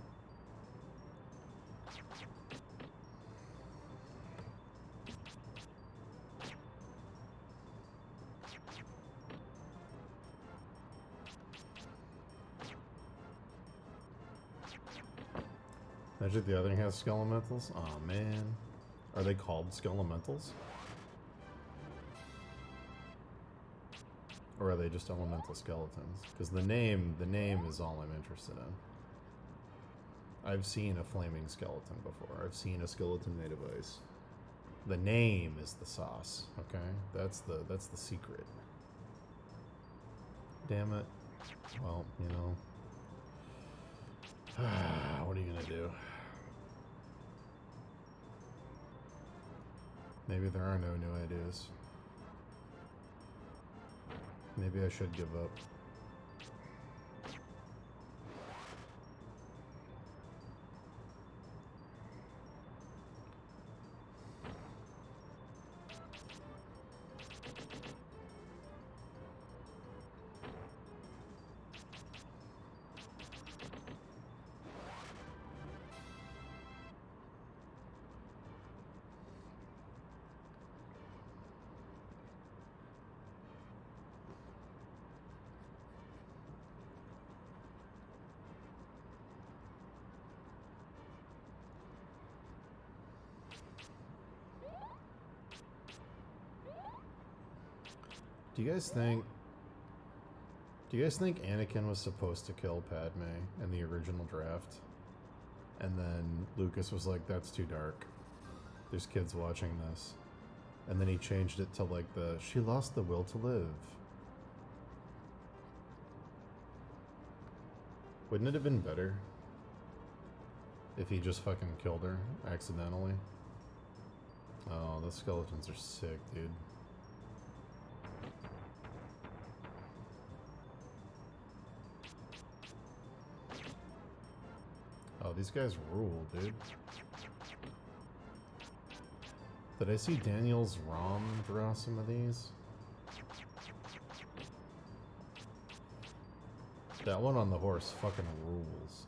Magic the Gathering has skelementals? Aw, man. Are they called skelementals? Or are they just elemental skeletons? Because the name is all I'm interested in. I've seen a flaming skeleton before. I've seen a skeleton made of ice. The name is the sauce, okay? That's the secret. Damn it. Well, you know. What are you gonna do? Maybe there are no new ideas. Maybe I should give up. Do you guys think Anakin was supposed to kill Padme in the original draft? And then Lucas was like, that's too dark. There's kids watching this. And then he changed it to like she lost the will to live. Wouldn't it have been better if he just fucking killed her accidentally? Oh, those skeletons are sick, dude. Oh, these guys rule, dude. Did I see Daniel's ROM draw some of these? That one on the horse fucking rules.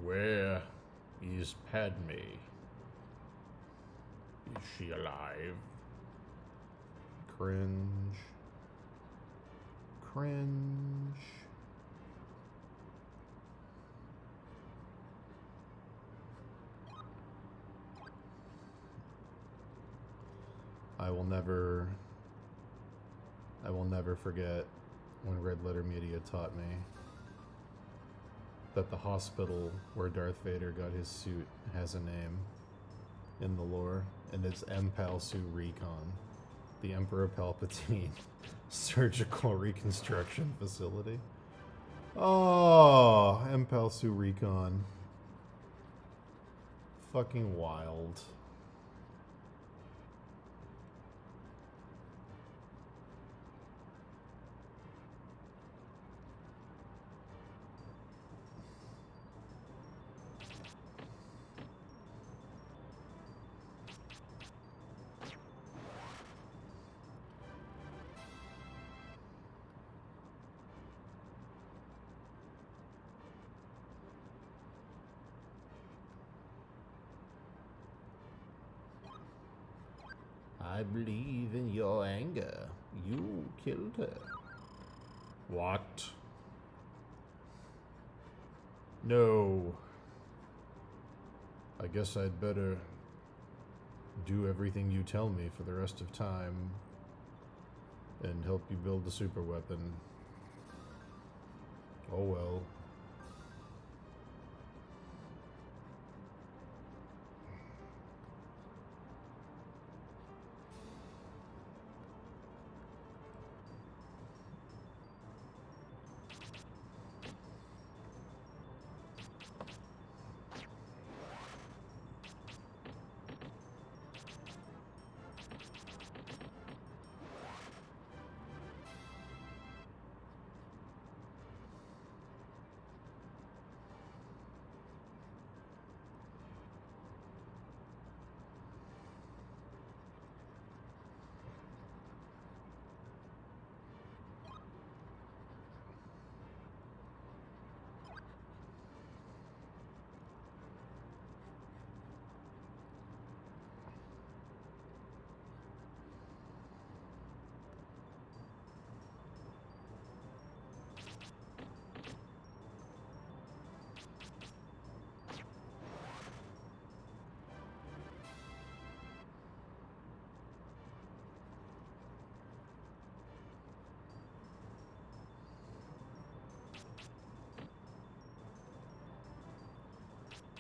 Where is Padme? Is she alive? Cringe. Cringe. I will never forget when Red Letter Media taught me that the hospital where Darth Vader got his suit has a name in the lore, and it's Empalsu Recon, the Emperor Palpatine Surgical Reconstruction Facility. Oh, Empalsu Recon. Fucking wild. I believe in your anger. You killed her. What? No. I guess I'd better do everything you tell me for the rest of time and help you build the super weapon. Oh well.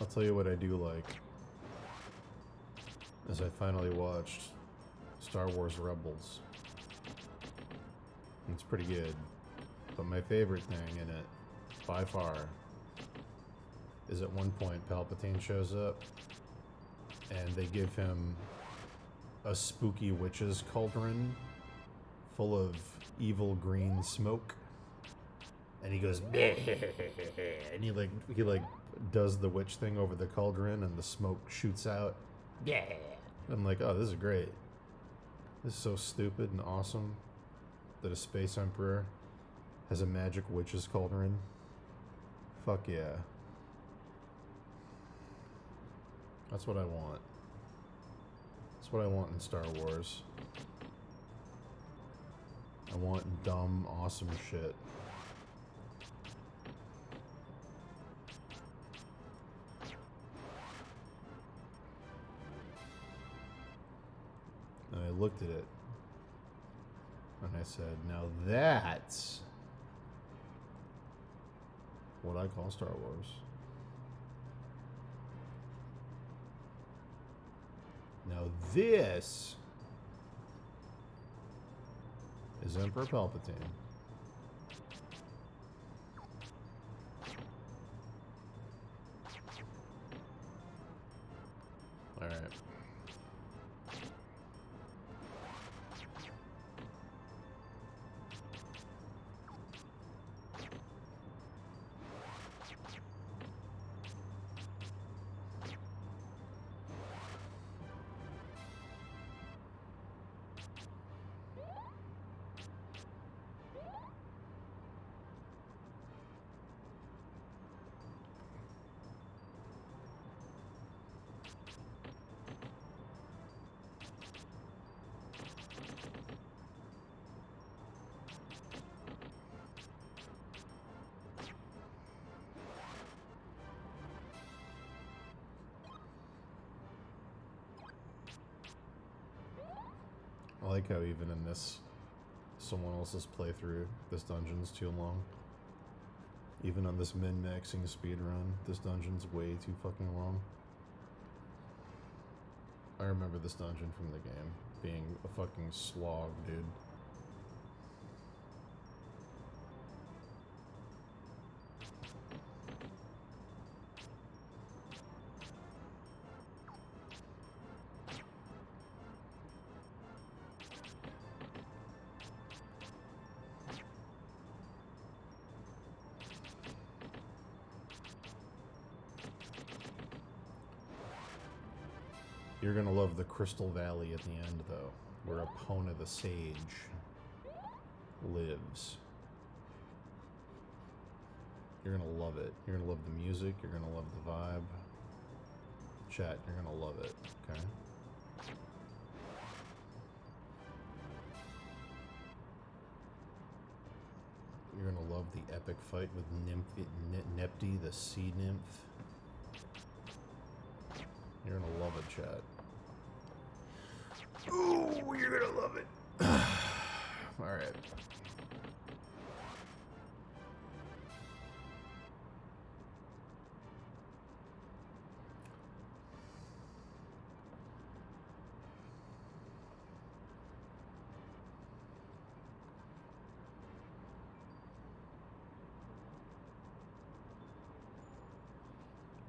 I'll tell you what I do like. Is I finally watched Star Wars Rebels. It's pretty good. But my favorite thing in it, by far, is at one point Palpatine shows up and they give him a spooky witch's cauldron full of evil green smoke. And he goes, and he like does the witch thing over the cauldron and the smoke shoots out. Yeah. I'm like, oh, this is great. This is so stupid and awesome that a space emperor has a magic witch's cauldron. Fuck yeah. That's what I want. That's what I want in Star Wars. I want dumb, awesome shit. And I looked at it and I said, now that's what I call Star Wars. Now this is Emperor Palpatine. All right. I like how even in this, someone else's playthrough, this dungeon's too long. Even on this min-maxing speedrun, this dungeon's way too fucking long. I remember this dungeon from the game being a fucking slog, dude. You're gonna love the Crystal Valley at the end, though, where Epona the Sage lives. You're gonna love it. You're gonna love the music. You're gonna love the vibe. Chat, you're gonna love it, okay? You're gonna love the epic fight with Nepti, the sea nymph. You're gonna love it, chat. Ooh, you're gonna love it. Alright.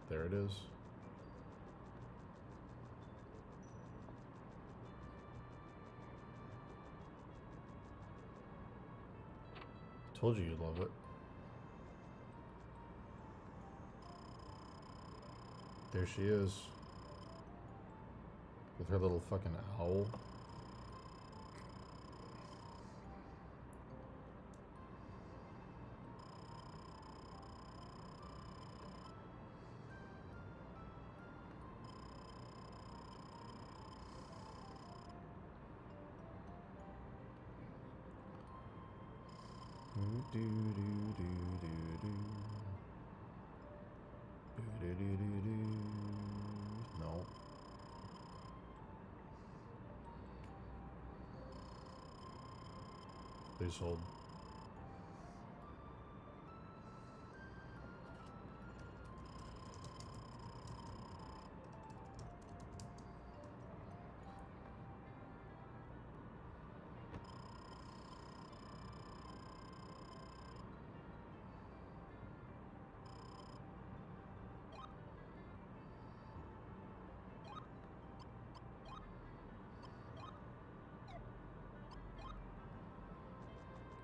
There it is. Told you you'd love it. There she is. With her little fucking owl. Do do do do do. Do do do do do. No. Please hold.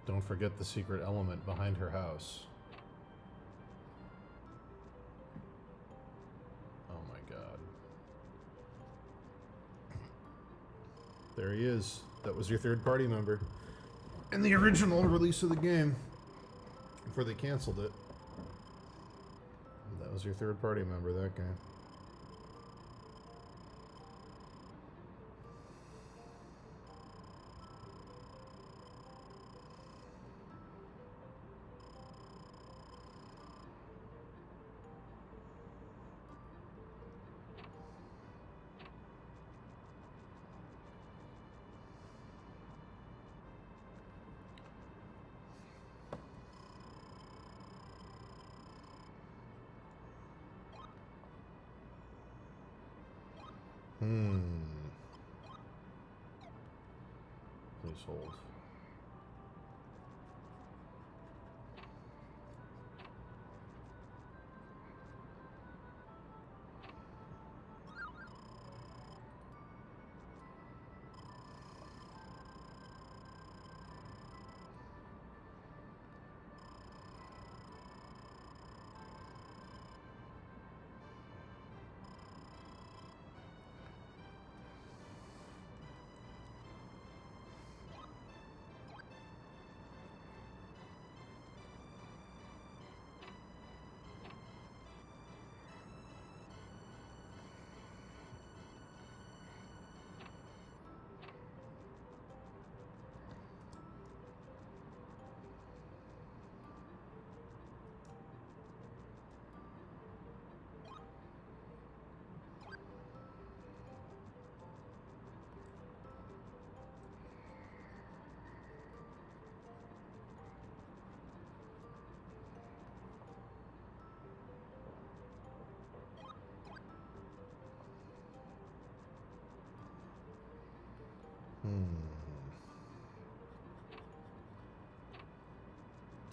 Don't forget the secret element behind her house. Oh my god. There he is. That was your third party member. In the original release of the game. Before they canceled it. That was your third party member, that guy. Please hold.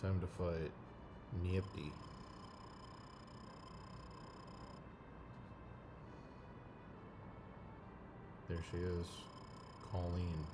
Time to fight Niepty. There she is. Colleen.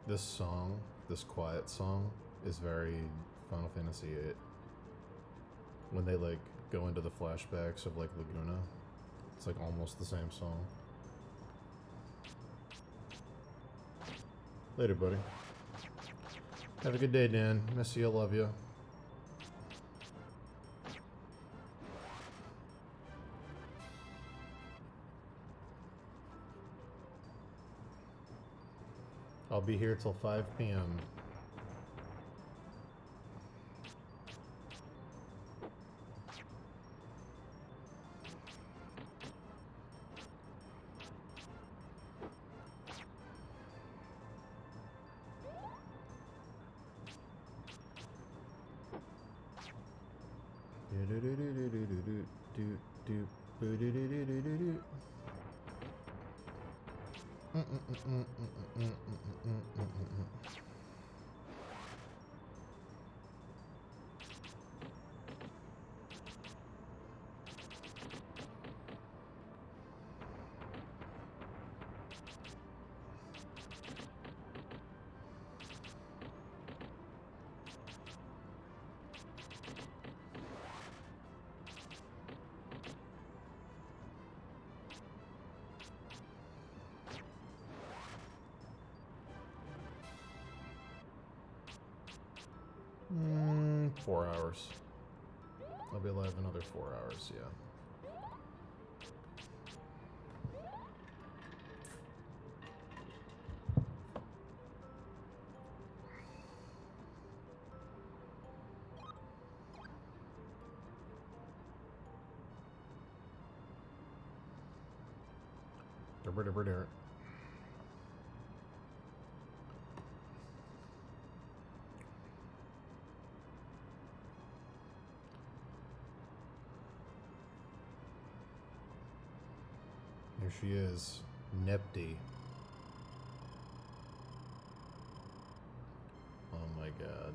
This song, this quiet song, is very Final Fantasy VIII. When they like go into the flashbacks of like Laguna, it's like almost the same song. Later, buddy. Have a good day, Dan. Miss you, love you. I'll be here till 5 p.m. Mm, 4 hours. I'll be alive another 4 hours, yeah. Here she is, Nepti. Oh my god.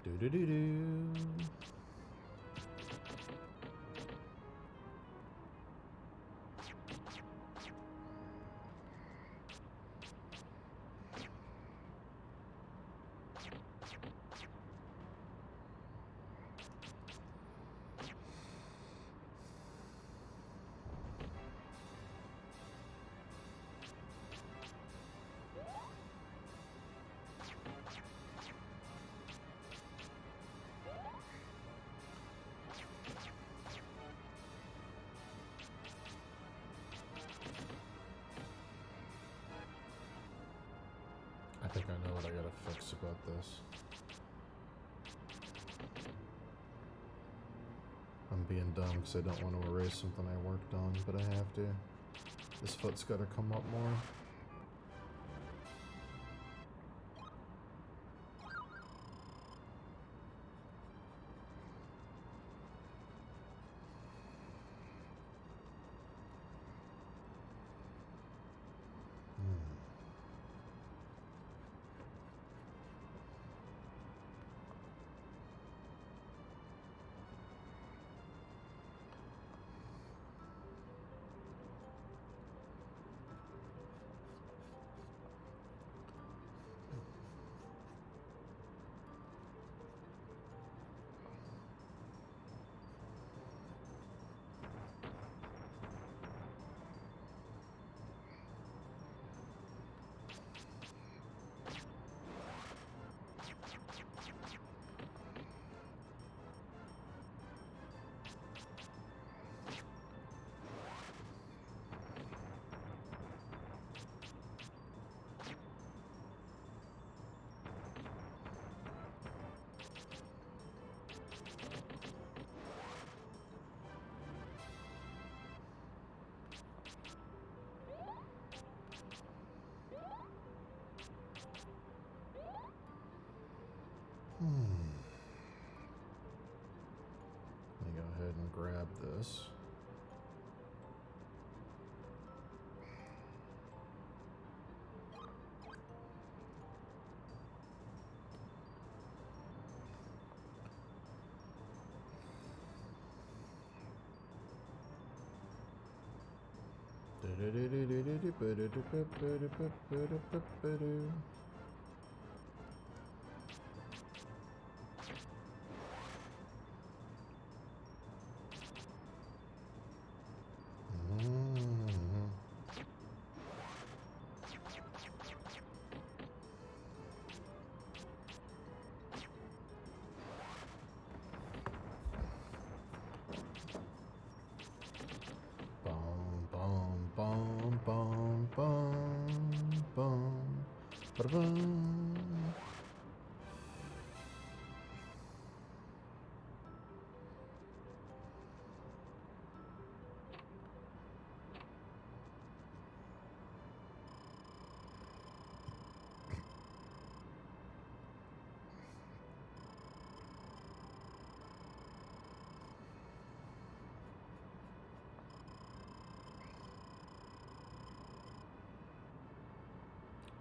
Do-do-do-do. I think I know what I gotta fix about this. I'm being dumb because I don't want to erase something I worked on, but I have to. This foot's gotta come up more. Let me go ahead and grab this.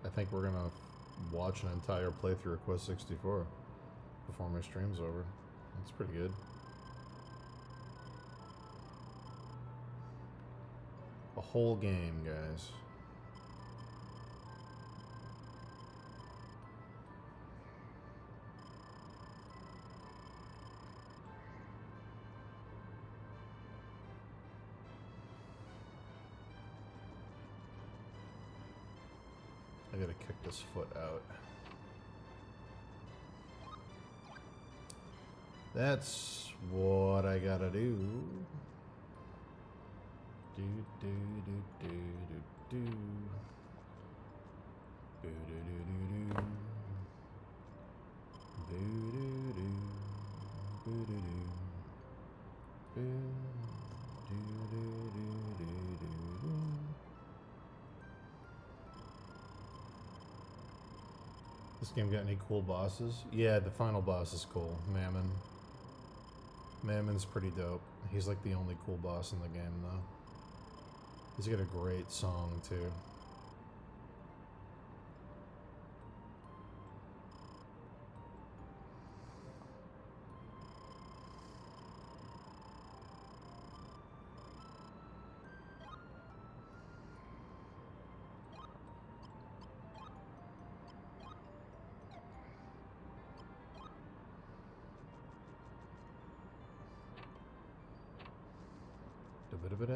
I think we're gonna watch an entire playthrough of Quest 64 before my stream's over. That's pretty good. A whole game, guys. I I gotta kick this foot out. That's what I gotta do. Do do do do do do. Do do do do do. Do do do. Do do do. Do do do do do. This game got any cool bosses? Yeah, the final boss is cool. Mammon. Mammon's pretty dope. He's like the only cool boss in the game, though. He's got a great song, too. Da-ba-da-ba-da.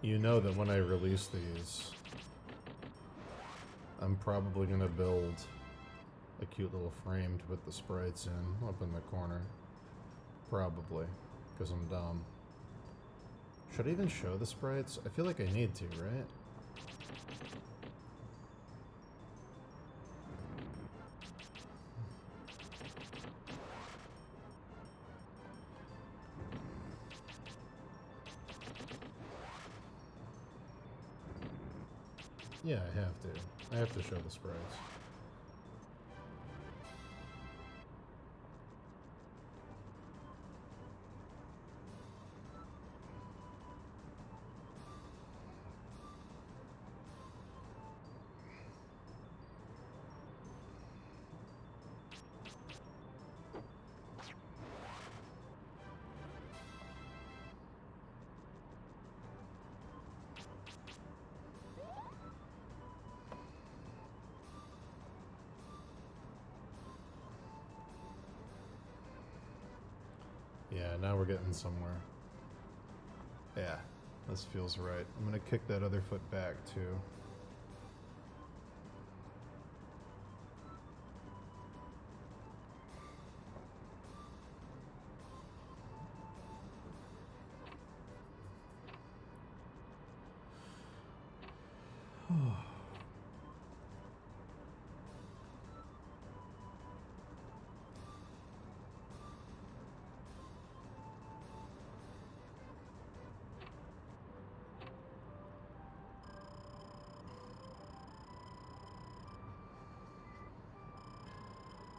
You know that when I release these, I'm probably going to build a cute little frame to put the sprites in up in the corner. Probably, because I'm dumb. Should I even show the sprites? I feel like I need to, right? Yeah, I have to. I have to show the sprites. Yeah, now we're getting somewhere. Yeah, this feels right. I'm gonna kick that other foot back too.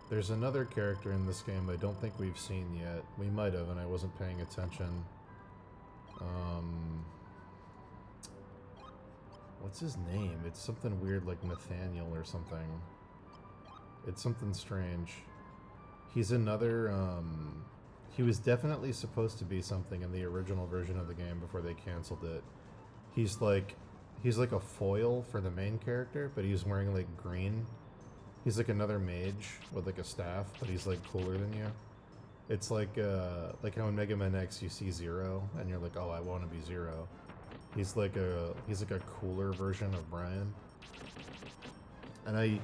There's another character in this game I don't think we've seen yet. We might have, and I wasn't paying attention. What's his name? It's something weird like Nathaniel or something. It's something strange. He's another, he was definitely supposed to be something in the original version of the game before they canceled it. He's like a foil for the main character, but he's wearing like green. He's like another mage with like a staff, but he's like cooler than you. It's like how in Mega Man X you see Zero, and you're like, oh, I want to be Zero. He's like a cooler version of Brian. And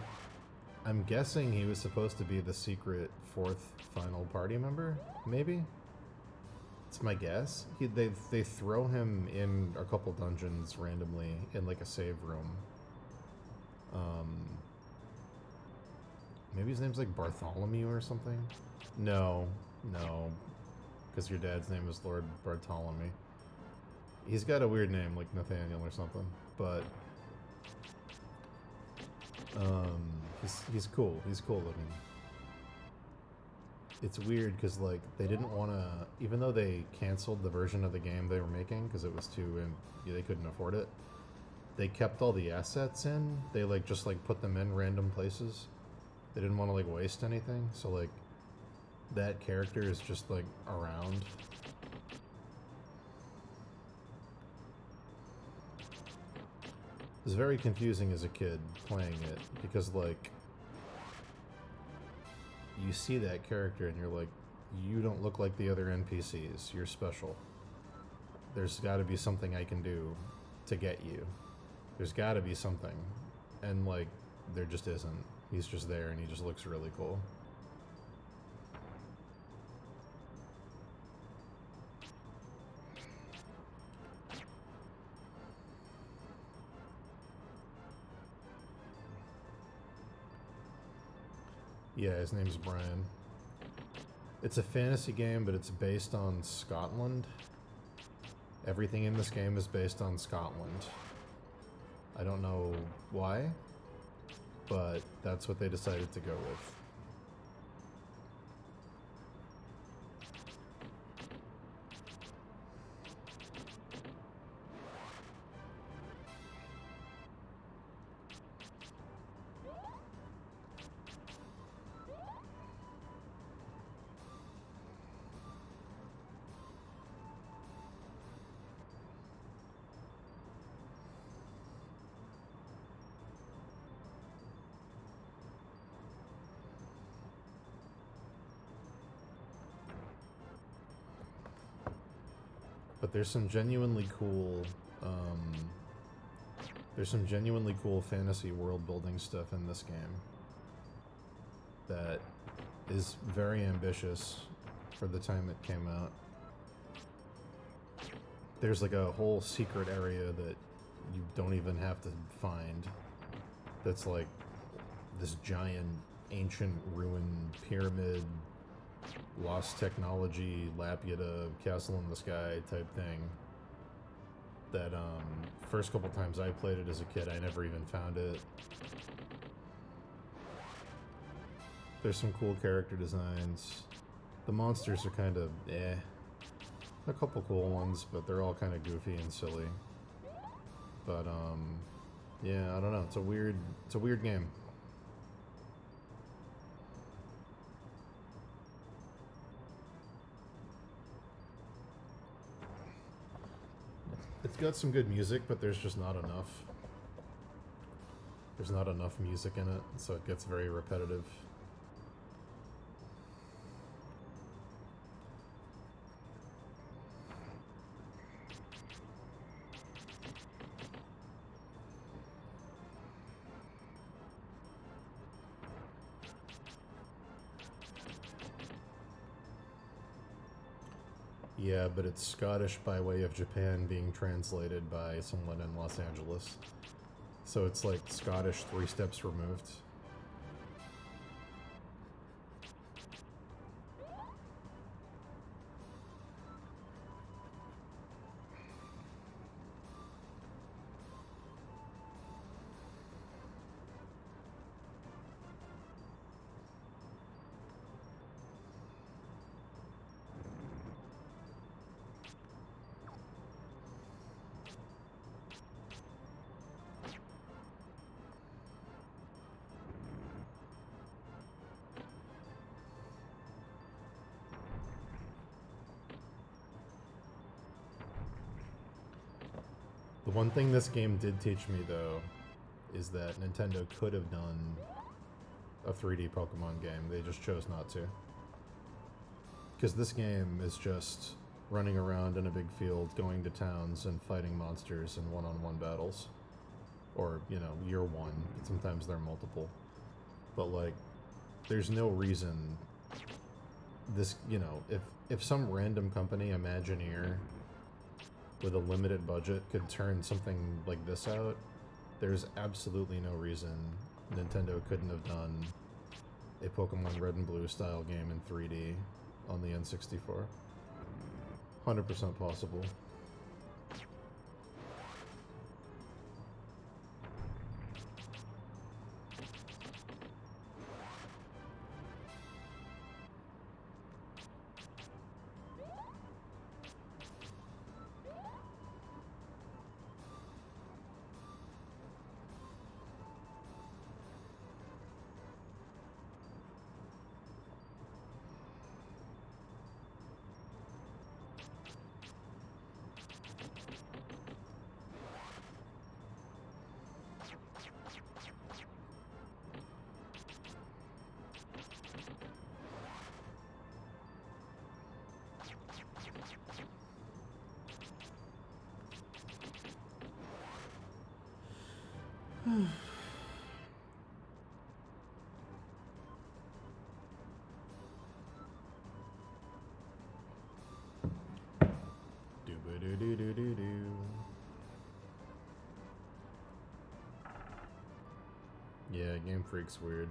I'm guessing he was supposed to be the secret fourth final party member, maybe? It's my guess. They throw him in a couple dungeons randomly in like a save room. Maybe his name's like Bartholomew or something? No, because your dad's name is Lord Bartholomew. He's got a weird name like Nathaniel or something, but he's cool. He's cool looking. It's weird because like they didn't want to, even though they canceled the version of the game they were making because it was too, and they couldn't afford it. They kept all the assets in. They like just like put them in random places. They didn't want to like waste anything, so like that character is just like around. It was very confusing as a kid playing it because like you see that character and you're like, you don't look like the other NPCs. You're special. There's got to be something I can do to get you. There's got to be something. And like there just isn't. He's just there and he just looks really cool. Yeah, his name's Brian. It's a fantasy game, but it's based on Scotland. Everything in this game is based on Scotland. I don't know why, but that's what they decided to go with. But there's some genuinely cool, fantasy world building stuff in this game that is very ambitious for the time it came out. There's like a whole secret area that you don't even have to find. That's like this giant ancient ruined pyramid, lost technology, Laputa, castle in the sky type thing. That first couple times I played it as a kid, I never even found it. There's some cool character designs. The monsters are kind of eh. A couple cool ones, but they're all kind of goofy and silly. But yeah, I don't know. It's a weird game. It's got some good music, but there's just not enough. There's not enough music in it, so it gets very repetitive. Yeah, but it's Scottish by way of Japan being translated by someone in Los Angeles. So it's like Scottish 3 steps removed. The one thing this game did teach me, though, is that Nintendo could have done a 3D Pokemon game. They just chose not to. Because this game is just running around in a big field, going to towns and fighting monsters in one-on-one battles. Or, you know, you're one, but sometimes they're multiple. But, like, there's no reason this, you know, if some random company, Imagineer, with a limited budget could turn something like this out, there's absolutely no reason Nintendo couldn't have done a Pokemon Red and Blue style game in 3D on the N64. 100% possible. Do-ba-do-do-do-do-do. Yeah, Game Freak's weird.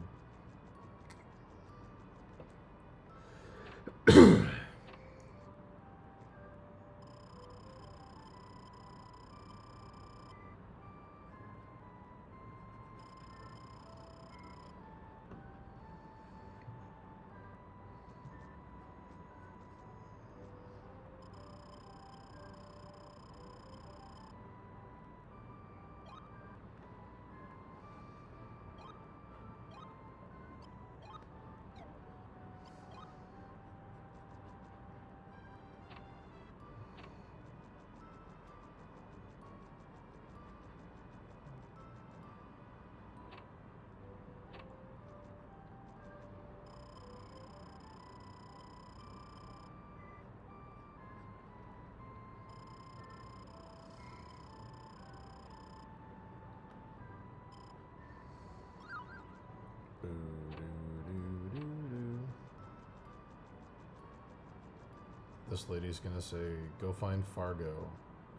This lady's gonna say, go find Fargo,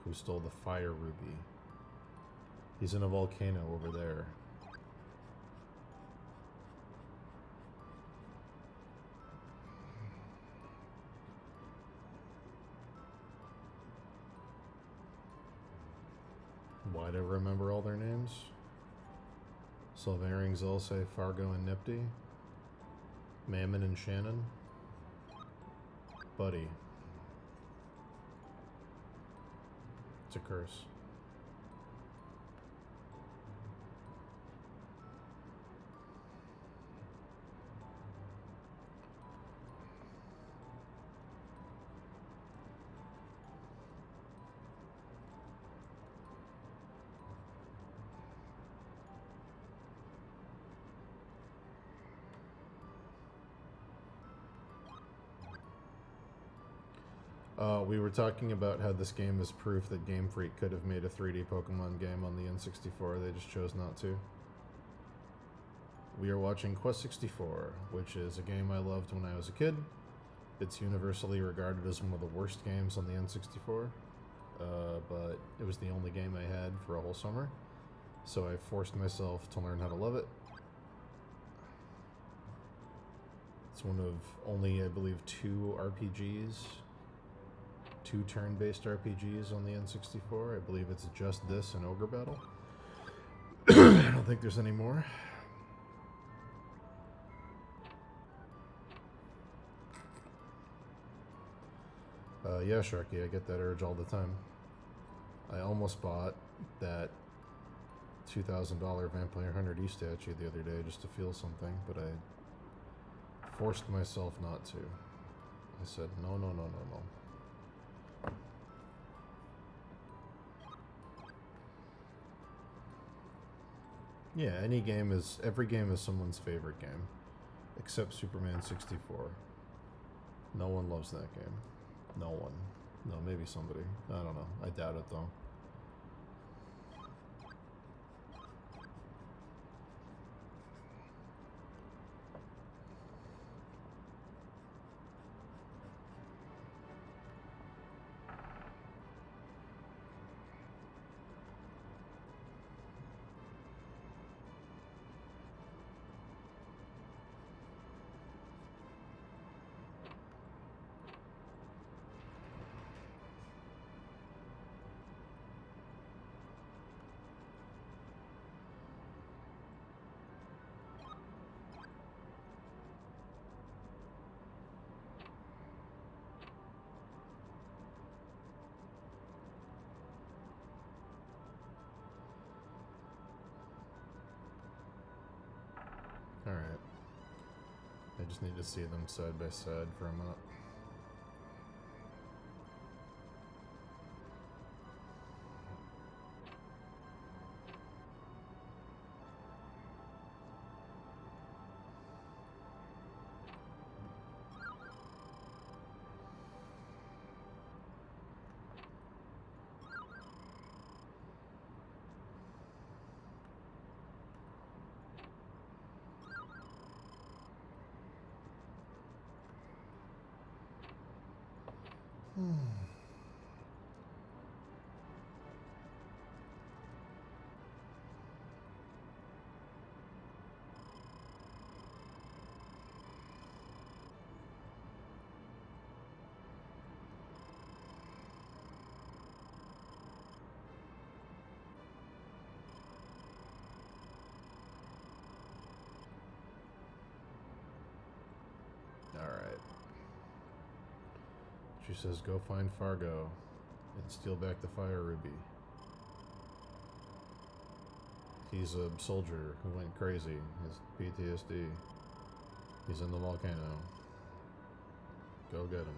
who stole the fire ruby. He's in a volcano over there. Why do I remember all their names? Sylvaring, Zulse, Fargo, and Nipty. Mammon and Shannon. Buddy. It's a curse. We were talking about how this game is proof that Game Freak could have made a 3D Pokemon game on the N64. They just chose not to. We are watching Quest 64, which is a game I loved when I was a kid. It's universally regarded as one of the worst games on the N64, but it was the only game I had for a whole summer, so I forced myself to learn how to love it. It's one of only, I believe, two turn-based RPGs on the N64. I believe it's just this and Ogre Battle. I don't think there's any more. Yeah, Sharky, I get that urge all the time. I almost bought that $2,000 Vampire Hunter D statue the other day just to feel something, but I forced myself not to. I said, no, no, no, no, no. Yeah, every game is someone's favorite game, except Superman 64. No one loves that game. No one. No, maybe somebody. I don't know. I doubt it though. Alright. I just need to see them side by side for a minute. Alright. She says go find Fargo and steal back the fire ruby. He's a soldier who went crazy. Has PTSD. He's in the volcano. Go get him.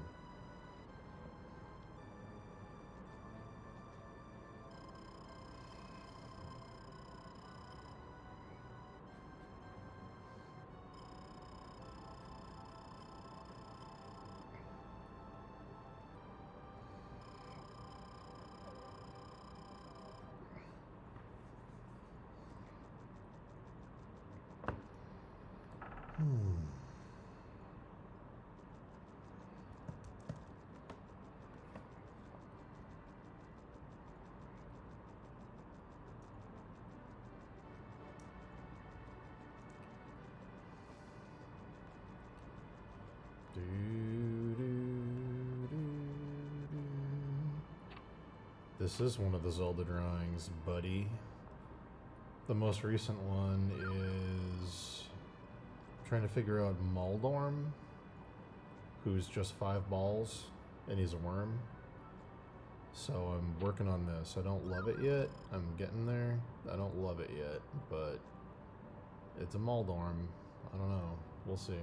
This is one of the Zelda drawings, buddy. The most recent one is trying to figure out Moldorm, who's just 5 balls, and he's a worm. So I'm working on this. I don't love it yet. I'm getting there. I don't love it yet, but it's a Moldorm. I don't know. We'll see.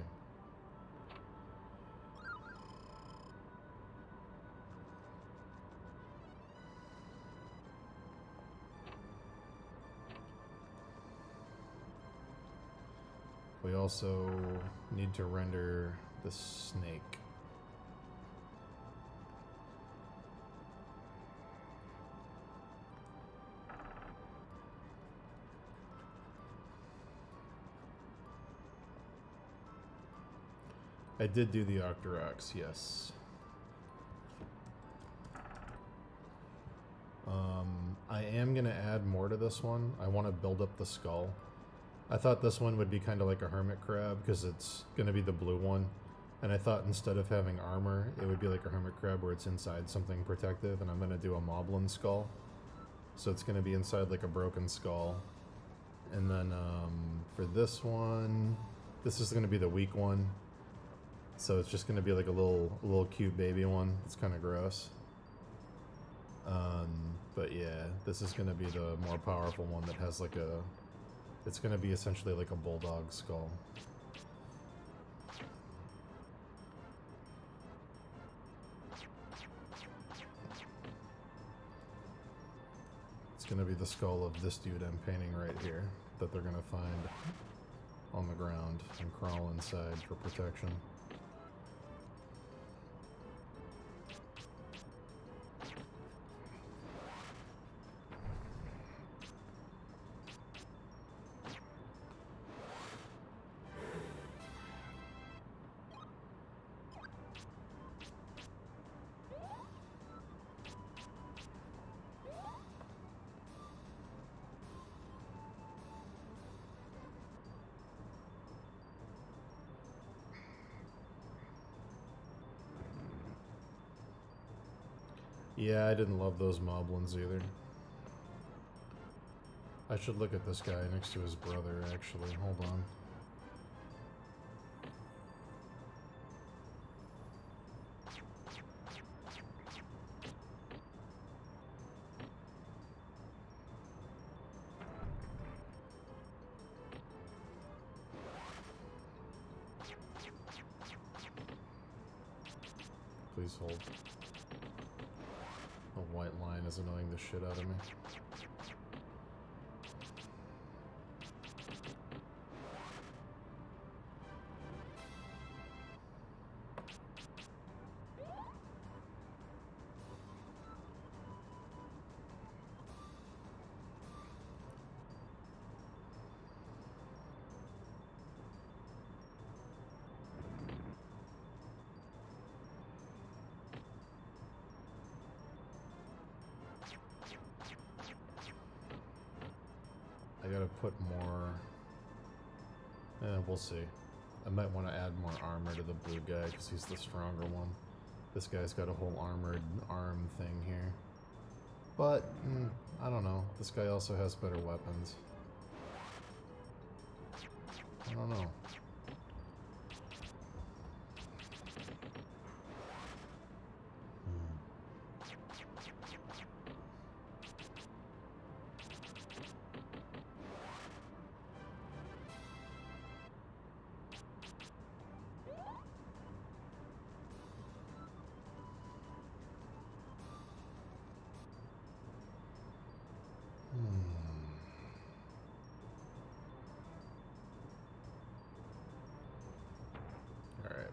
We also need to render the snake. I did do the Octoroks, yes. I am going to add more to this one. I want to build up the skull. I thought this one would be kind of like a hermit crab because it's going to be the blue one. And I thought instead of having armor, it would be like a hermit crab where it's inside something protective. And I'm going to do a Moblin skull. So it's going to be inside like a broken skull. And then for this one, this is going to be the weak one. So it's just going to be like a little cute baby one. It's kind of gross. But yeah, this is going to be the more powerful one that has like a... It's going to be essentially like a bulldog skull. It's going to be the skull of this dude I'm painting right here that they're going to find on the ground and crawl inside for protection. Yeah, I didn't love those Moblins either. I should look at this guy next to his brother, actually. Hold on. Please hold. A white line is annoying the shit out of me. I gotta put more... we'll see. I might want to add more armor to the blue guy because he's the stronger one. This guy's got a whole armored arm thing here. But, I don't know. This guy also has better weapons. I don't know. Alright.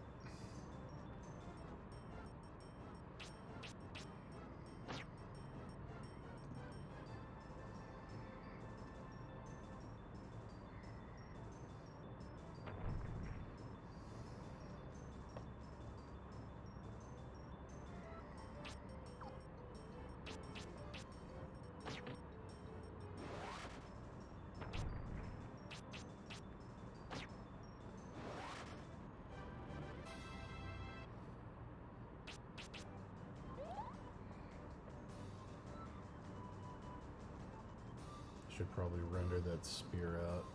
Should probably render that spear out.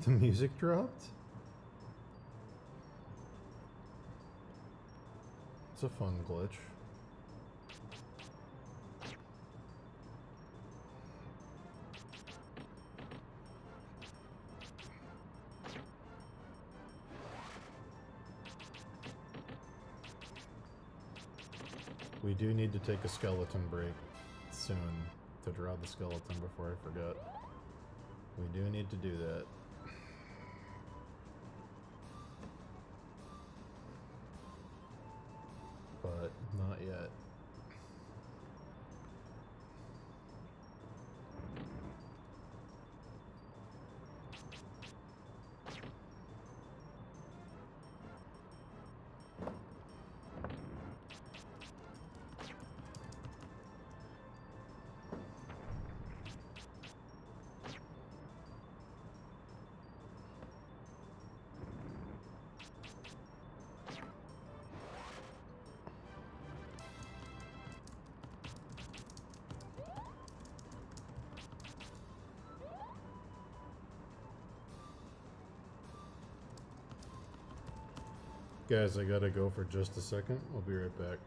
The music dropped? It's a fun glitch. We do need to take a skeleton break soon to draw the skeleton before I forget. We do need to do that. But not yet. Guys, I gotta go for just a second. I'll be right back.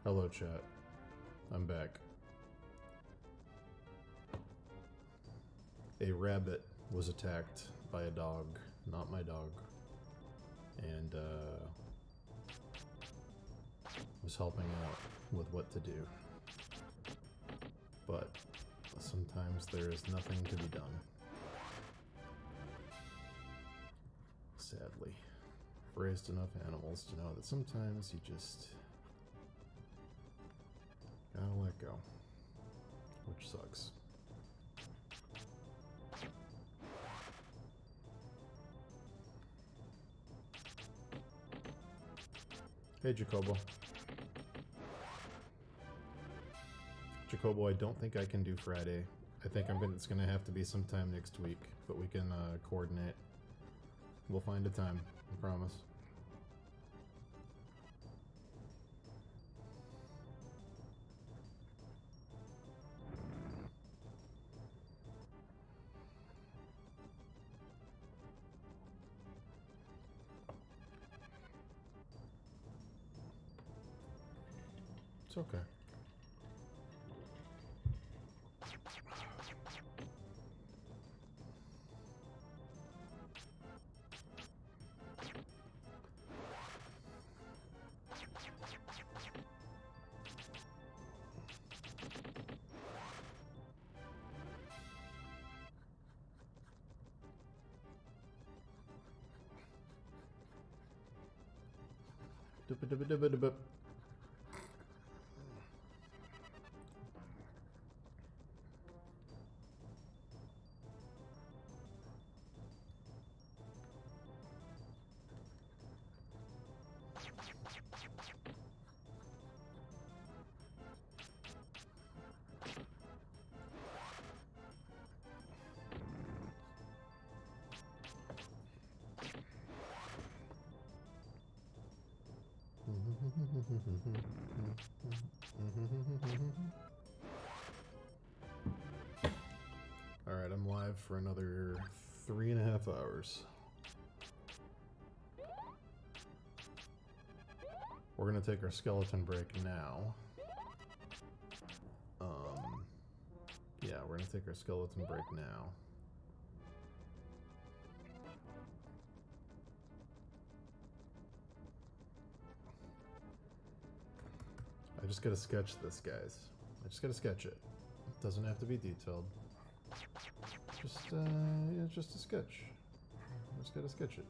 Hello, chat. I'm back. A rabbit was attacked by a dog, not my dog, and was helping out with what to do. But sometimes there is nothing to be done. Sadly. I've raised enough animals to know that sometimes you just gotta let go, which sucks. Hey, Jacobo. Jacobo, I don't think I can do Friday. I think it's gonna have to be sometime next week, but we can coordinate. We'll find a time, I promise. It's okay. Dubba-dubba-dubba-dubba. Alright, I'm live for another 3.5 hours. We're gonna take our skeleton break now. Yeah, we're gonna take our skeleton break now. I just gotta sketch this, guys. I just gotta sketch it. It doesn't have to be detailed. Just, yeah, just a sketch. I just gotta sketch it.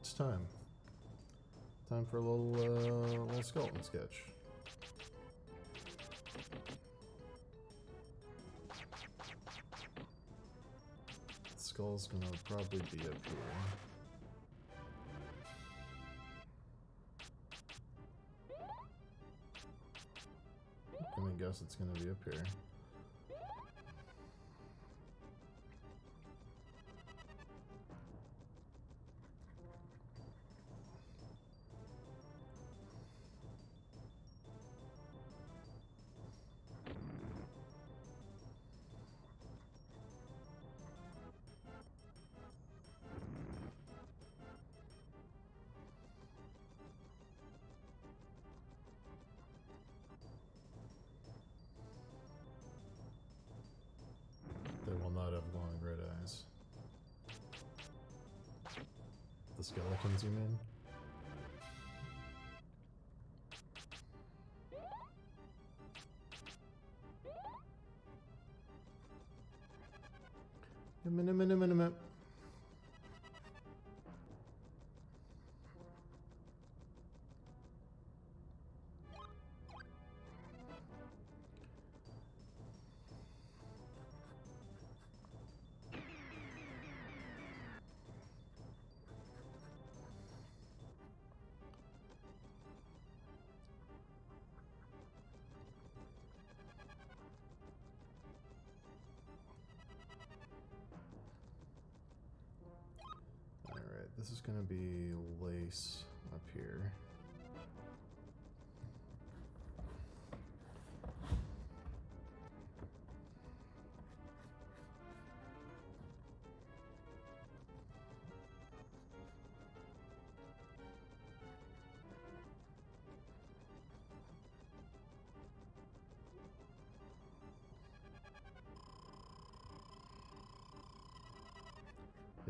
It's time. Time for a little skeleton sketch. Skull's gonna probably be up here. I'm gonna guess it's gonna be up here. They will not have glowing red eyes. The skeletons, you mean? Alright, this is gonna be lace up here.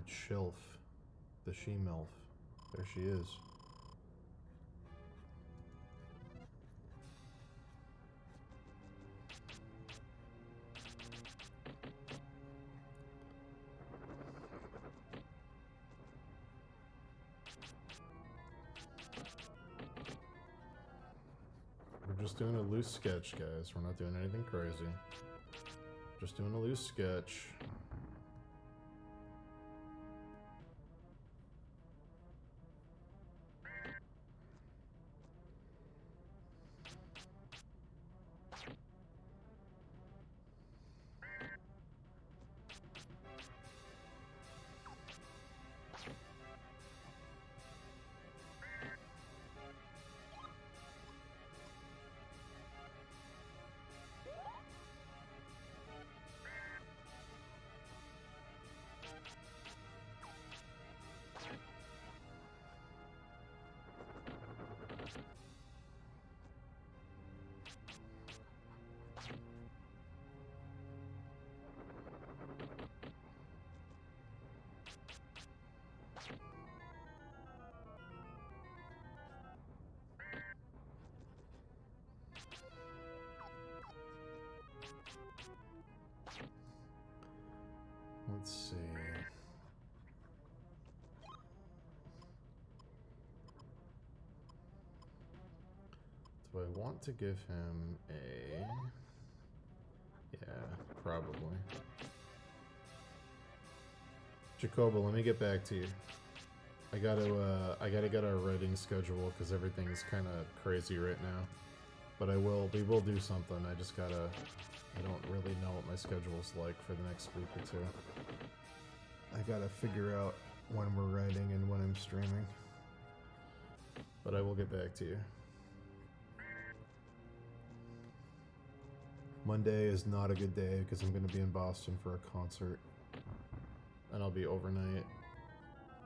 It's Shelf. The she-milf. There she is. We're just doing a loose sketch, guys. We're not doing anything crazy. Just doing a loose sketch. Let's see. Do I want to give him a... Yeah, probably. Jacobo, let me get back to you. I gotta get our writing schedule because everything's kind of crazy right now. But we will do something. I just gotta, I don't really know what my schedule's like for the next week or two. I gotta figure out when we're writing and when I'm streaming. But I will get back to you. Monday is not a good day because I'm gonna be in Boston for a concert. And I'll be overnight.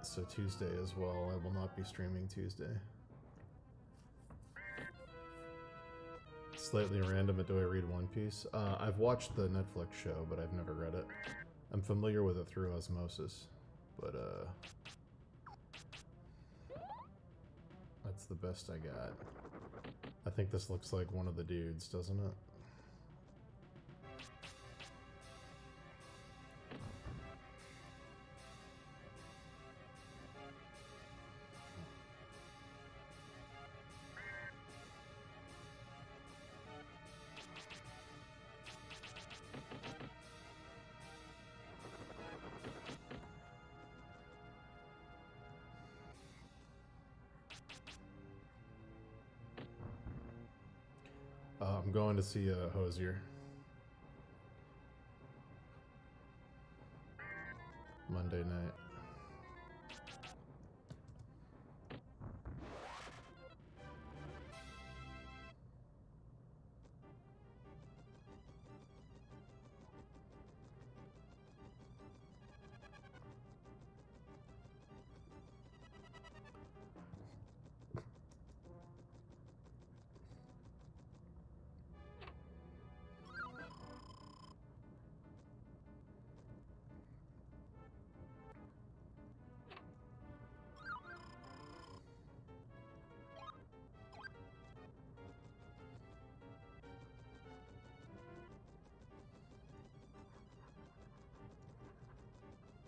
So Tuesday as well. I will not be streaming Tuesday. Slightly random, but do I read One Piece? I've watched the Netflix show, but I've never read it. I'm familiar with it through osmosis, but that's the best I got. I think this looks like one of the dudes, doesn't it? I'm going to see Hosier. Monday night.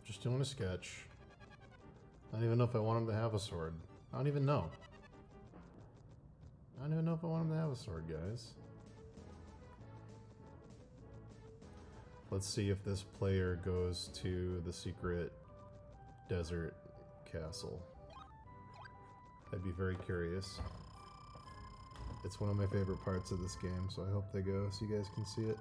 Just doing a sketch. I don't even know if I want him to have a sword. I don't even know. I don't even know if I want him to have a sword, guys. Let's see if this player goes to the secret desert castle. I'd be very curious. It's one of my favorite parts of this game, so I hope they go so you guys can see it.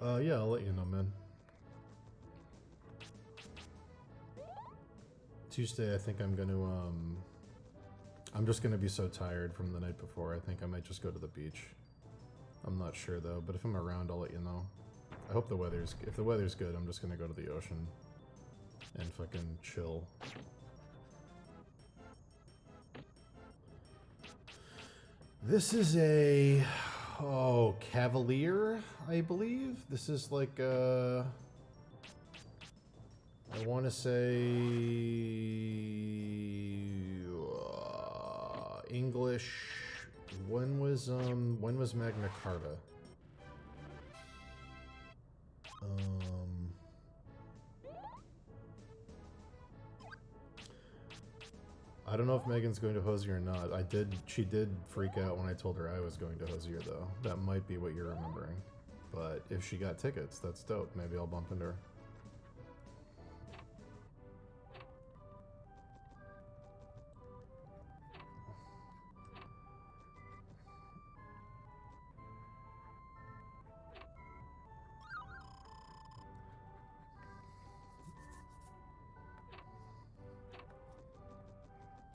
Yeah, I'll let you know, man. Tuesday, I think I'm gonna, I'm just gonna be so tired from the night before, I think I might just go to the beach. I'm not sure though, but if I'm around, I'll let you know. I hope the weather's, if the weather's good, I'm just gonna go to the ocean and fucking chill. This is a, oh, Cavalier, I believe? This is like, I want to say, English, when was Magna Carta? I don't know if Megan's going to Hosier or not. She did freak out when I told her I was going to Hosier, though. That might be what you're remembering. But if she got tickets, that's dope. Maybe I'll bump into her.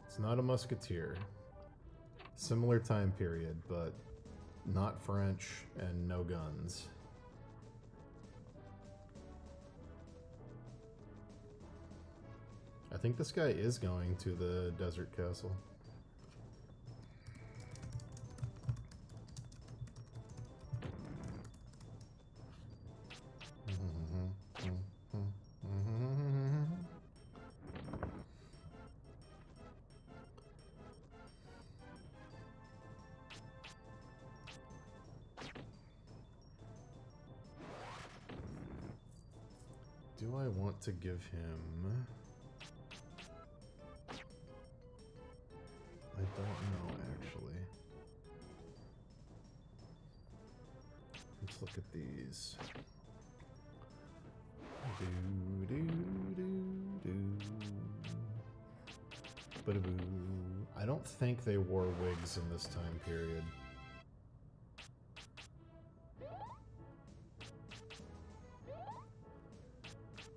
It's not a musketeer. Similar time period, but not French and no guns. I think this guy is going to the desert castle. Do I want to give him... I don't know, actually. Let's look at these. I don't think they wore wigs in this time period.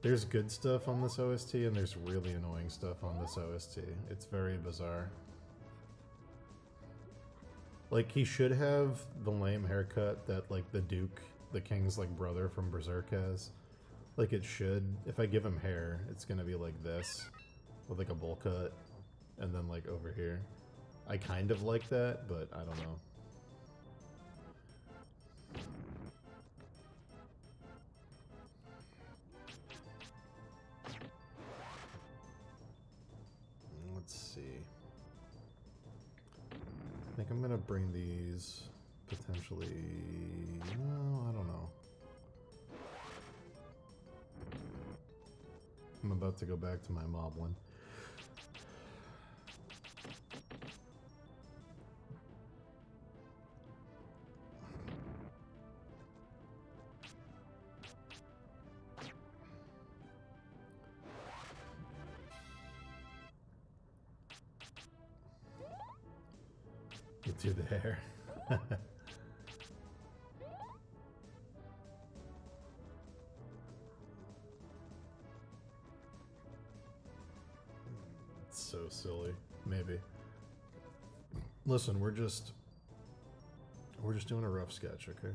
There's good stuff on this OST, and there's really annoying stuff on this OST. It's very bizarre. Like, he should have the lame haircut that, like, the Duke, the king's, like, brother from Berserk has. Like, it should. If I give him hair, it's gonna be like this, with, like, a bowl cut, and then, like, over here. I kind of like that, but I don't know. Let's see. I think I'm gonna bring these potentially. No, I don't know. I'm about to go back to my Moblin. You do the hair. It's so silly. Maybe. Listen, we're just doing a rough sketch, okay?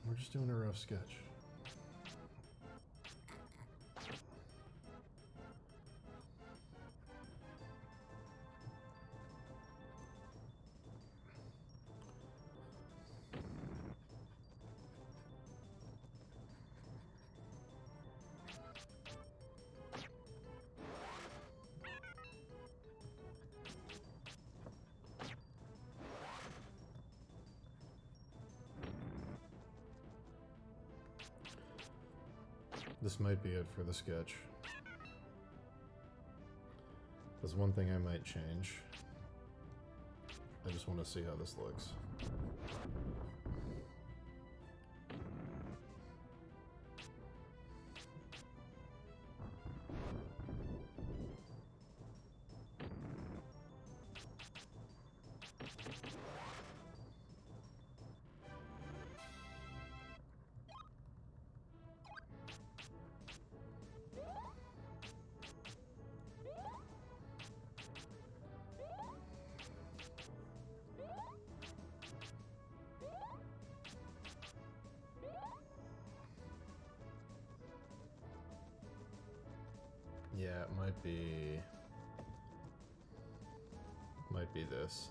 We're just doing a rough sketch. This might be it for the sketch. There's one thing I might change. I just want to see how this looks. might be this.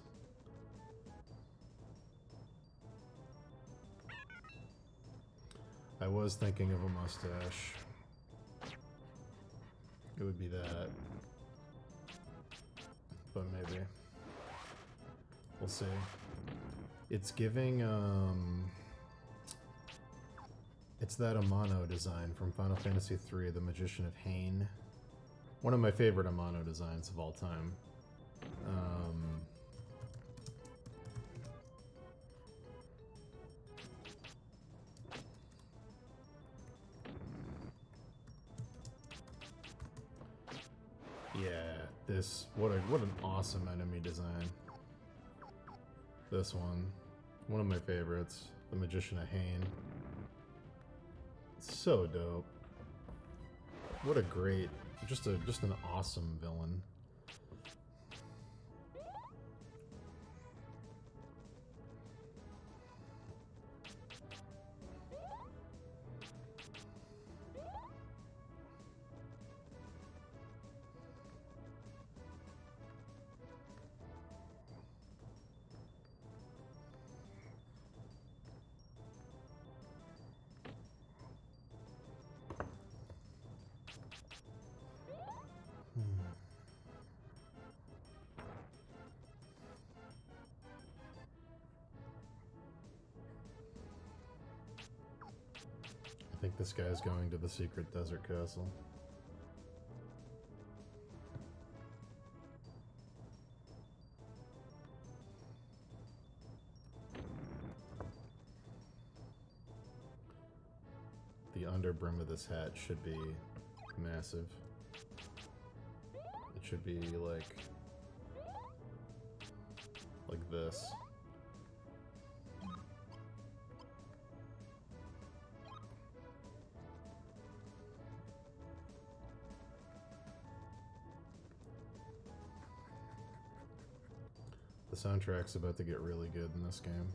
I was thinking of a mustache. It would be that. But maybe. We'll see. It's giving, it's that Amano design from Final Fantasy III, The Magician of Hain. One of my favorite Amano designs of all time. Yeah, this, what an awesome enemy design. This one of my favorites, The Magician of Hain. It's so dope. What a great, just an awesome villain. I think this guy's going to the secret desert castle. The underbrim of this hat should be massive. It should be like this. The soundtrack's about to get really good in this game.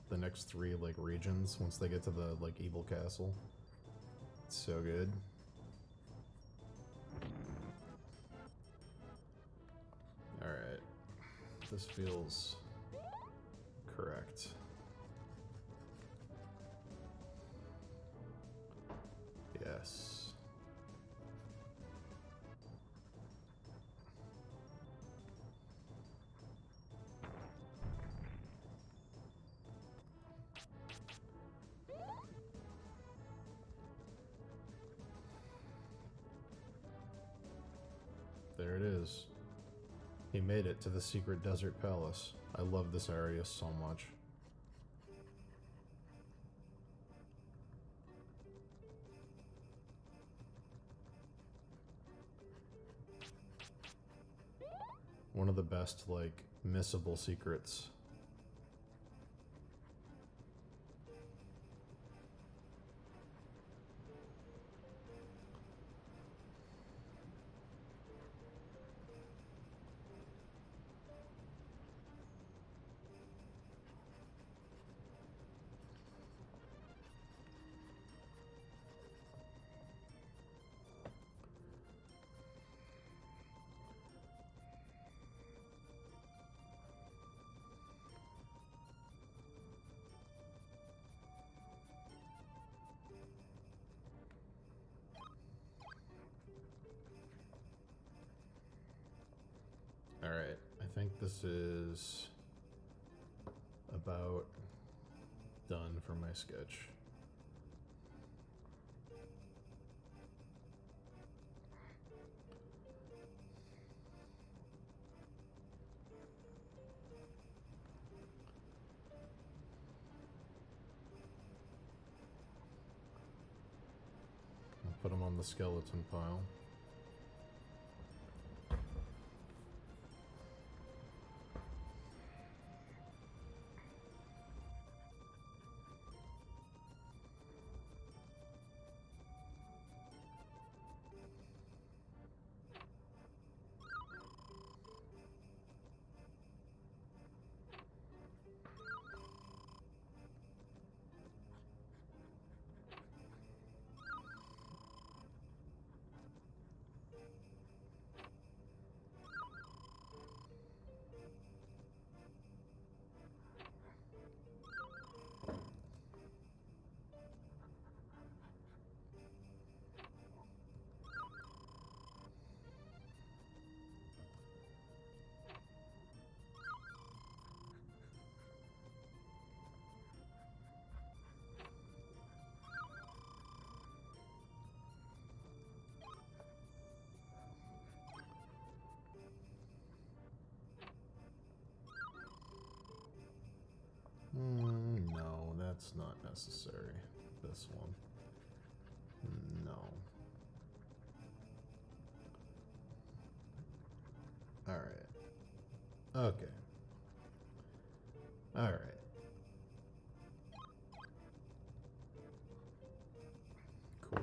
The next 3 like regions, once they get to the like evil castle. It's so good. Alright. This feels correct. Yes. There it is. He made it to the secret desert palace. I love this area so much. One of the best, like, missable secrets. Alright, I think this is about done for my sketch. I'll put them on the skeleton pile. necessary. This one. No. Alright. Okay. Alright. Cool.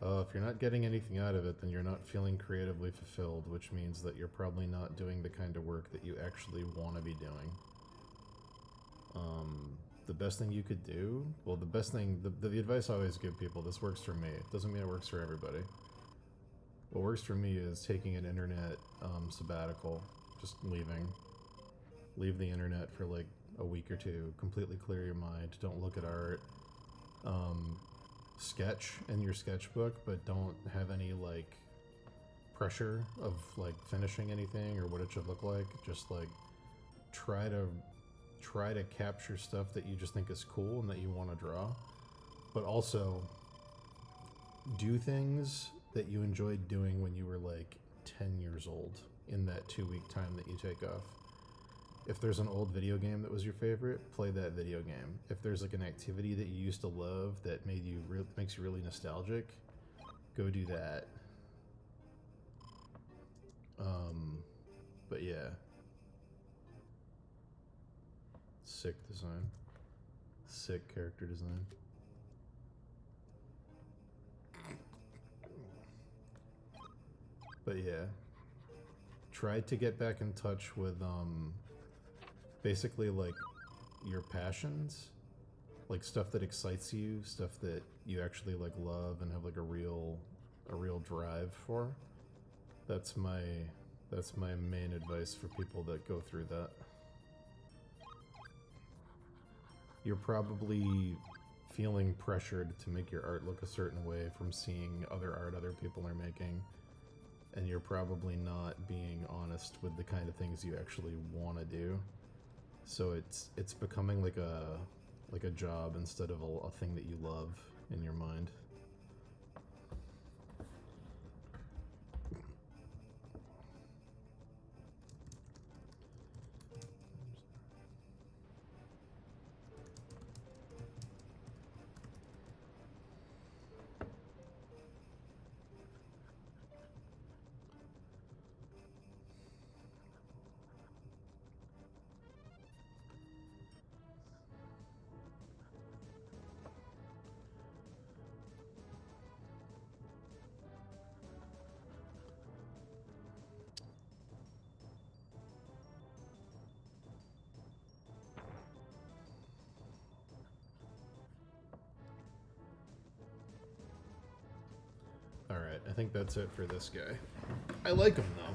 If you're not getting anything out of it, then you're not feeling creatively fulfilled, which means that you're probably not doing the kind of work that you actually want to be doing. The best thing you could do, well, the best thing, the advice I always give people, this works for me. It doesn't mean it works for everybody. What works for me is taking an internet sabbatical, just leave the internet for like a week or two, completely clear your mind, don't look at art. Sketch in your sketchbook, but don't have any like pressure of like finishing anything or what it should look like. Just like try to capture stuff that you just think is cool and that you want to draw, but also do things that you enjoyed doing when you were like 10 years old in that 2-week time that you take off. If there's an old video game that was your favorite, play that video game. If there's like an activity that you used to love that makes you really nostalgic, go do that. But yeah. Sick design. Sick character design. But yeah. Try to get back in touch with basically like your passions, like stuff that excites you, stuff that you actually like love and have like a real drive for. That's my main advice for people that go through that. You're probably feeling pressured to make your art look a certain way from seeing other art other people are making, and you're probably not being honest with the kind of things you actually want to do. So it's becoming like a job instead of a thing that you love in your mind. Alright, I think that's it for this guy. I like him, though.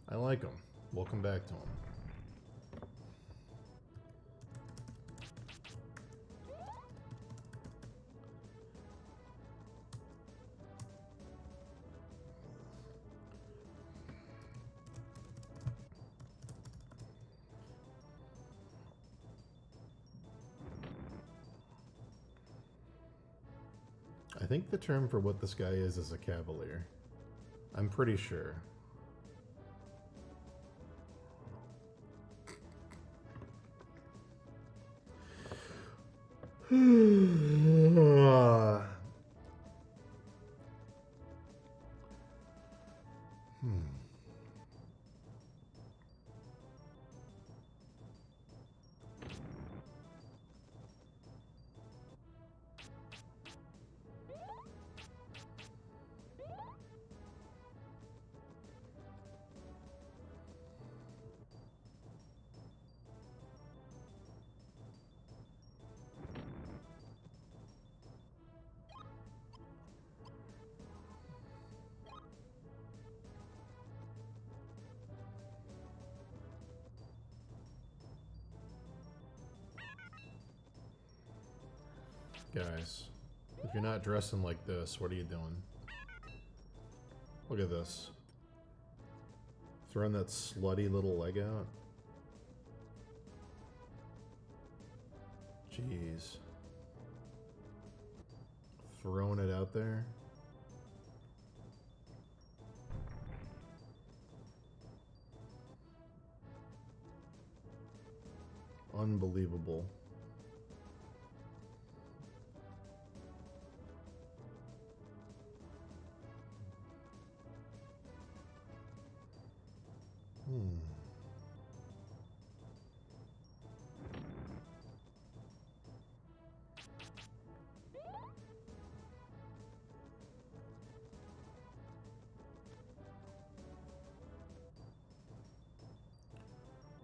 I like him. We'll come back to him. I think the term for what this guy is a cavalier. I'm pretty sure. Guys, if you're not dressing like this, what are you doing? Look at this. Throwing that slutty little leg out. Jeez. Throwing it out there. Unbelievable.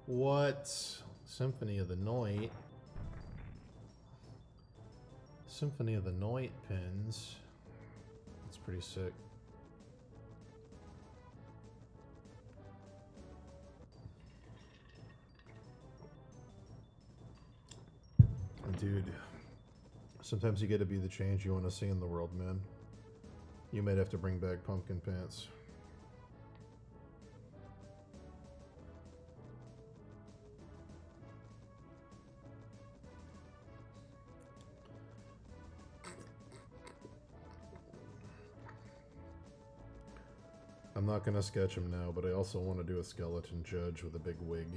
What? Symphony of the Night. Symphony of the Night pins. That's pretty sick. Dude, sometimes you get to be the change you want to see in the world, man. You might have to bring back pumpkin pants. I'm not gonna sketch him now, but I also want to do a skeleton judge with a big wig.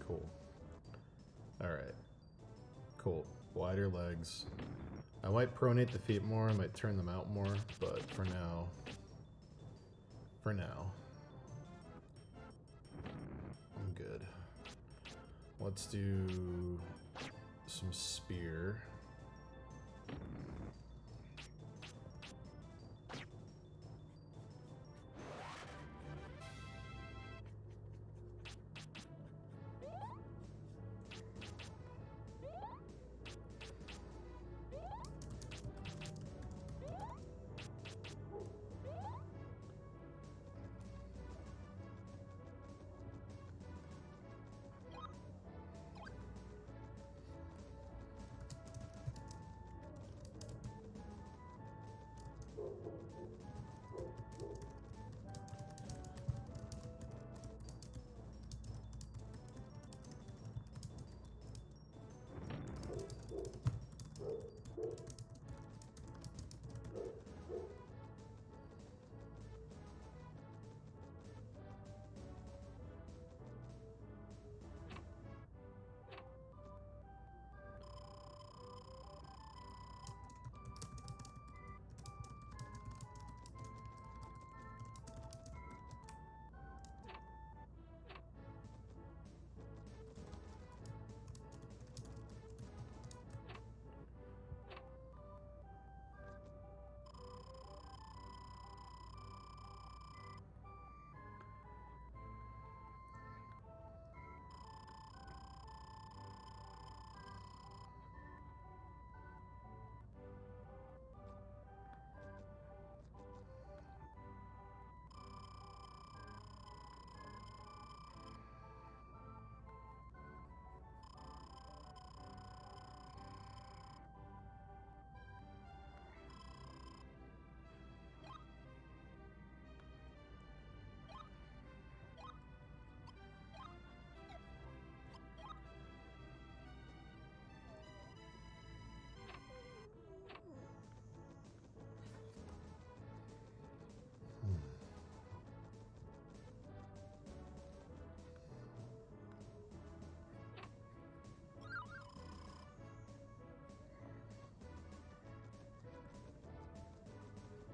Cool. Alright. Cool. Wider legs. I might pronate the feet more, I might turn them out more, but for now... I'm good. Let's do some spear.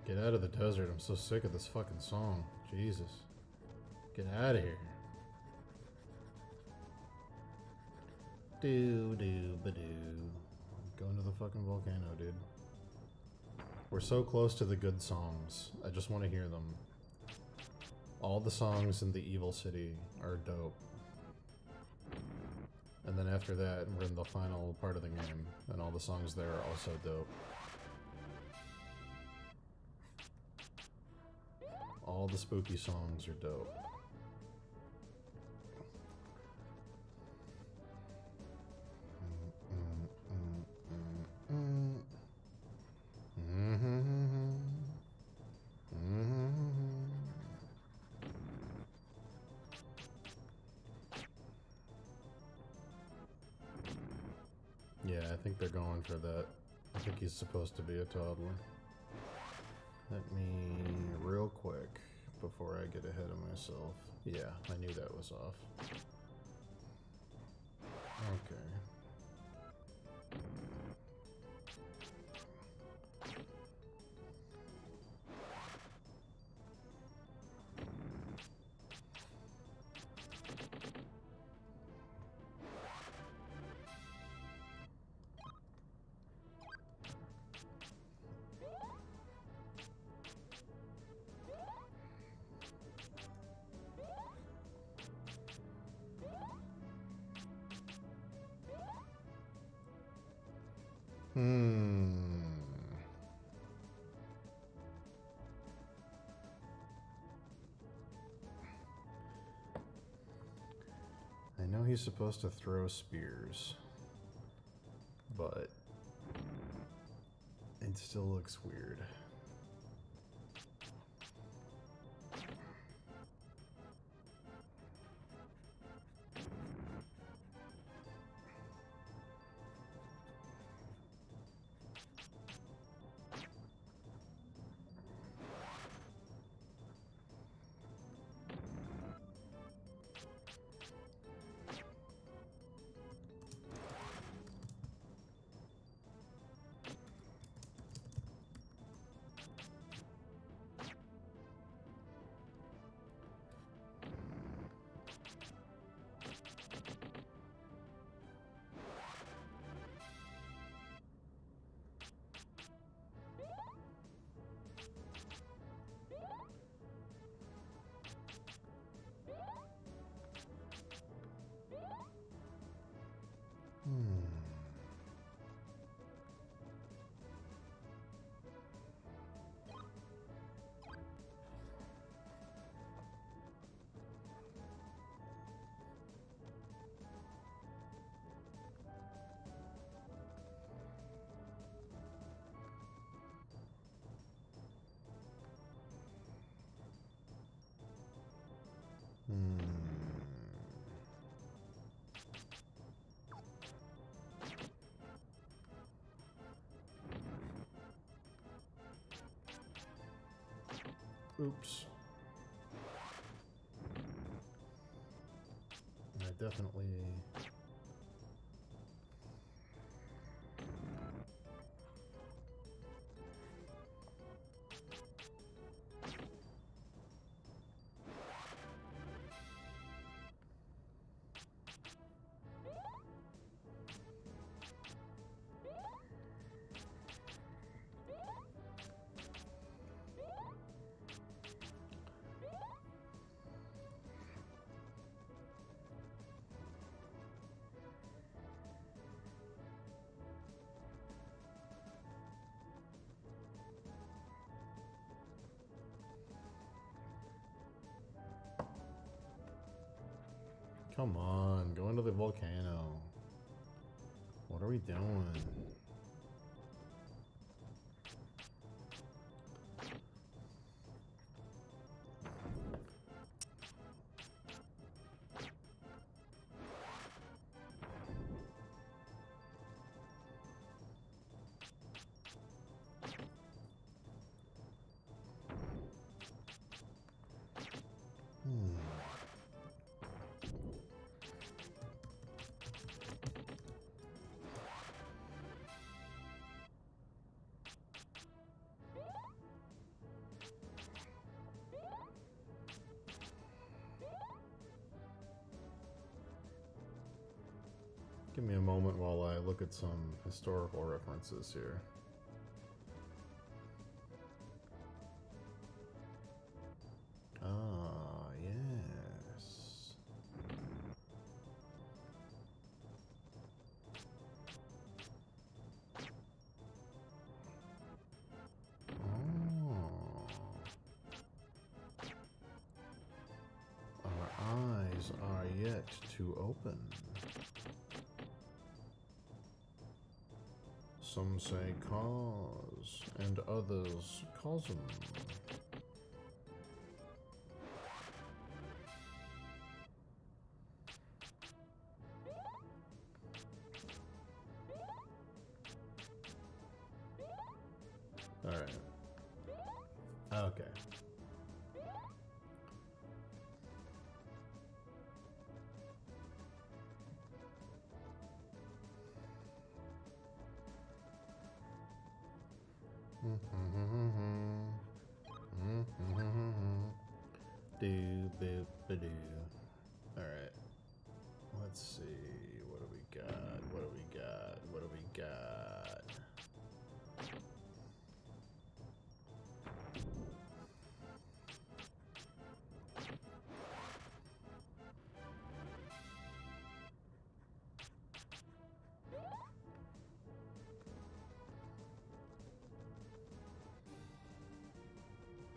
Get out of the desert. I'm so sick of this fucking song. Jesus. Get out of here. Do do ba do. Going to the fucking volcano, dude. We're so close to the good songs. I just want to hear them. All the songs in the Evil City are dope. And then after that, we're in the final part of the game, and all the songs there are also dope. All the spooky songs are dope. Yeah, I think they're going for that. I think he's supposed to be a toddler. Let me, real quick, before I get ahead of myself. Yeah, I knew that was off. Okay. I know he's supposed to throw spears, but it still looks weird. Oops. I definitely... Come on, go into the volcano. What are we doing? Give me a moment while I look at some historical references here. Ah, yes. Oh. Our eyes are yet to open. Some say cause, and others cosm. Alright. Okay. Do boop ba do. Alright. Let's see. What do we got? What do we got? What do we got?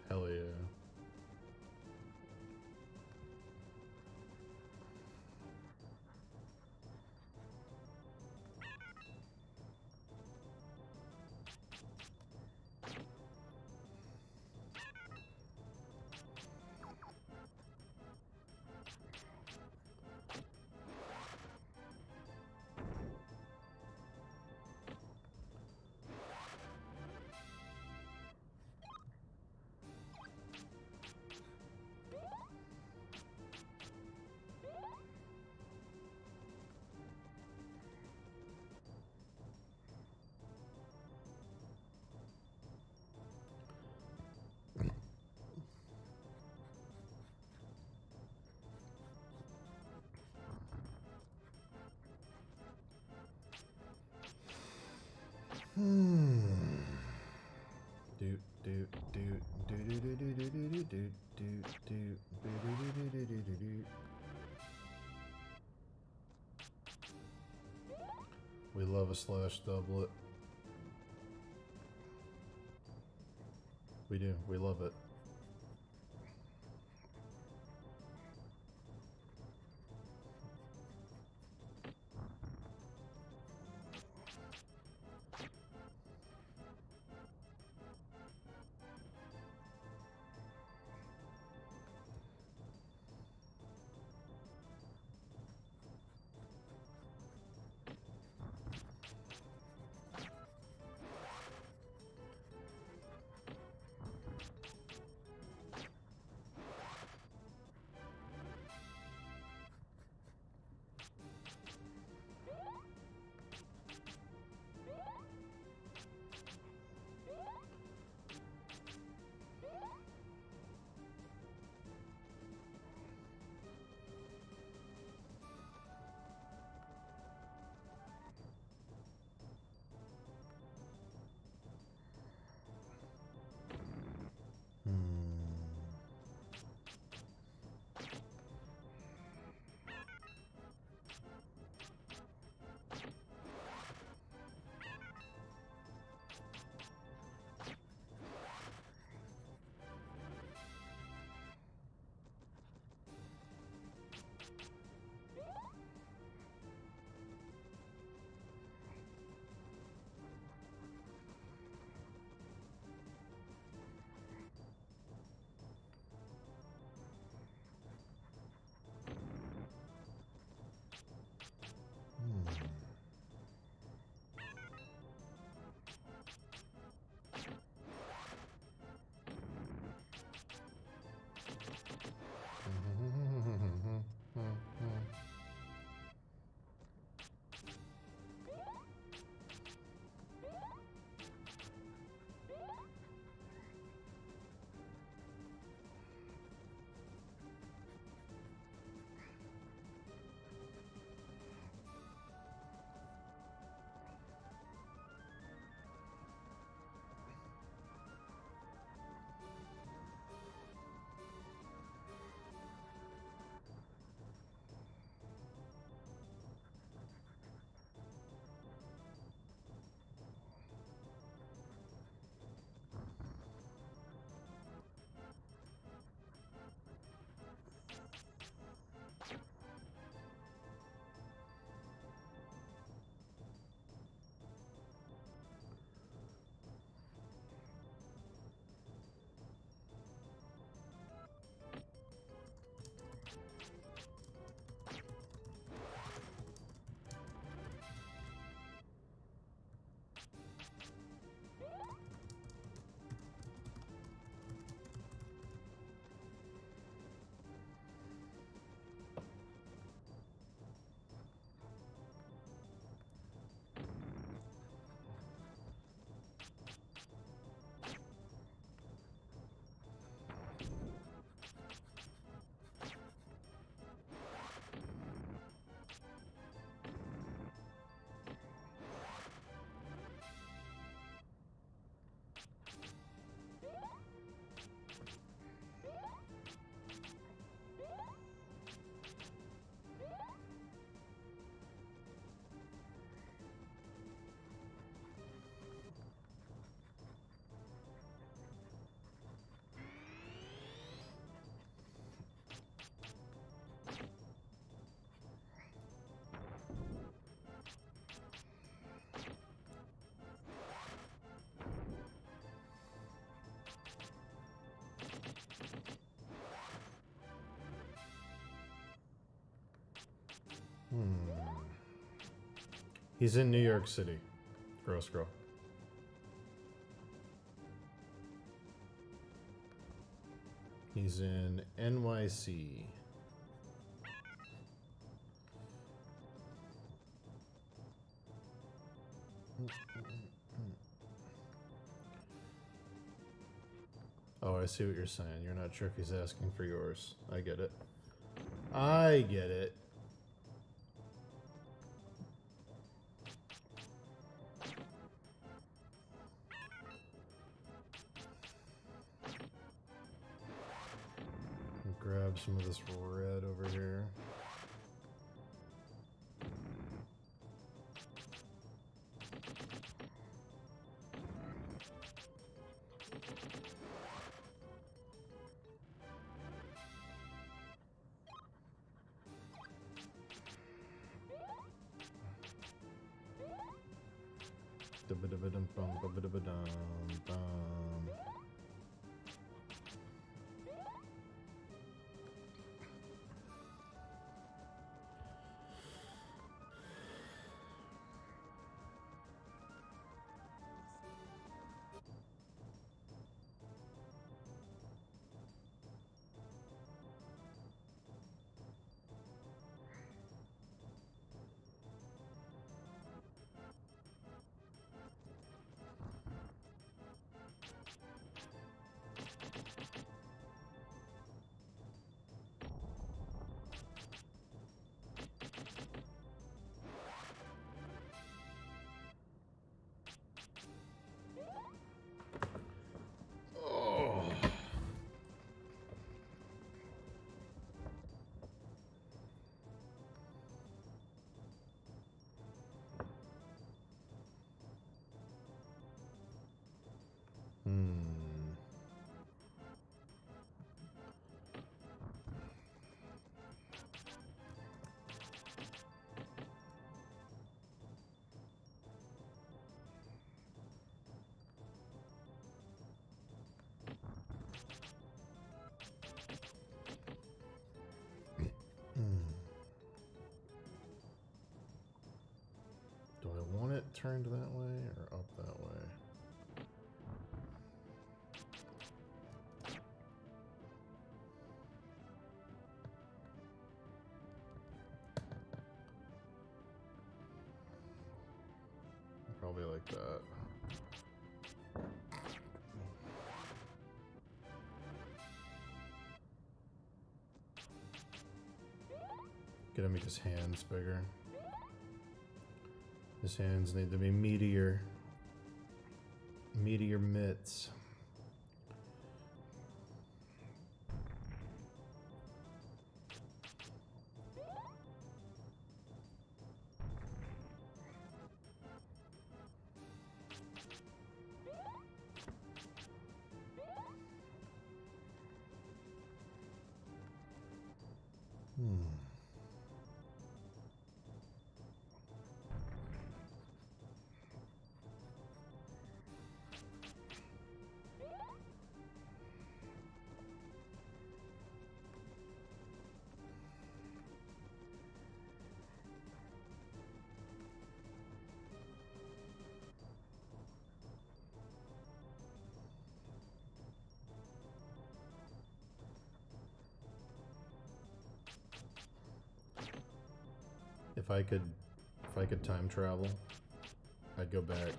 Hell yeah. Do do do do do do do do do do do do do do do do. We love a slash doublet. We do. We love it. He's in New York City. Gross girl. He's in NYC. Oh, I see what you're saying. You're not sure if he's asking for yours. I get it. I get it. Grab some of this red over here. Do I want it turned that way or up that way? Probably like that. Gonna make his hands bigger. His hands need to be meatier. Meatier mitts. If I could time travel, I'd go back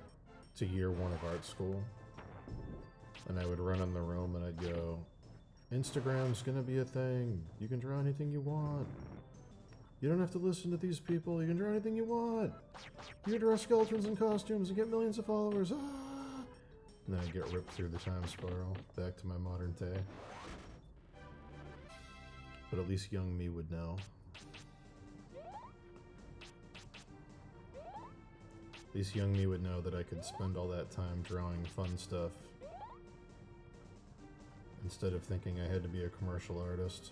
to year 1 of art school, and I would run in the room and I'd go, Instagram's gonna be a thing. You can draw anything you want. You don't have to listen to these people. You can draw anything you want. You can draw skeletons and costumes and get millions of followers. Ah! And then I'd get ripped through the time spiral back to my modern day. But at least young me would know. At least young me would know that I could spend all that time drawing fun stuff instead of thinking I had to be a commercial artist.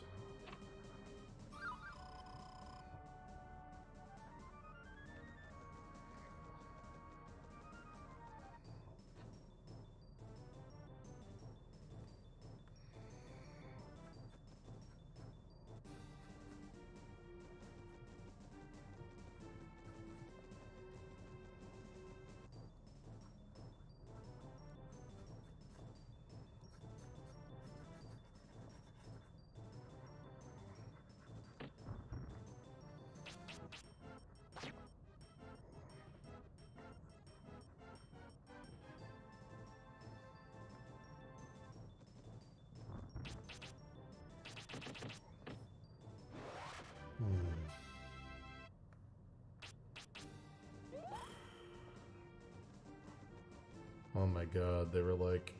Oh my god, they were like...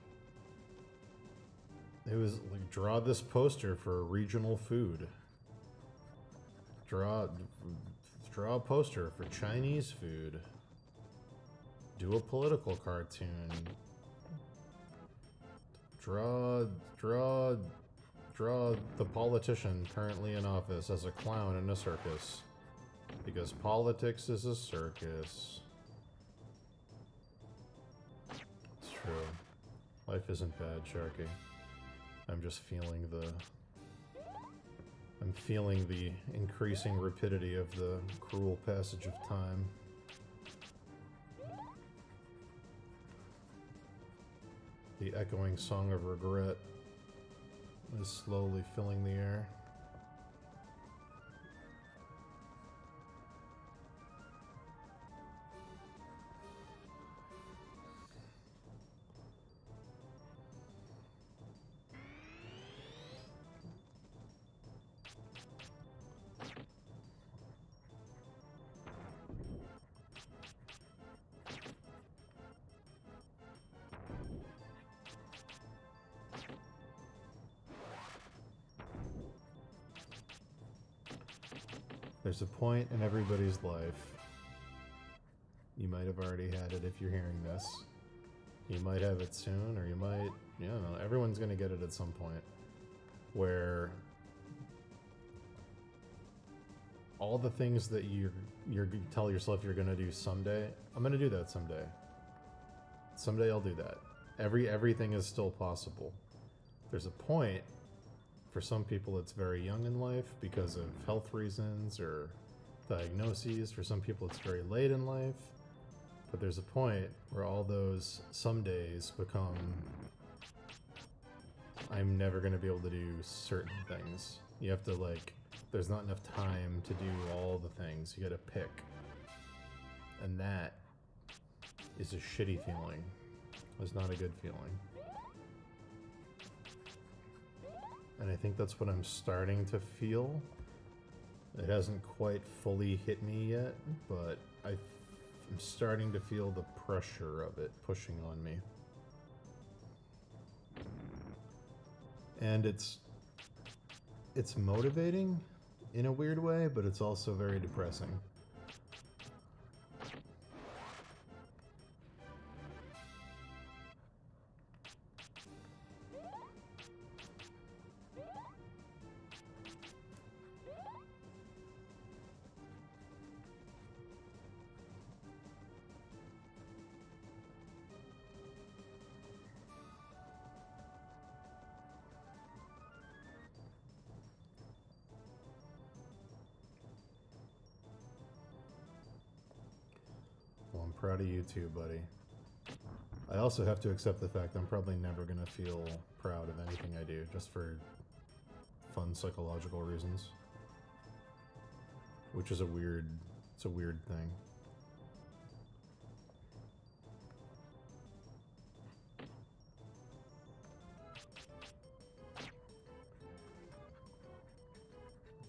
It was like, draw this poster for regional food. Draw a poster for Chinese food. Do a political cartoon. Draw the politician currently in office as a clown in a circus. Because politics is a circus. It's true. Life isn't bad, Sharky. I'm just feeling I'm feeling the increasing rapidity of the cruel passage of time. The echoing song of regret is slowly filling the air. There's a point in everybody's life. You might have already had it if you're hearing this. You might have it soon, or you might, you know, everyone's gonna get it at some point. Where all the things that you tell yourself you're gonna do someday, I'm gonna do that someday. Someday I'll do that. Everything is still possible. There's a point. For some people, it's very young in life because of health reasons or diagnoses. For some people, it's very late in life. But there's a point where all those some days become, I'm never going to be able to do certain things. You have to, like, there's not enough time to do all the things. You got to pick. And that is a shitty feeling. It's not a good feeling. And I think that's what I'm starting to feel. It hasn't quite fully hit me yet, but I'm starting to feel the pressure of it pushing on me. And it's motivating in a weird way, but it's also very depressing. Well, I'm proud of you too, buddy. I also have to accept the fact I'm probably never going to feel proud of anything I do, just for fun psychological reasons. Which is it's a weird thing.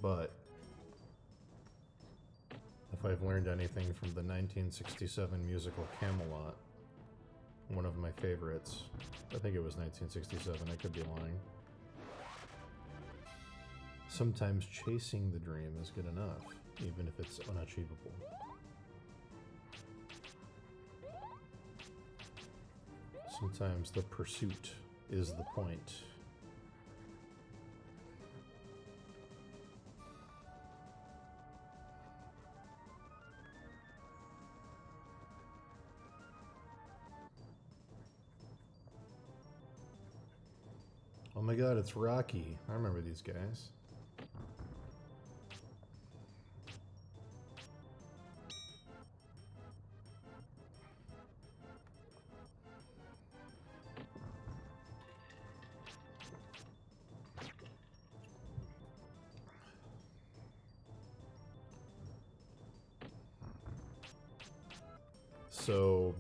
But if I've learned anything from the 1967 musical Camelot, one of my favorites, I think it was 1967, I could be lying. Sometimes chasing the dream is good enough, even if it's unachievable. Sometimes the pursuit is the point. Oh my god, it's Rocky. I remember these guys. So,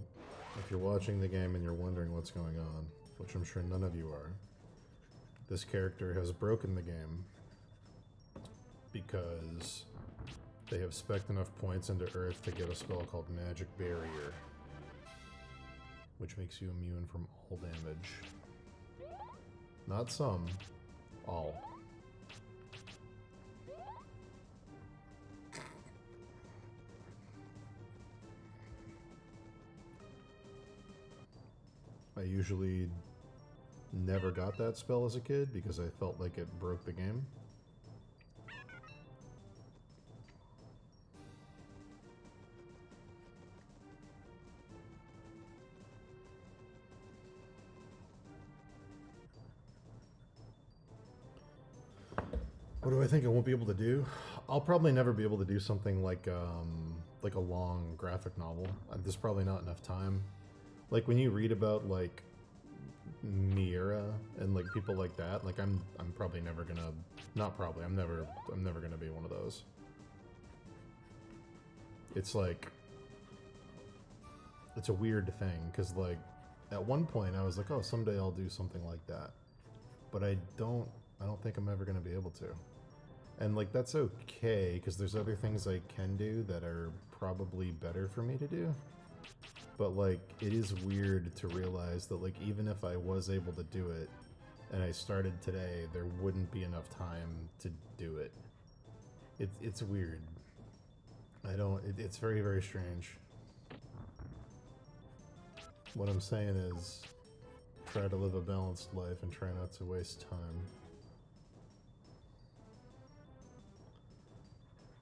if you're watching the game and you're wondering what's going on, which I'm sure none of you are, this character has broken the game because they have spec'd enough points into Earth to get a spell called Magic Barrier. which makes you immune from all damage. Not some, all. I usually never got that spell as a kid because I felt like it broke the game. What do I think I won't be able to do? I'll probably never be able to do something like a long graphic novel. There's probably not enough time. Like when you read about like Miura and like people like that, like I'm probably never gonna, not probably, I'm never gonna be one of those. It's like, it's a weird thing because like at one point I was like, oh, someday I'll do something like that, but I don't think I'm ever gonna be able to. And like that's okay because there's other things I can do that are probably better for me to do. But like it is weird to realize that like even if I was able to do it and I started today, there wouldn't be enough time to do it. It's weird. It's very, very strange. What I'm saying is try to live a balanced life and try not to waste time.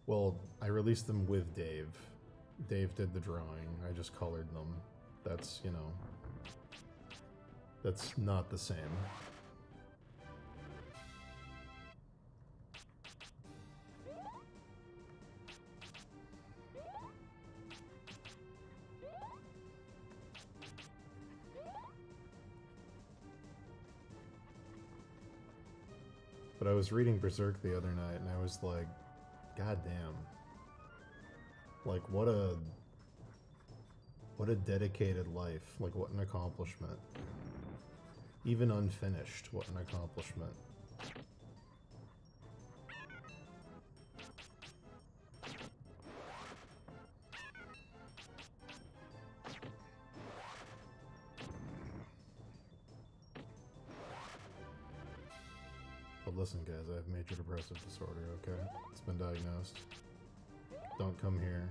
Well, I released them with Dave. Dave did the drawing. I just colored them. That's, you know, that's not the same. But I was reading Berserk the other night and I was like, God damn. Like what a dedicated life. Like what an accomplishment. Even unfinished, what an accomplishment. But listen guys, I have major depressive disorder, okay? It's been diagnosed. Don't come here.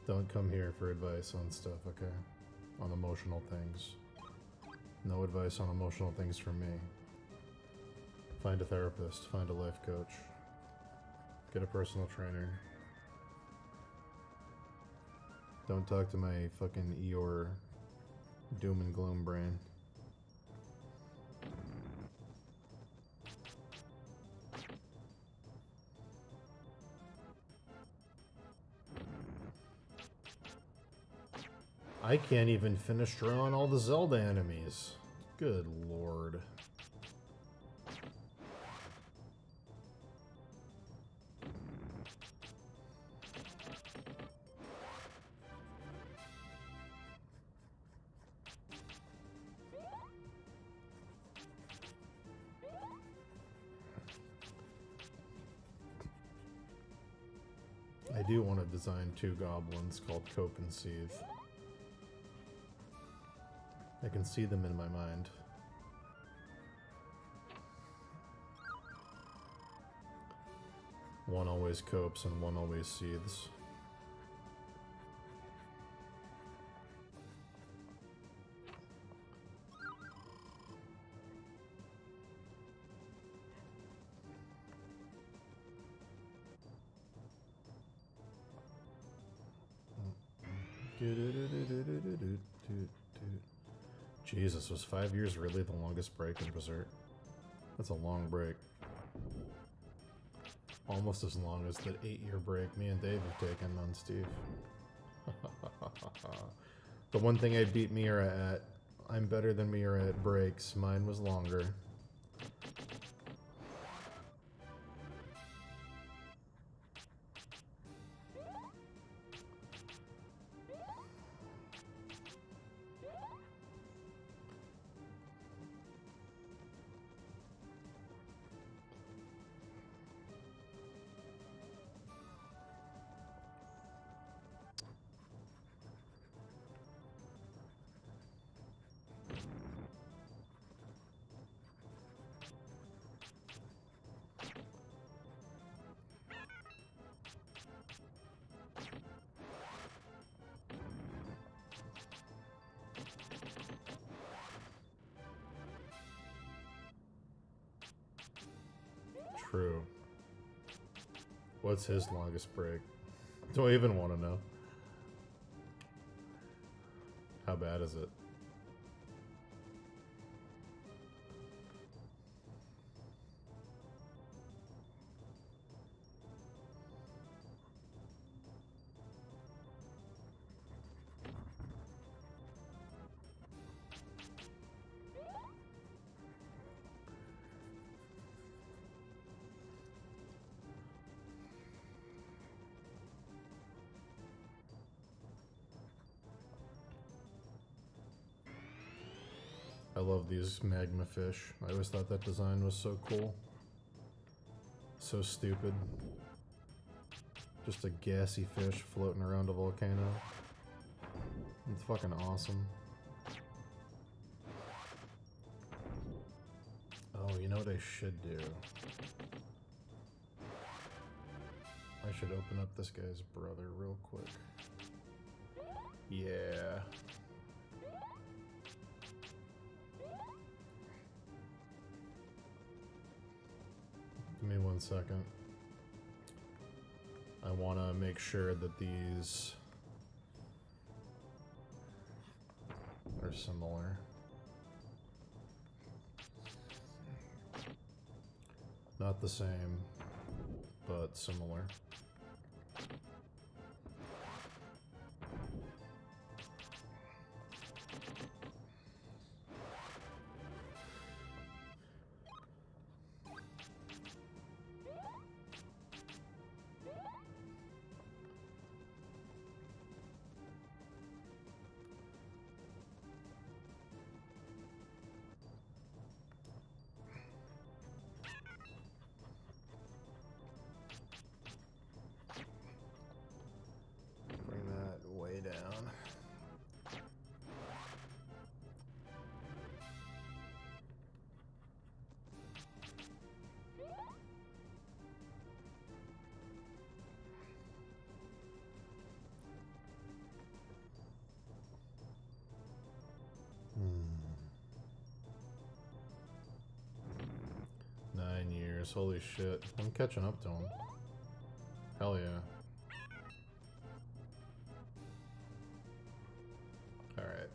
Don't come here for advice on stuff, okay? On emotional things. No advice on emotional things from me. Find a therapist, find a life coach. Get a personal trainer. Don't talk to my fucking Eeyore doom and gloom brain. I can't even finish drawing all the Zelda enemies. Good lord. I do want to design 2 goblins called Cope and Seethe. I can see them in my mind. One always copes and one always seethes. Jesus, was 5 years really the longest break in Berserk? That's a long break. Almost as long as that 8-year break me and Dave have taken on Steve. The one thing I beat Miura at, I'm better than Miura at breaks. Mine was longer. True. What's his longest break? Do I even want to know? How bad is it? I love these magma fish. I always thought that design was so cool. So stupid. Just a gassy fish floating around a volcano. It's fucking awesome. Oh, you know what I should do? I should open up this guy's brother real quick. Yeah. Give me 1 second. I want to make sure that these are similar. Not the same, but similar. Bring that way down. Hmm. 9 years, holy shit. I'm catching up to him. Hell yeah. Alright.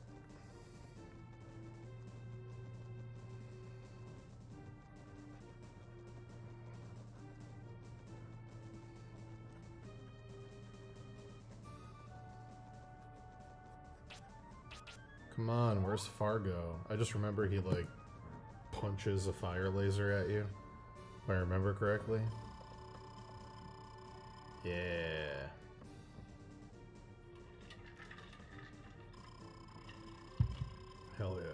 Come on, where's Fargo? I just remember he, like, punches a fire laser at you. If I remember correctly. Yeah. Hell yeah.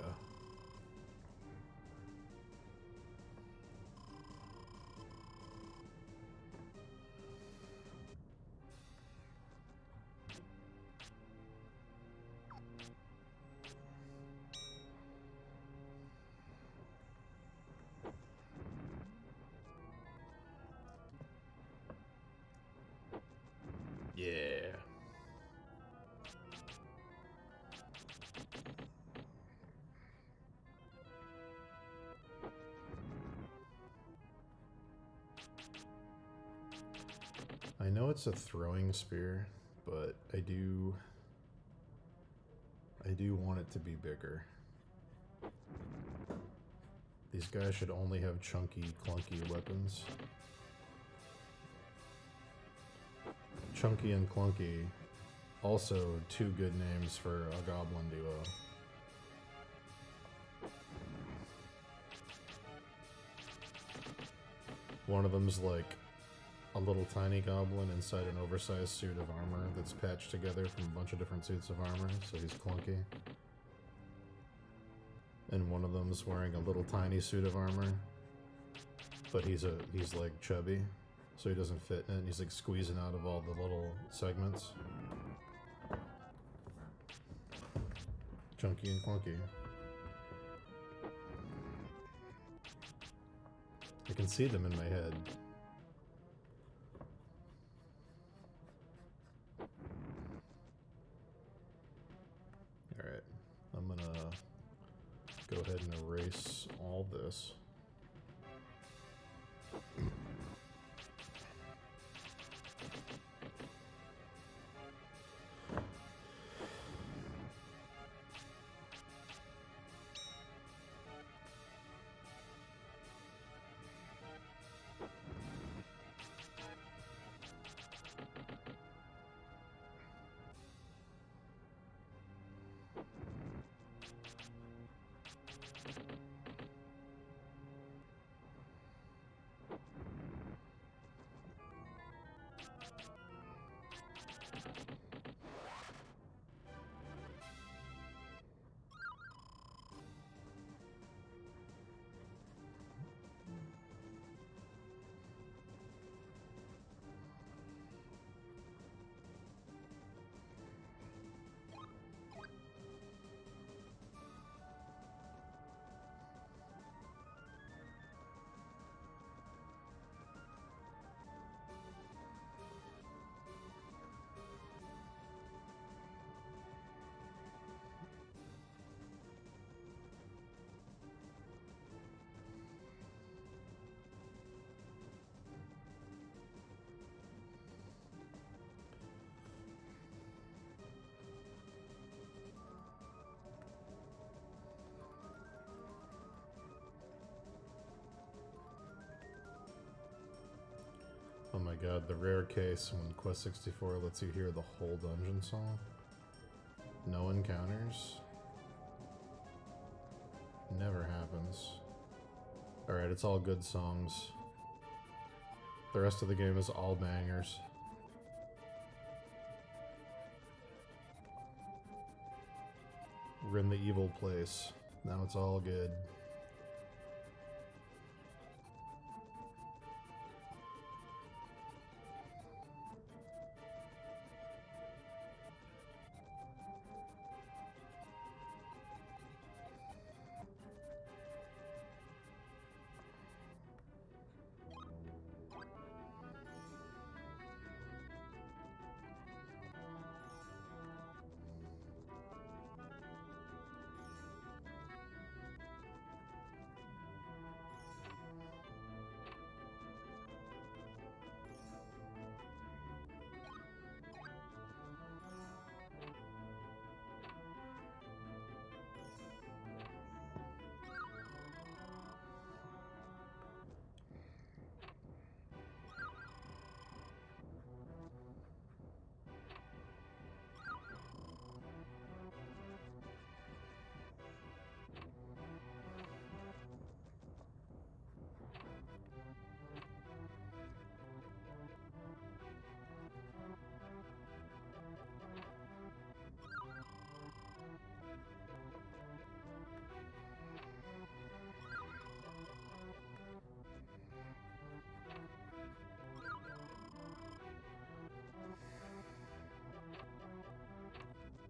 Yeah. I know it's a throwing spear, but I do want it to be bigger. These guys should only have chunky, clunky weapons. Chunky and Clunky, also two good names for a goblin duo. One of them's like a little tiny goblin inside an oversized suit of armor that's patched together from a bunch of different suits of armor, so he's clunky. And one of them's wearing a little tiny suit of armor, but he's like chubby, so he doesn't fit in it, and he's like squeezing out of all the little segments. Chunky and Clunky. I can see them in my head. Alright, I'm gonna go ahead and erase all this. god, the rare case when Quest 64 lets you hear the whole dungeon song. No encounters. Never happens. Alright, it's all good songs. The rest of the game is all bangers. We're in the evil place. Now it's all good.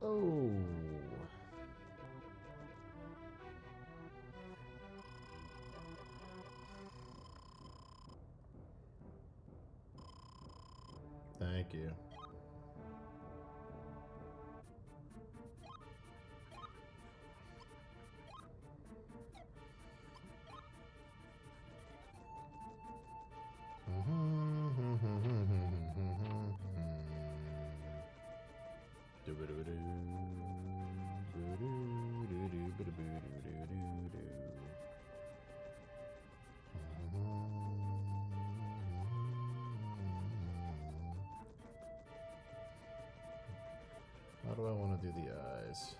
Oh. Thank you. How do I want to do the eyes?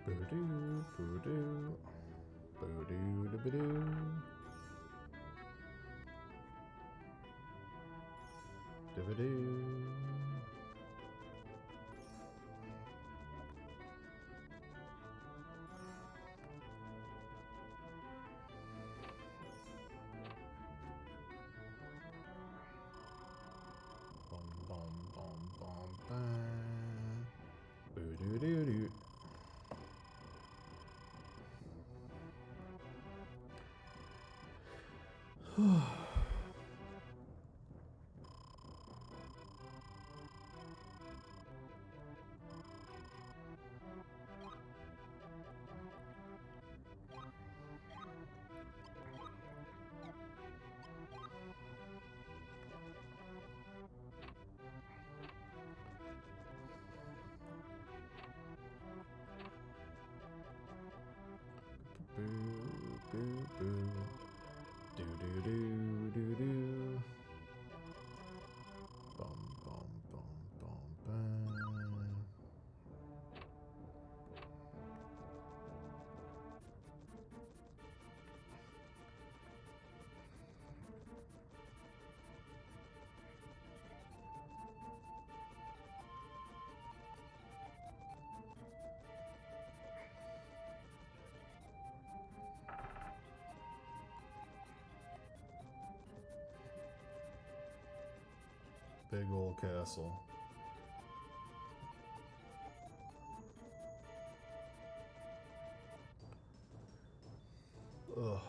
Boo-doo, boo-doo, boo-doo-da-ba-doo. Da-ba-doo. Bum, bum, bum, bum, bum. Boo-doo-doo-doo. big old castle. Ugh.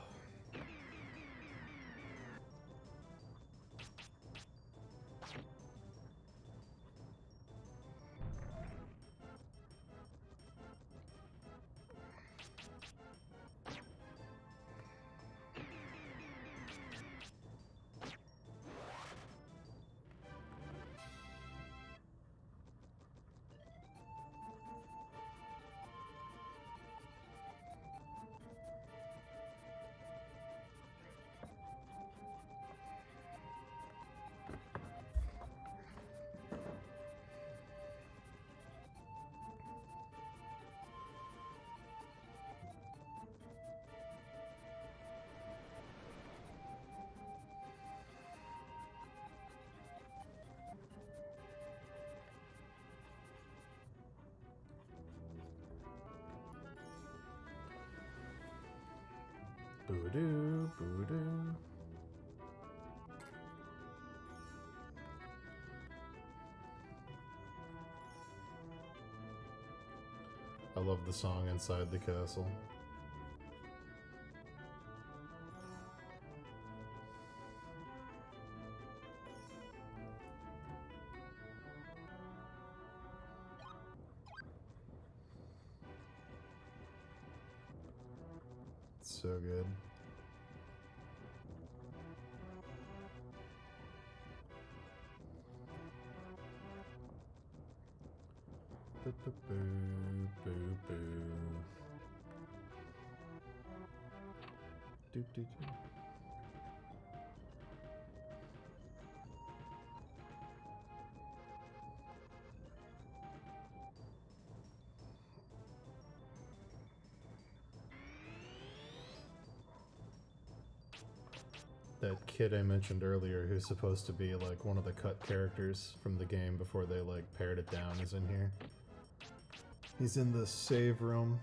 Boo-doo, boo-doo. I love the song inside the castle. It's so good. Boo, boo, boo. Do, do, do. That kid I mentioned earlier who's supposed to be like one of the cut characters from the game before they like pared it down is in here. He's in the save room.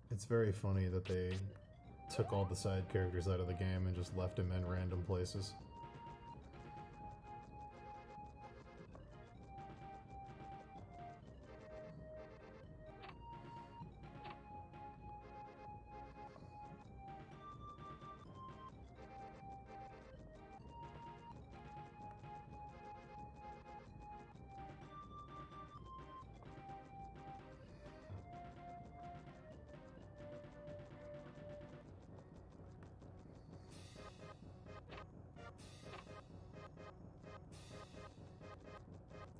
It's very funny that they took all the side characters out of the game and just left him in random places.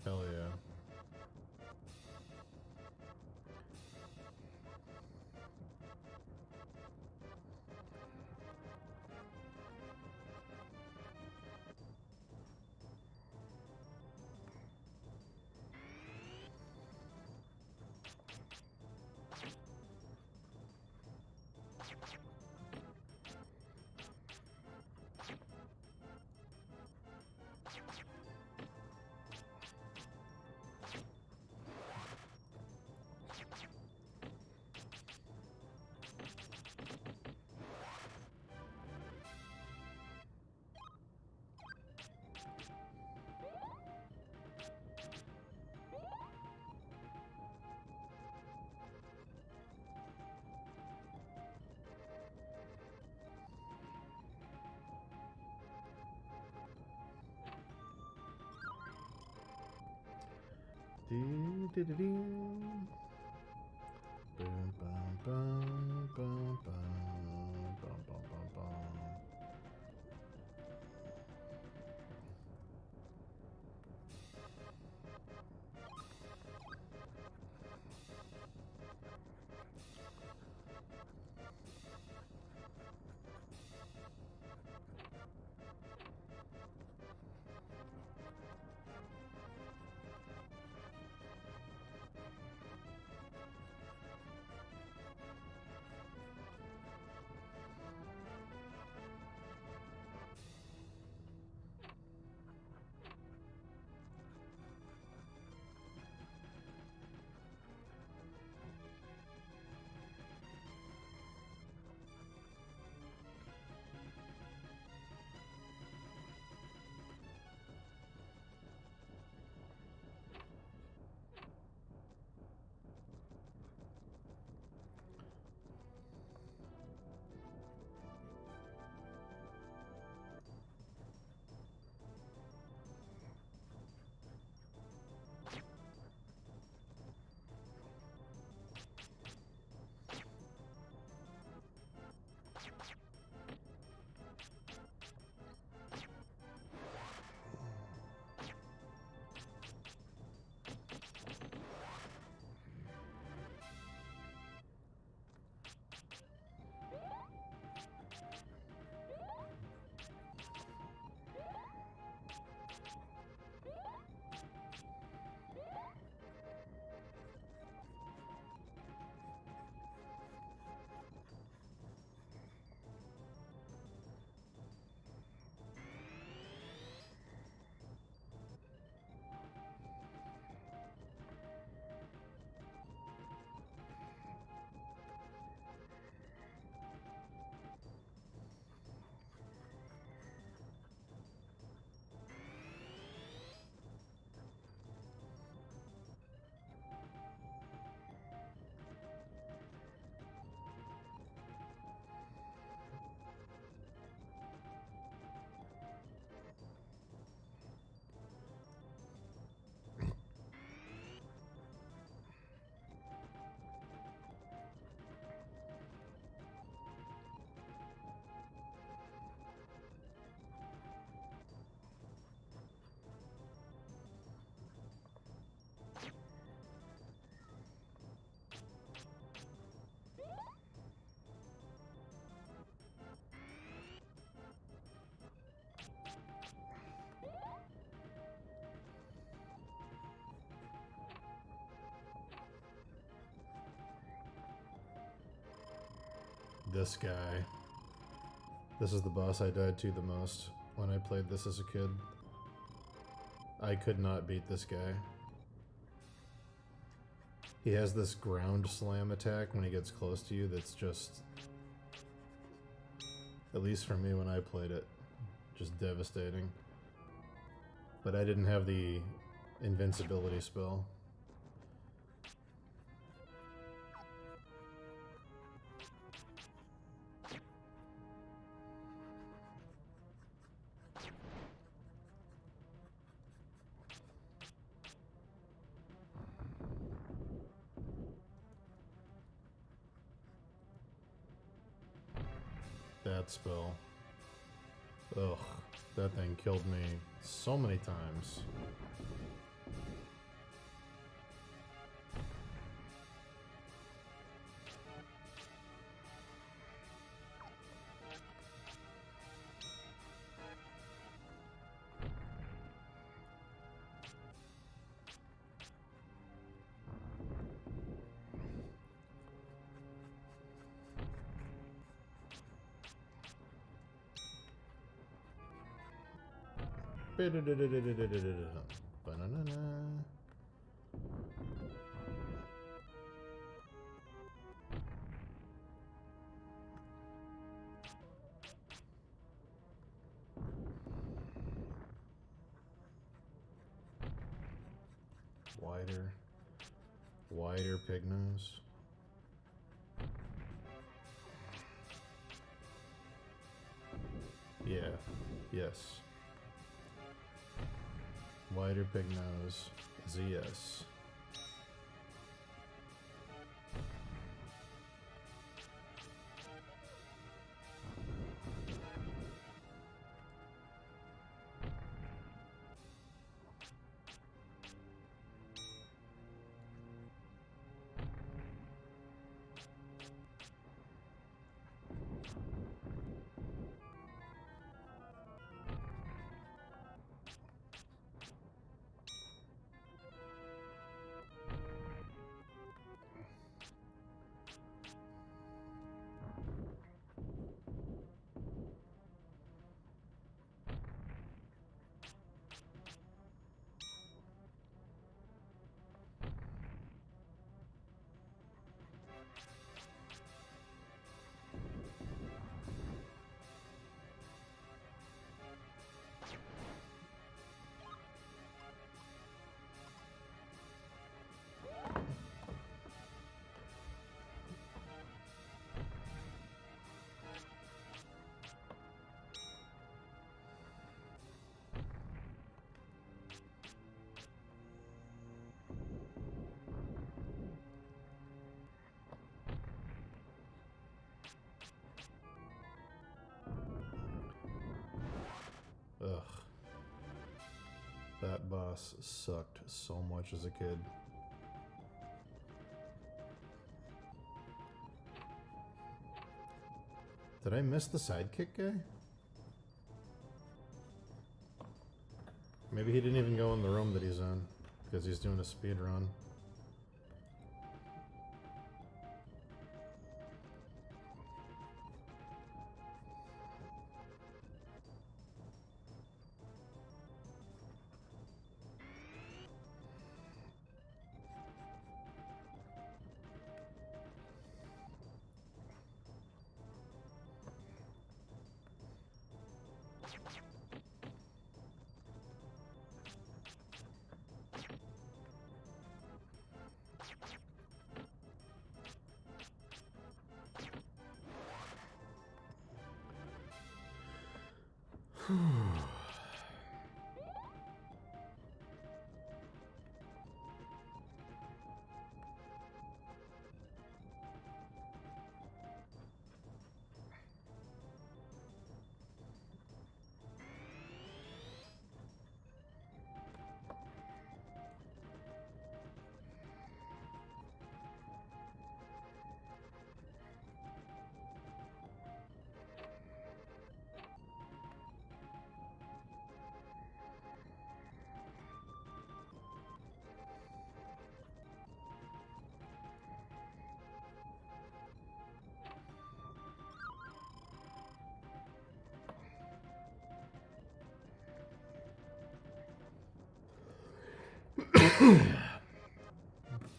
Hell yeah. This guy. This is the boss I died to the most when I played this as a kid. I could not beat this guy. He has this ground slam attack when he gets close to you that's just, at least for me when I played it, just devastating. But I didn't have the invincibility spell. That spell. Ugh, that thing killed me so many times. Banana. Wider pig nose. Yeah, yes. Wider pig nose is a yes. Ugh. That boss sucked so much as a kid. Did I miss the sidekick guy? Maybe he didn't even go in the room that he's in because he's doing a speed run.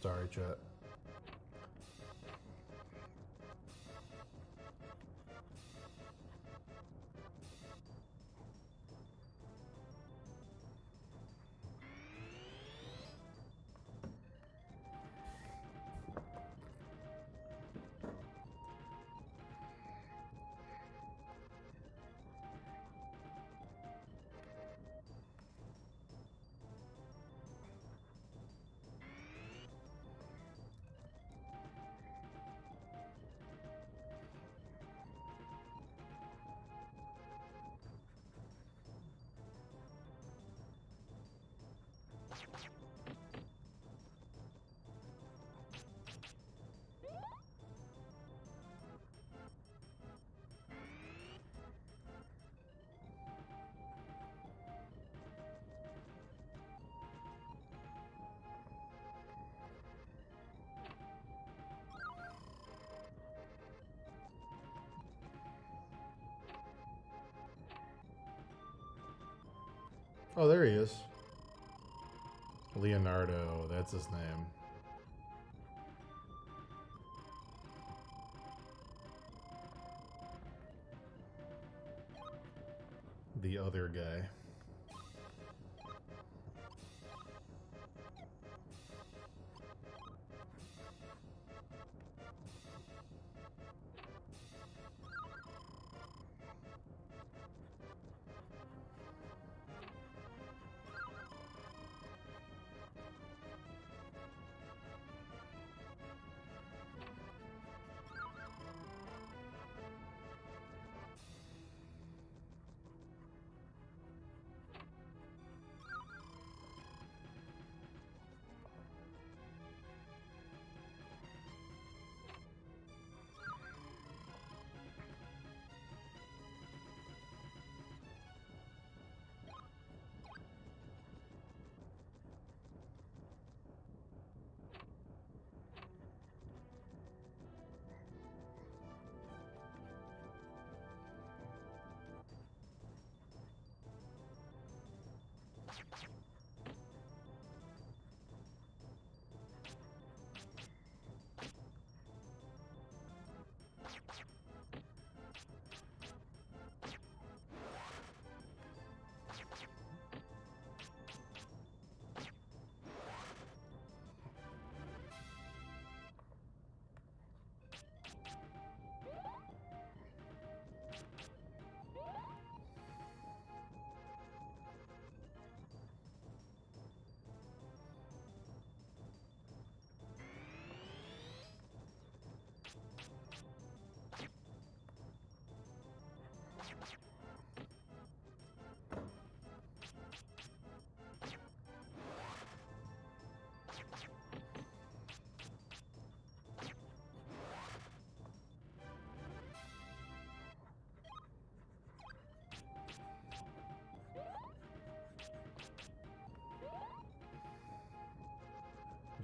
Sorry, chat. Oh, there he is. Leonardo, that's his name. The other guy.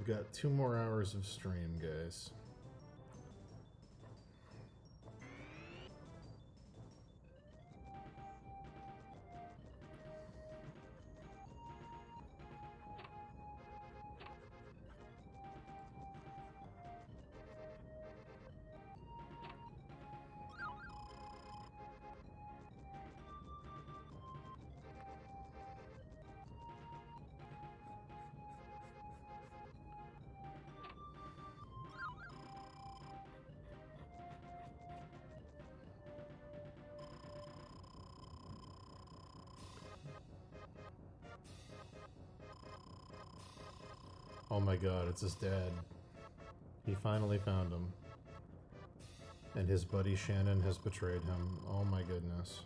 We've got 2 more hours of stream, guys. Oh my god, it's his dad. He finally found him. And his buddy Shannon has betrayed him. Oh my goodness.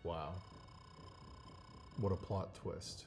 Wow. What a plot twist.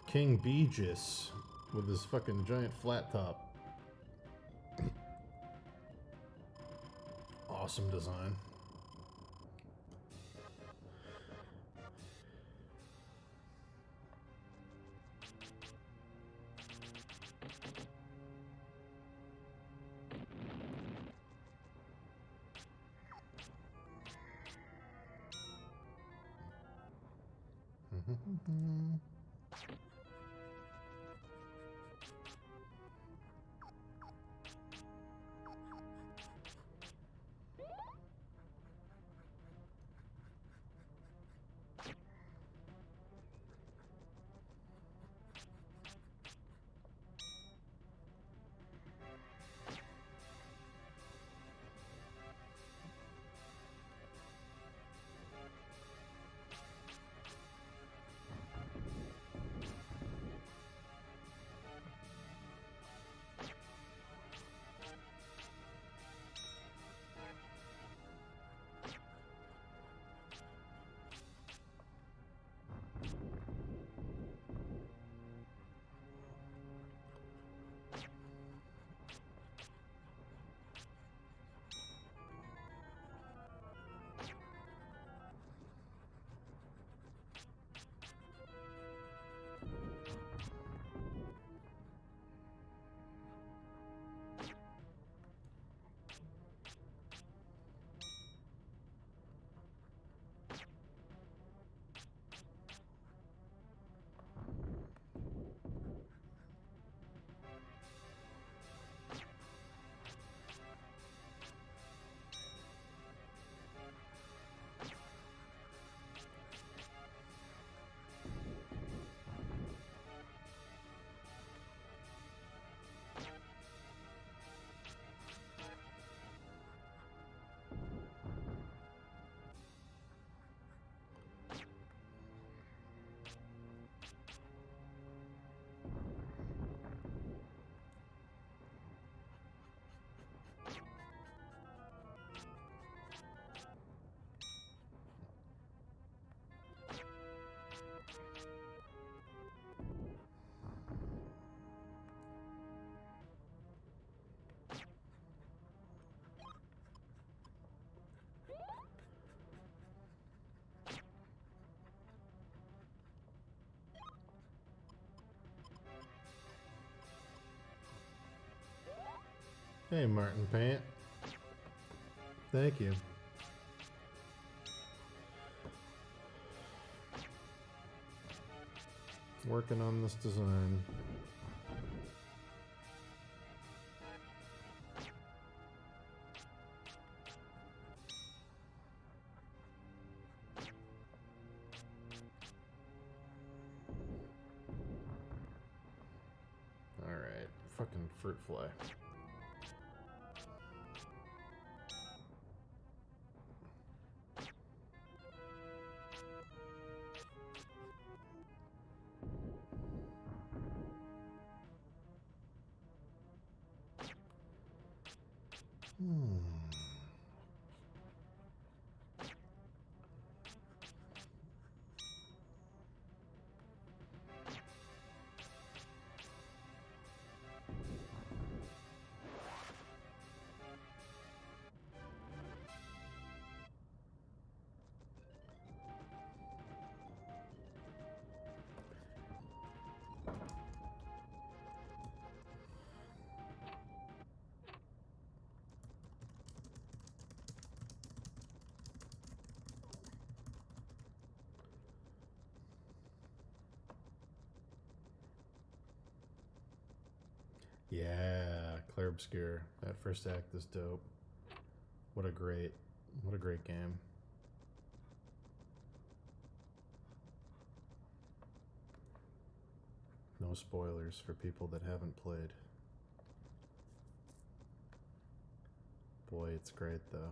King Beegis with his fucking giant flat top. Awesome design. Hey, Martin Pant. Thank you. Working on this design. Alright, fucking fruit fly. Yeah, Clair Obscure. That first act is dope. What a great game. No spoilers for people that haven't played. Boy, it's great though.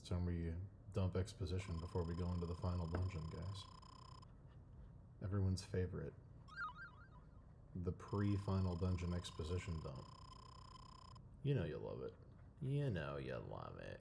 It's when we dump exposition before we go into the final dungeon, guys. Everyone's favorite. The pre-final dungeon exposition dump. You know you love it. You know you love it.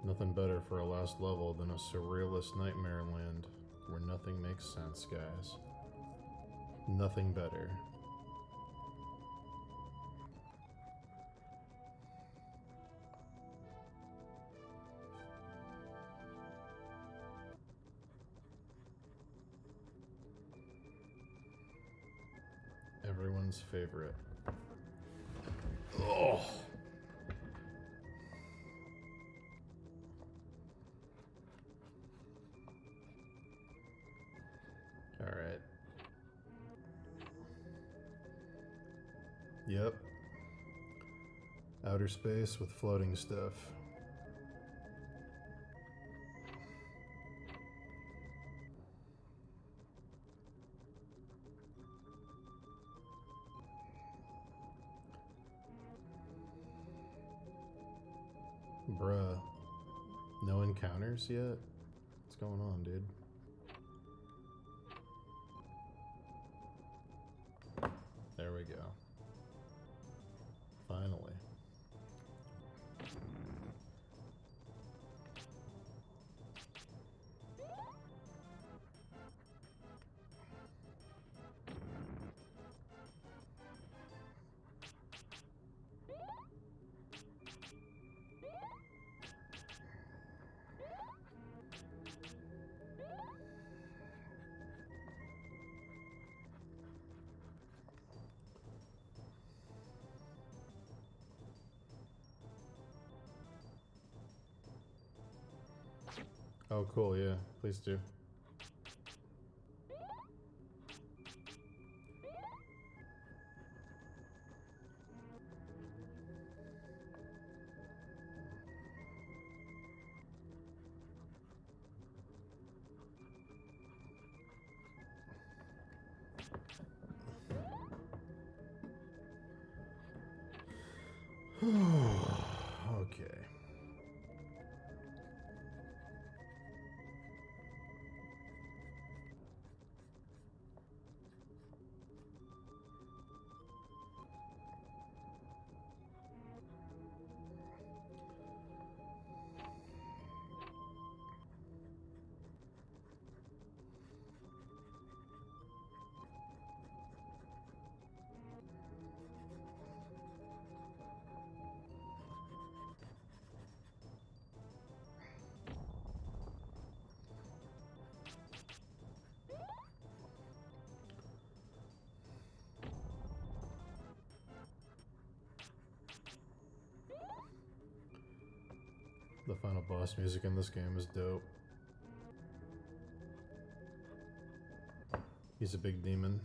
Nothing better for a last level than a surrealist nightmare land where nothing makes sense, guys. Nothing better. Everyone's favorite. Oh! Alright. Yep. Outer space with floating stuff. Bruh. No encounters yet? What's going on, dude? There we go. Finally. Oh, cool, yeah. Please do. Okay. The final boss music in this game is dope. He's a big demon.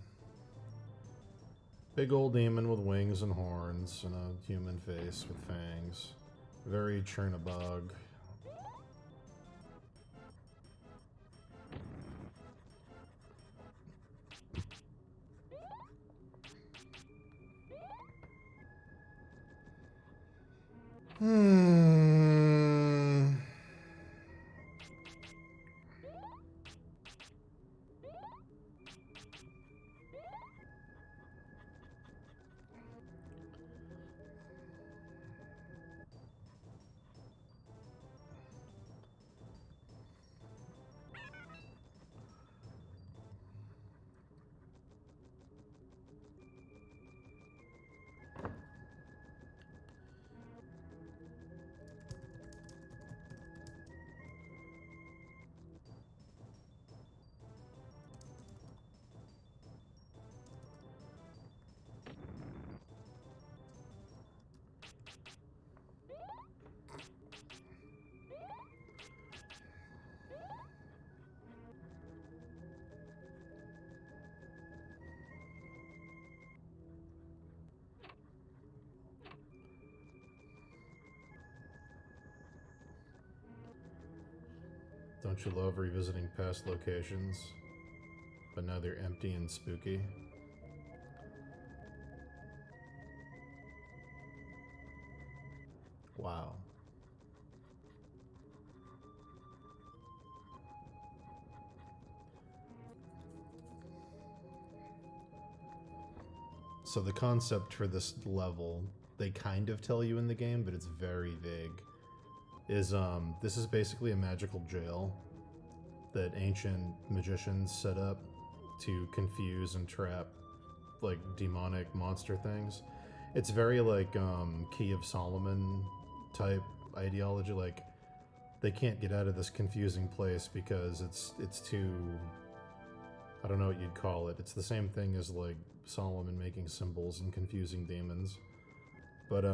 Big old demon with wings and horns and a human face with fangs. Very Chernabog. Don't you love revisiting past locations, but now they're empty and spooky? Wow. So the concept for this level, they kind of tell you in the game, but it's very vague. This is basically a magical jail that ancient magicians set up to confuse and trap like demonic monster things. It's very like Key of Solomon type ideology. Like they can't get out of this confusing place because it's too, I don't know what you'd call it. It's the same thing as like Solomon making symbols and confusing demons. But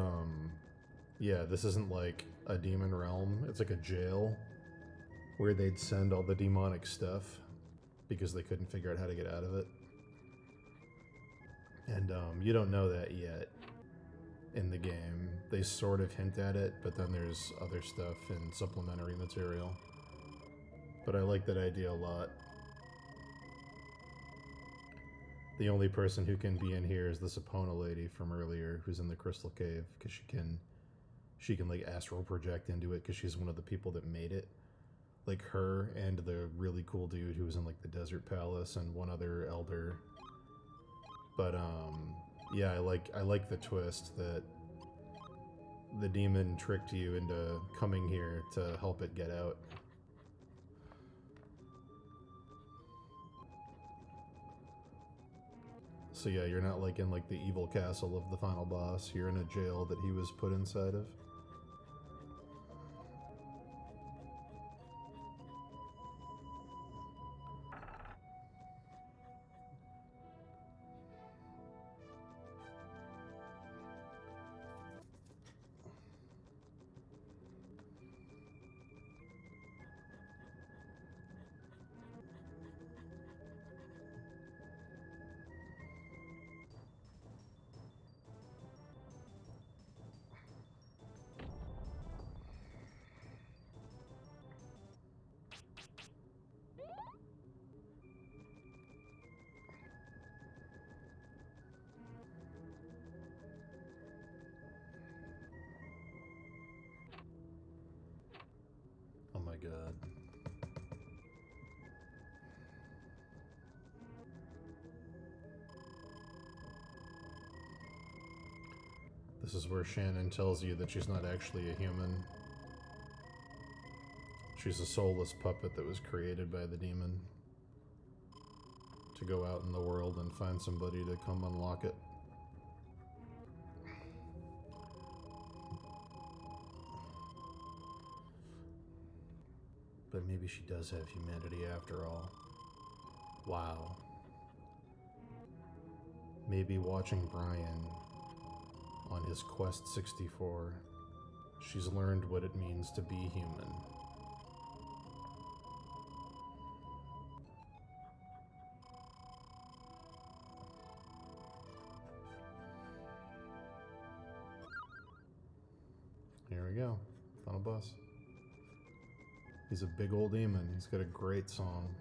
yeah, this isn't like a demon realm. It's like a jail where they'd send all the demonic stuff because they couldn't figure out how to get out of it. And you don't know that yet in the game. They sort of hint at it, but then there's other stuff in supplementary material. But I like that idea a lot. The only person who can be in here is this Epona lady from earlier who's in the Crystal Cave, because she can like astral project into it because she's one of the people that made it. Like her and the really cool dude who was in like the Desert Palace and one other elder. But yeah, I like the twist that the demon tricked you into coming here to help it get out. So yeah, you're not like in like the evil castle of the final boss. You're in a jail that he was put inside of. Oh my god. This is where Shannon tells you that she's not actually a human. She's a soulless puppet that was created by the demon to go out in the world and find somebody to come unlock it. But maybe she does have humanity after all. Wow. Maybe watching Brian on his Quest 64, she's learned what it means to be human. Here we go. Final boss. He's a big old demon. He's got a great song.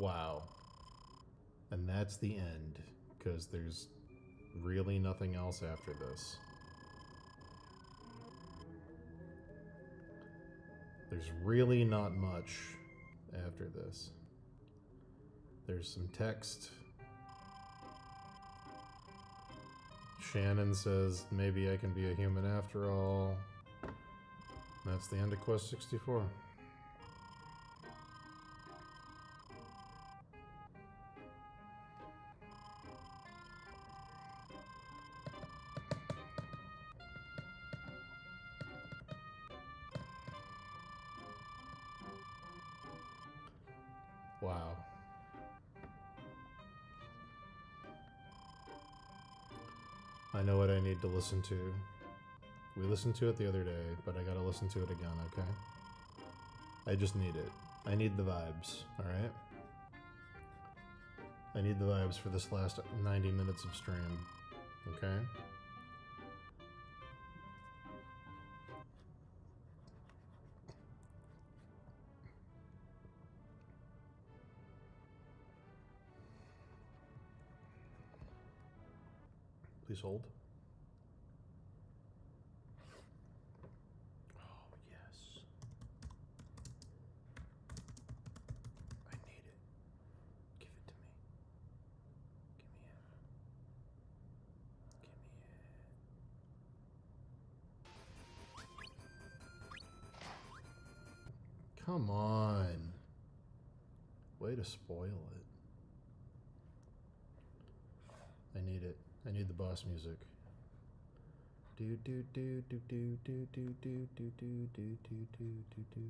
Wow. And that's the end, because there's really nothing else after this. There's really not much after this. There's some text. Shannon says, maybe I can be a human after all. That's the end of Quest 64. Wow. I know what I need to listen to. We listened to it the other day, but I gotta listen to it again, okay? I just need it. I need the vibes, alright? I need the vibes for this last 90 minutes of stream, okay? Please hold. Oh, yes. I need it. Give it to me. Give me it. Give me it. Come on. Way to spoil it. I need it. I need the boss music. Do do do do do do do do do do do do do do.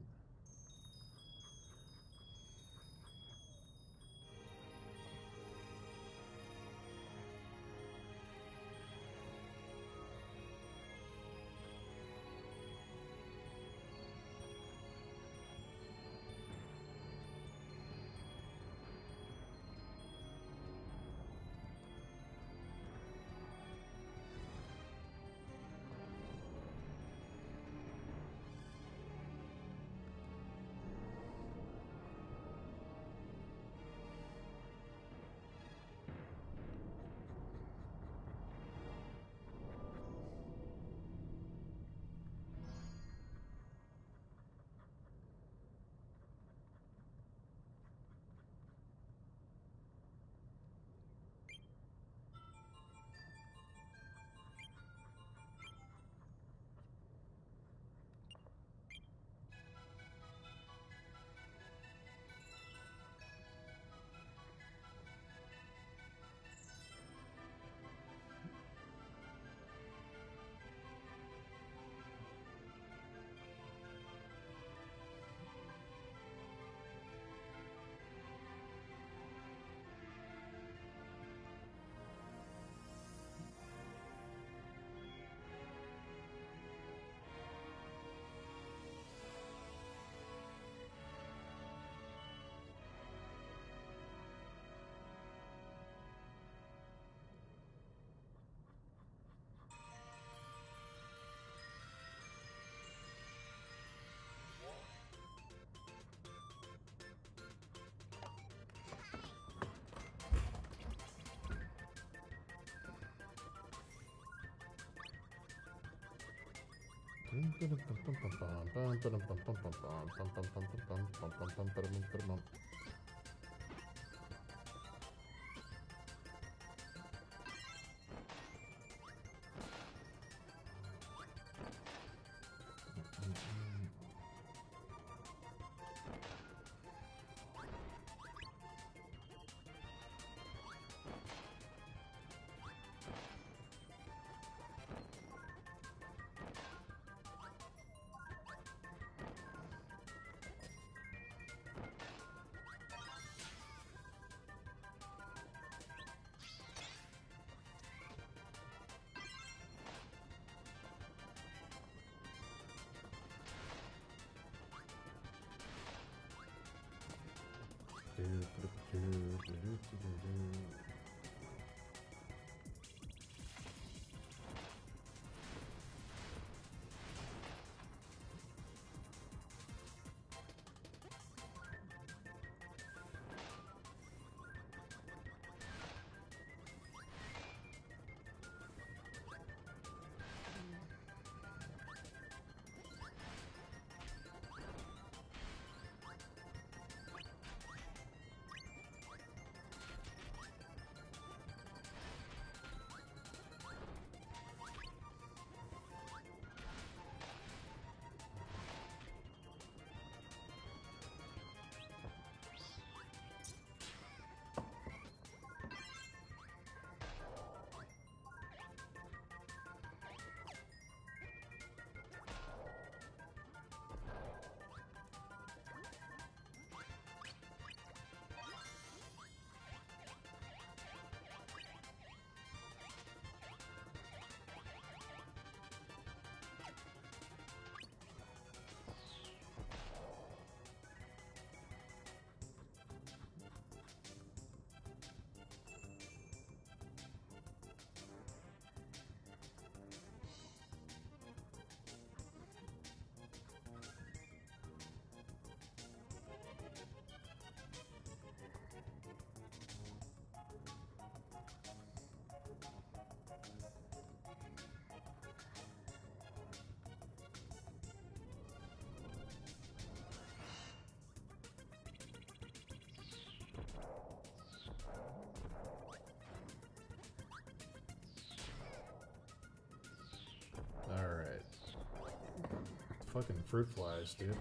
fucking fruit flies, dude.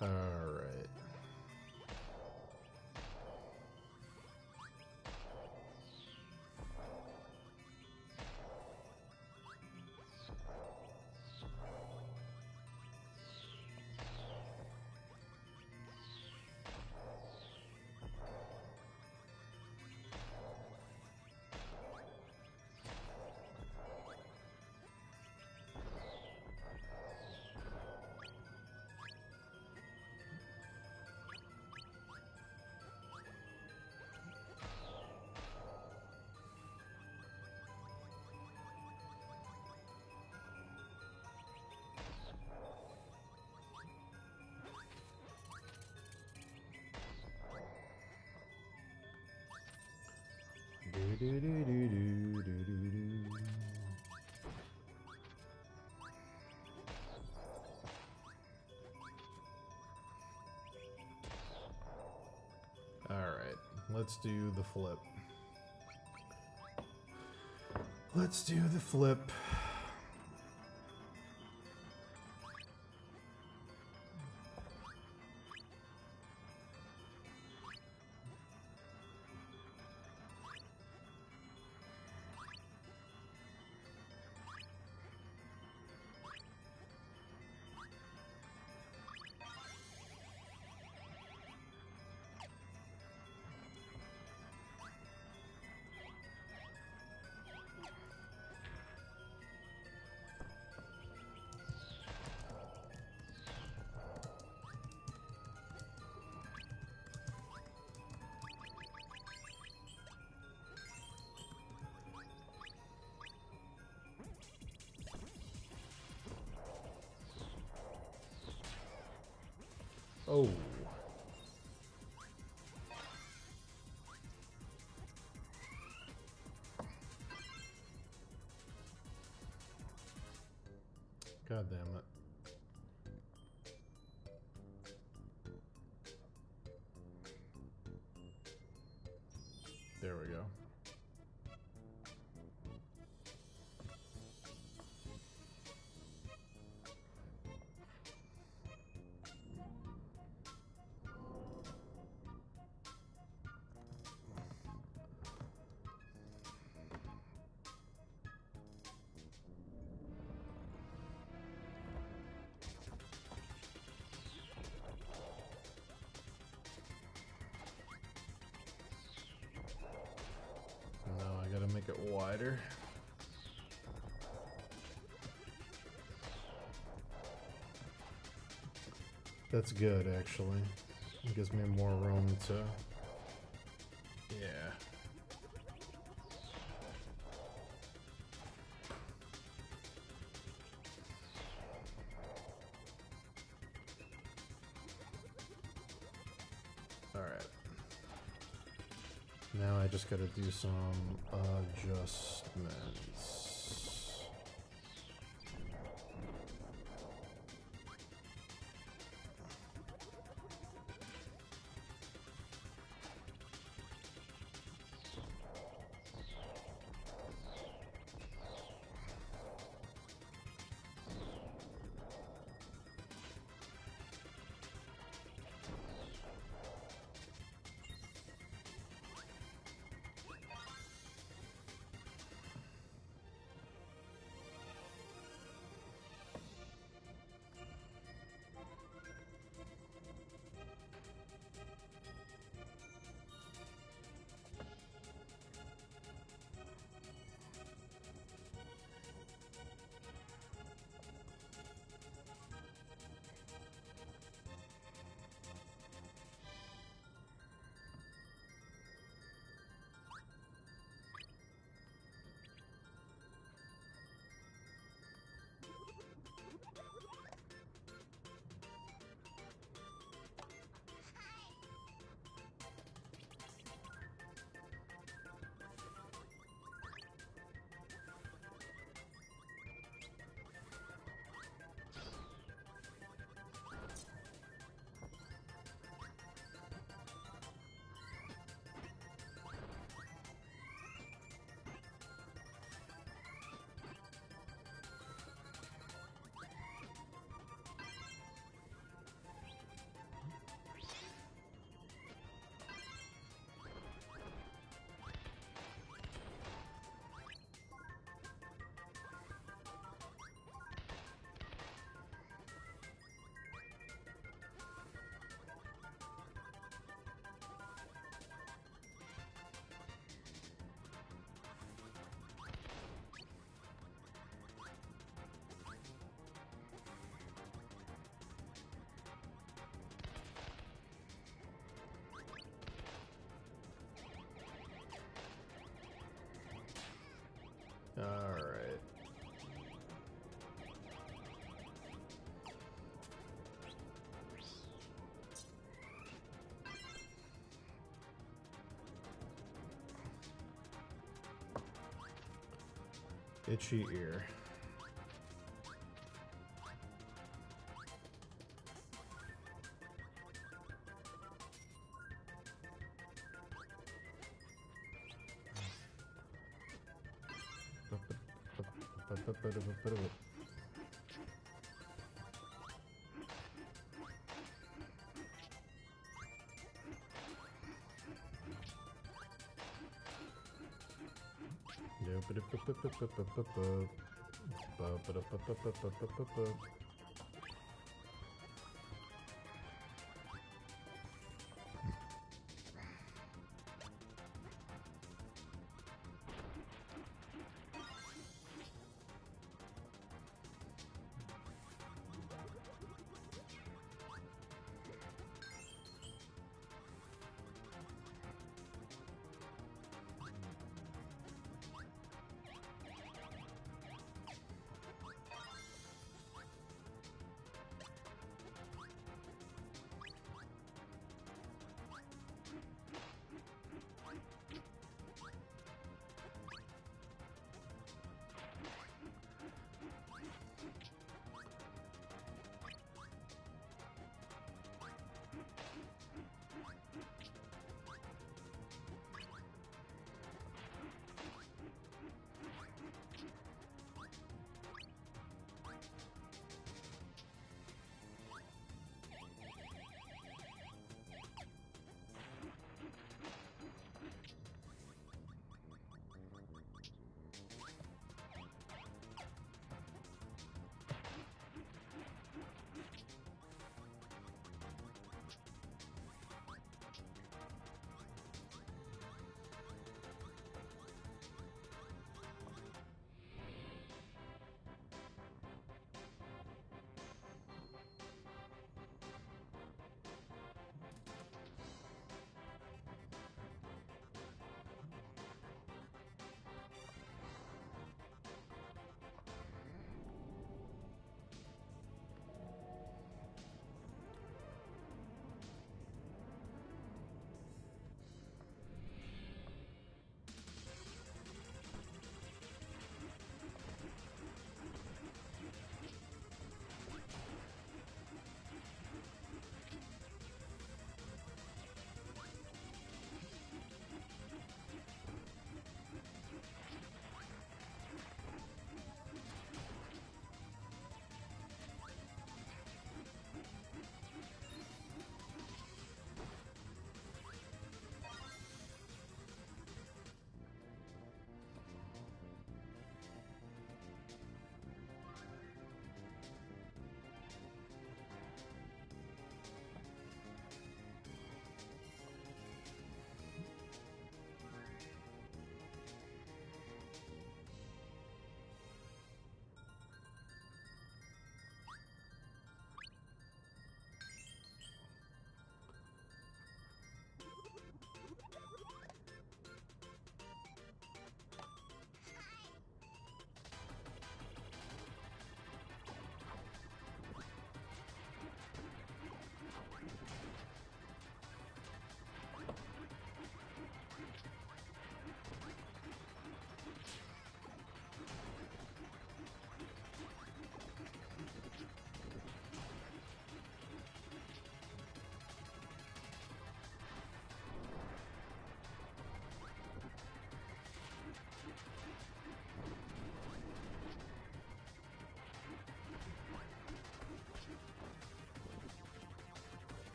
All right. Do, do, do, do, do, do, do, do. All right, let's do the flip. Let's do the flip. Oh. God damn it. There we go. Now I gotta make it wider. That's good, actually. It gives me more room to... Yeah. Alright. Now I just gotta do some adjustments. Itchy ear.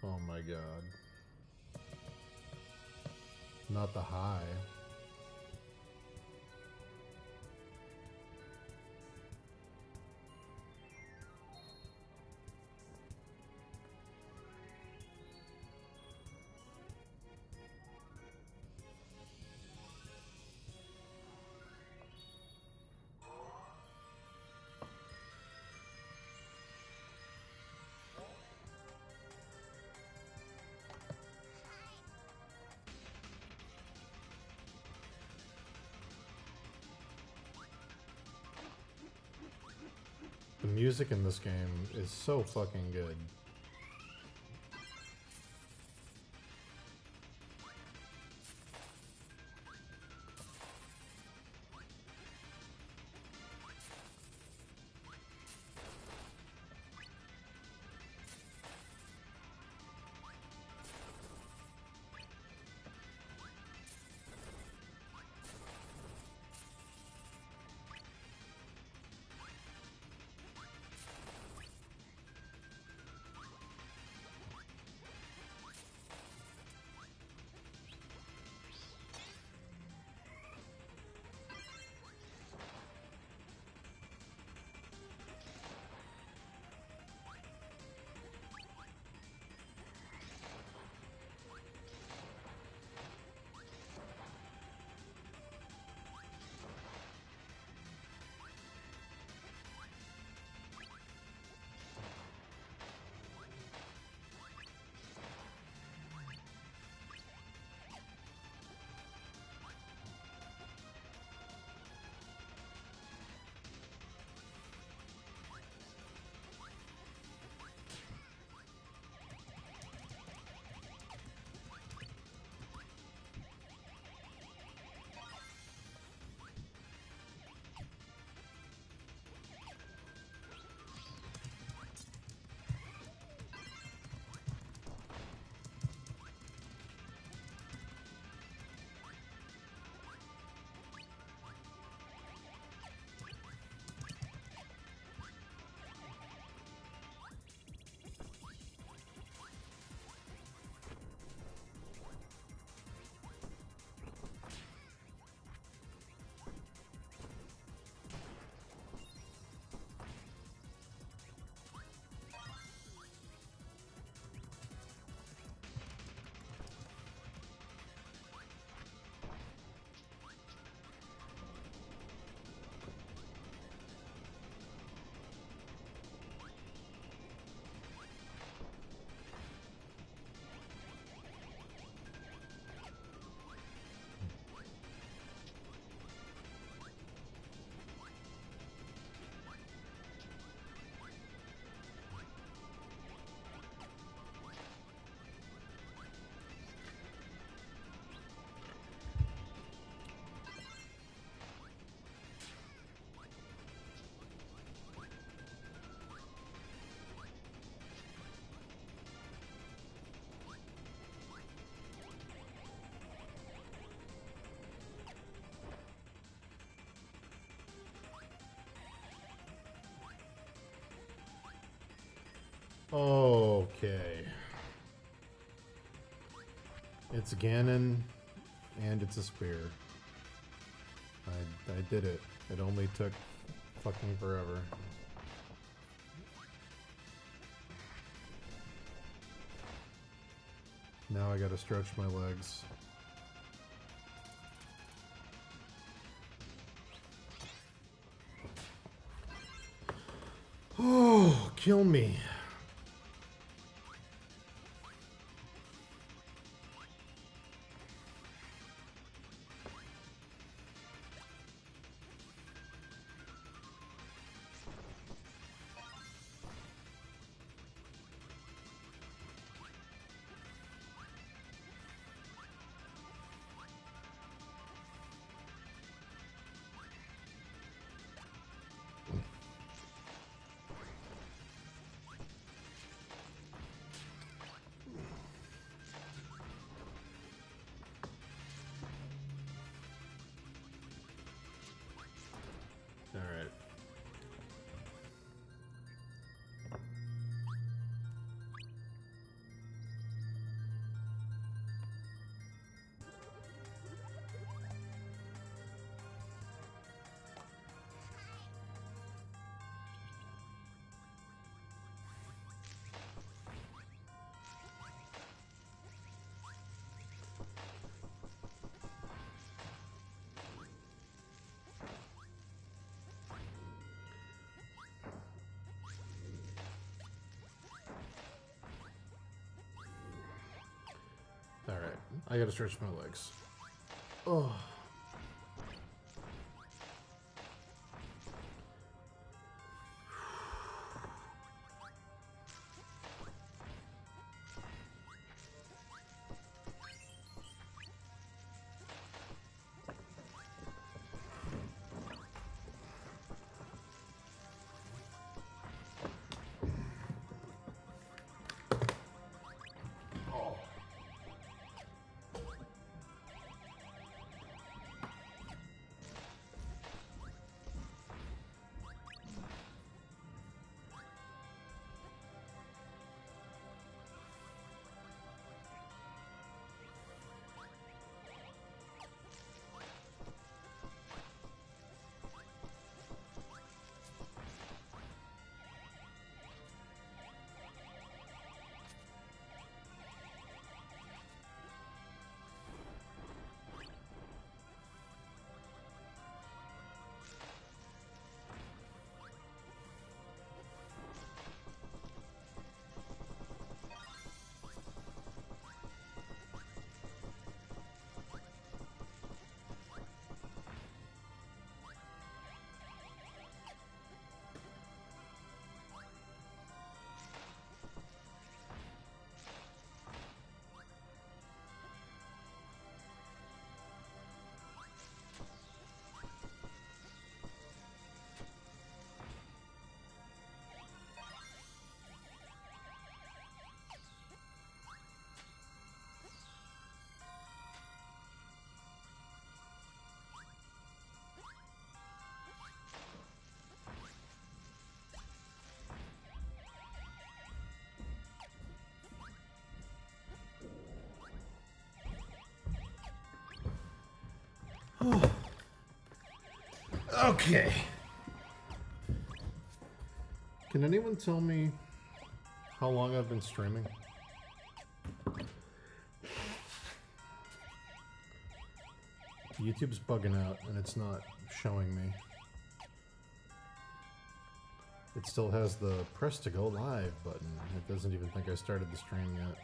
Oh my god. Not the high. The music in this game is so fucking good. Okay. It's Ganon, and it's a spear. I did it. It only took fucking forever. Now I gotta stretch my legs. Oh, kill me. Alright, I gotta stretch my legs. Oh. Okay. Can anyone tell me how long I've been streaming? YouTube's bugging out and it's not showing me. It still has the press to go live button. It doesn't even think I started the stream yet.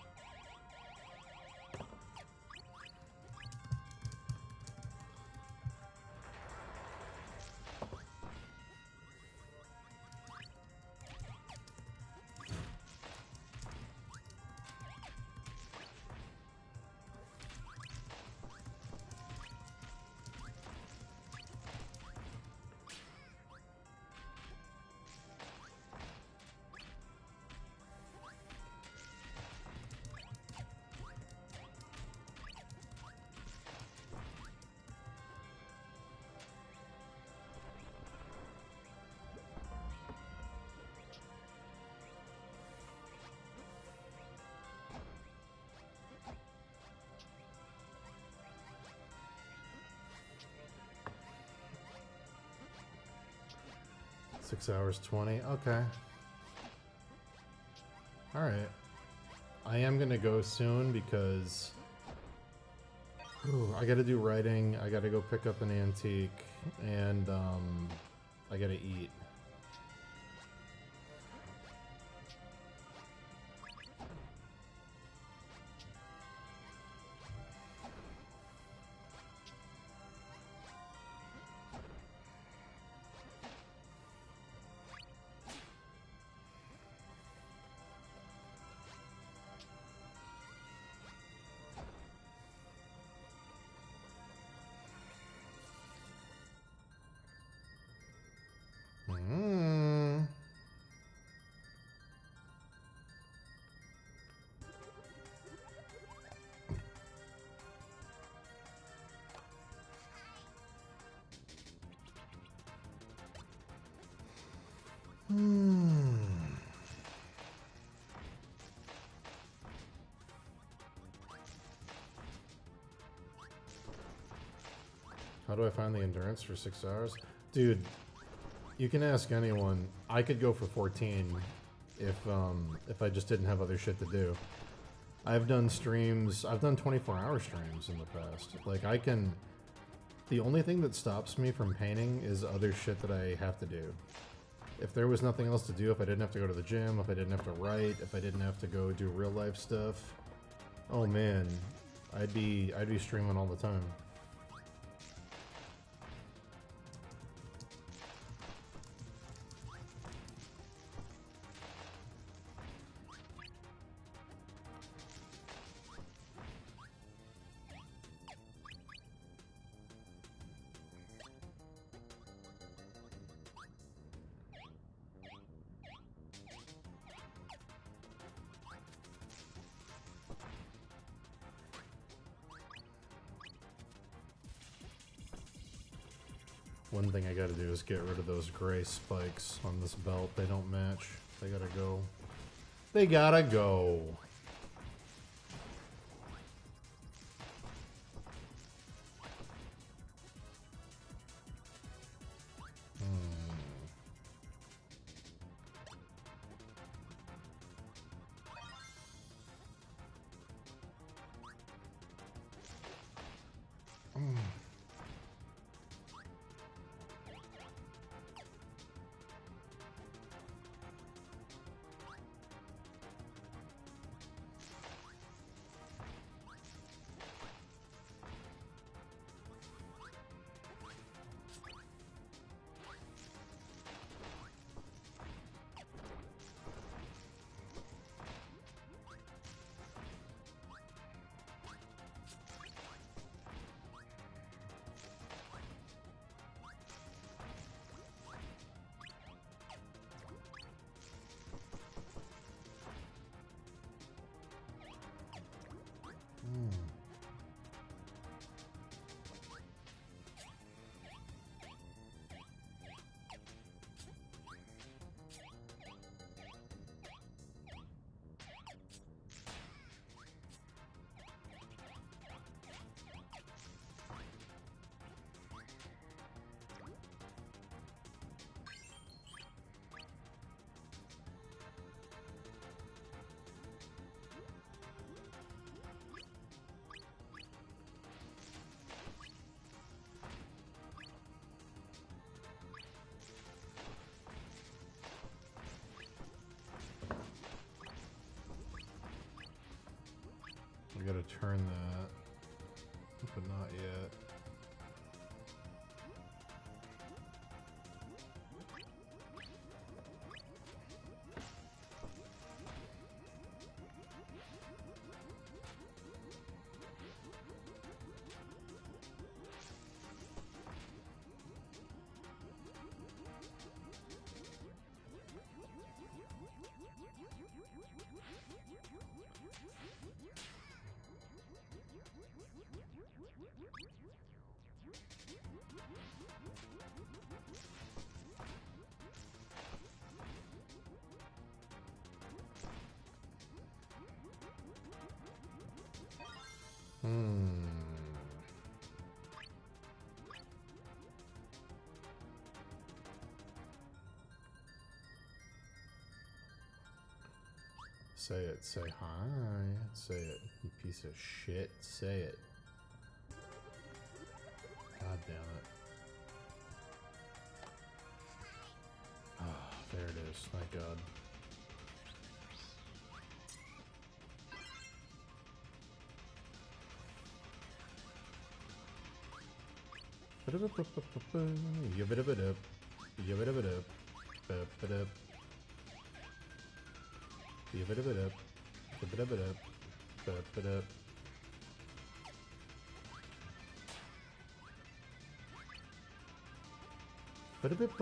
$6 20. Okay. Alright. I am gonna go soon because I gotta do writing, I gotta go pick up an antique, and I gotta eat. How do I find the endurance for 6 hours? Dude, you can ask anyone. I could go for 14 if I just didn't have other shit to do. I've done streams, I've done 24-hour streams in the past. Like, I can... The only thing that stops me from painting is other shit that I have to do. If there was nothing else to do, if I didn't have to go to the gym, if I didn't have to write, if I didn't have to go do real life stuff, oh man, I'd be streaming all the time. One thing I gotta do is get rid of those gray spikes on this belt. They don't match. They gotta go. They gotta go. gotta turn that, but not yet. Say it, say hi, say it, you piece of shit, say it. God damn it. Ah, there it is, thank God. Give it a bit up, give it a bit up, bit up. Give it a bit up, give it a bit up, bit up. But a bit.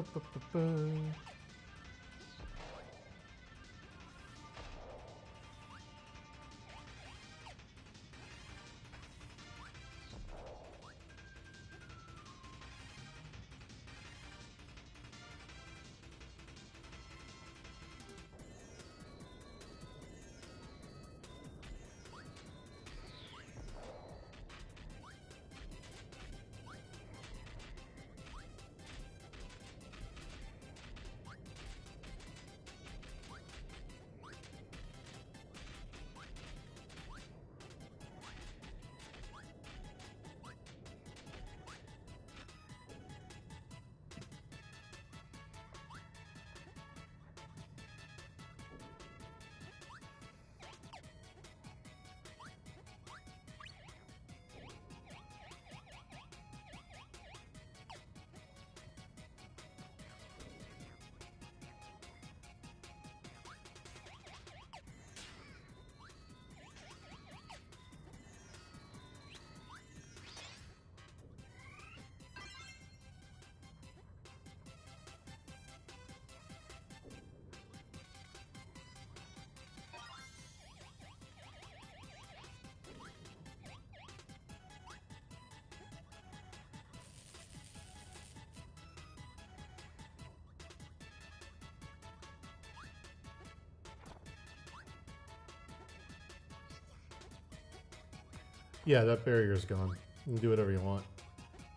Yeah, that barrier's gone. You can do whatever you want.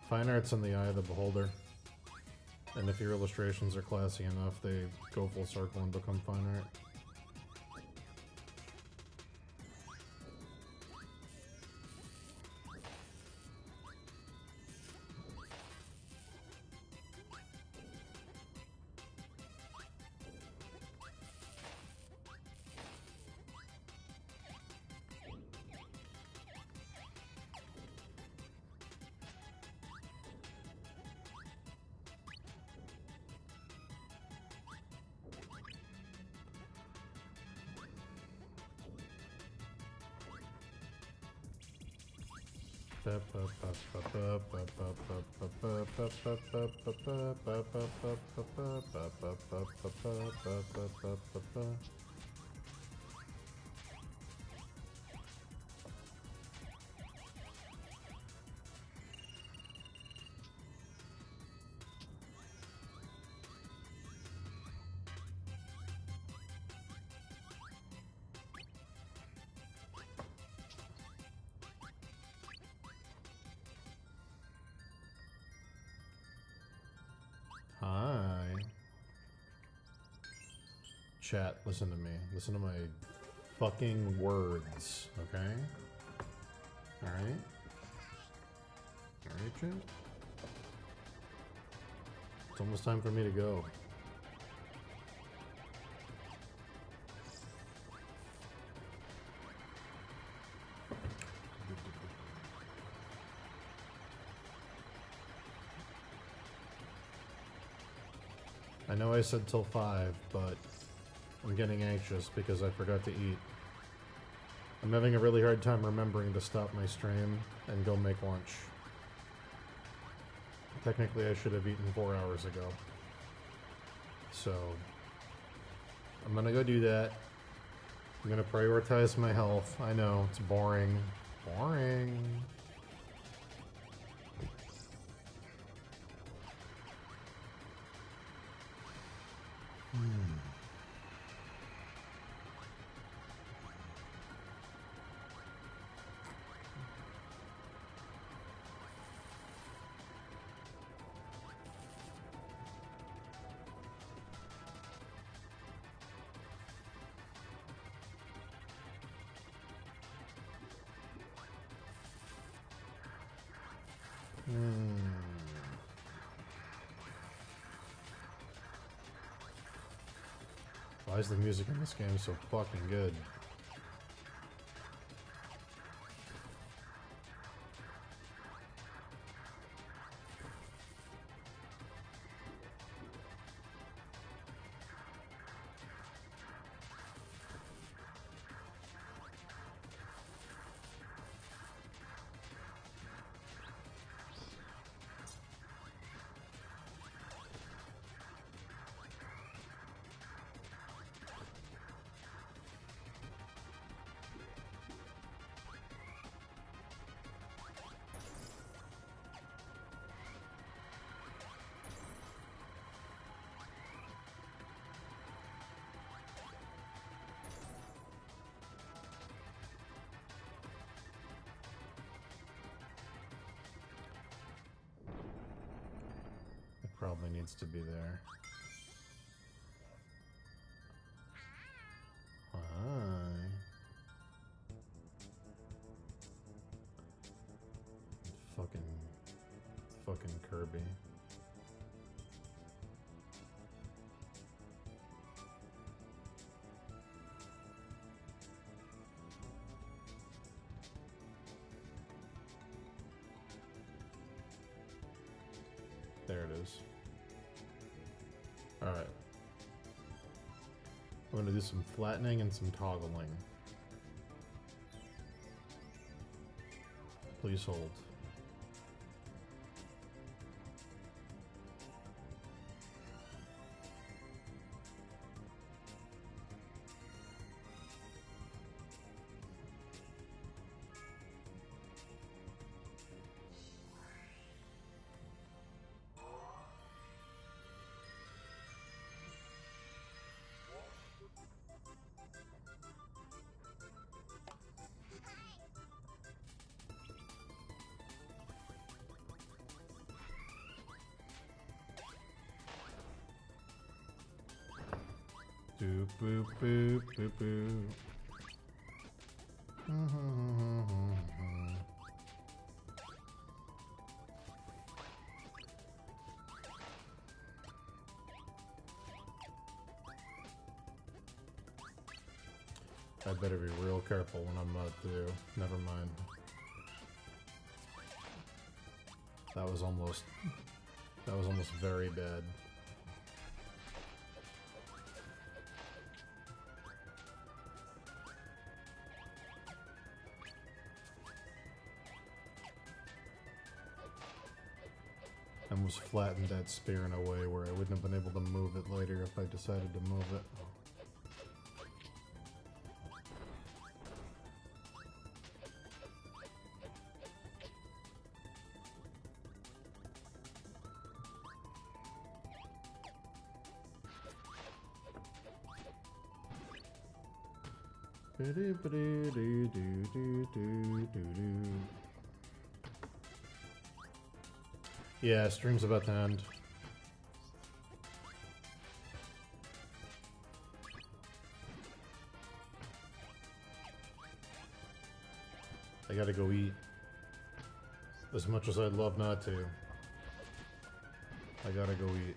Fine art's in the eye of the beholder. And if your illustrations are classy enough, they go full circle and become fine art. Hi. Chat, listen to me. Listen to my fucking words, okay? Alright? Alright, chat? It's almost time for me to go. I know I said till 5, but I'm getting anxious because I forgot to eat. I'm having a really hard time remembering to stop my stream and go make lunch. Technically, I should have eaten 4 hours ago. So, I'm gonna go do that. I'm gonna prioritize my health. I know, it's boring. Boring. Why is the music in this game so fucking good? Probably needs to be there. Hi. Fucking Kirby. There it is. Alright. I'm gonna do some flattening and some toggling. Please hold. Doop boop boop boop boop. I better be real careful when I'm not through. Never mind. That was almost very bad. I almost flattened that spear in a way where I wouldn't have been able to move it later if I decided to move it. Yeah, stream's about to end. I gotta go eat. As much as I'd love not to. I gotta go eat.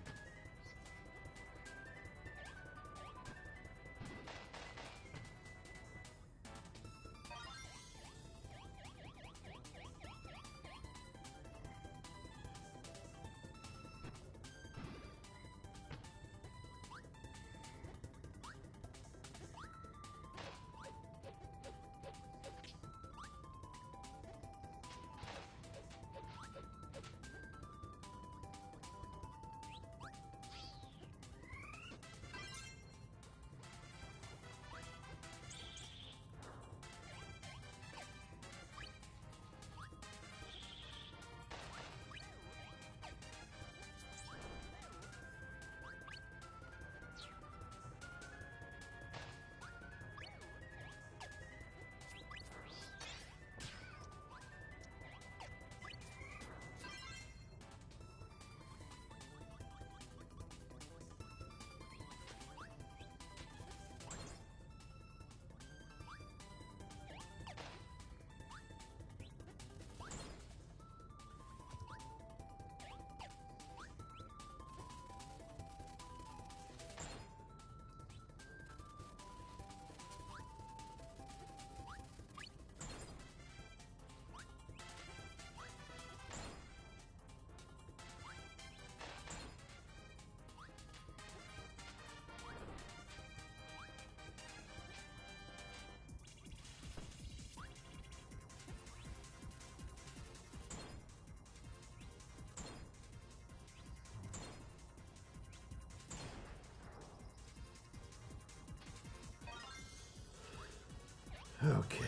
Okay.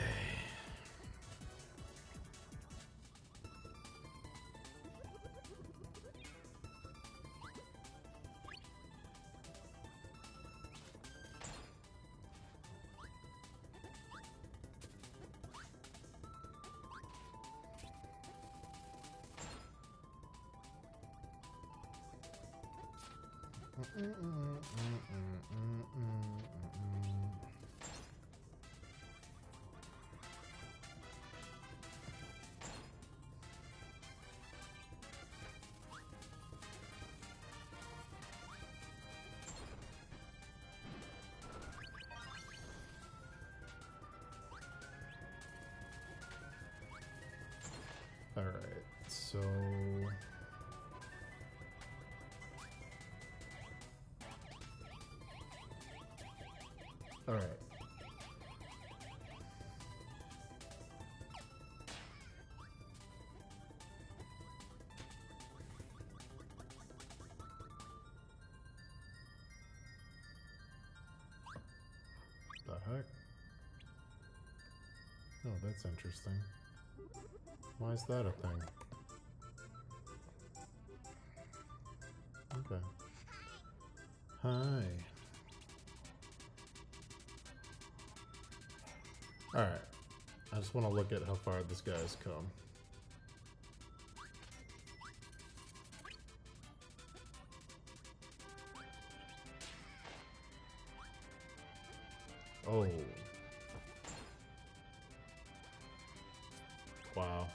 All right, so all right. The heck? Oh, that's interesting. Why is that a thing? Okay. Hi. Alright. I just want to look at how far this guy's come. Oh. Wow.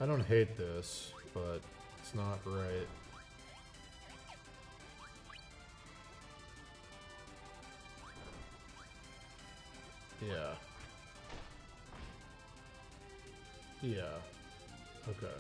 I don't hate this, but it's not right. Yeah. Yeah. Okay.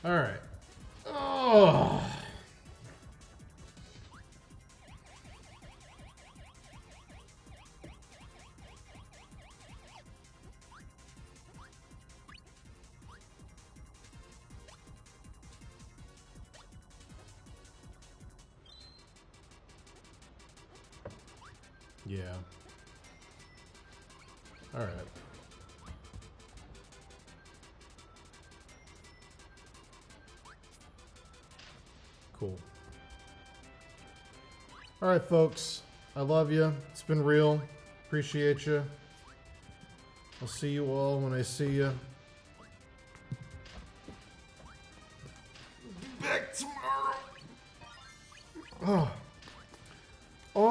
All right. Oh. Yeah. All right. Cool. All right, folks. I love you. It's been real. Appreciate you. I'll see you all when I see you. Back tomorrow. Oh. Oh.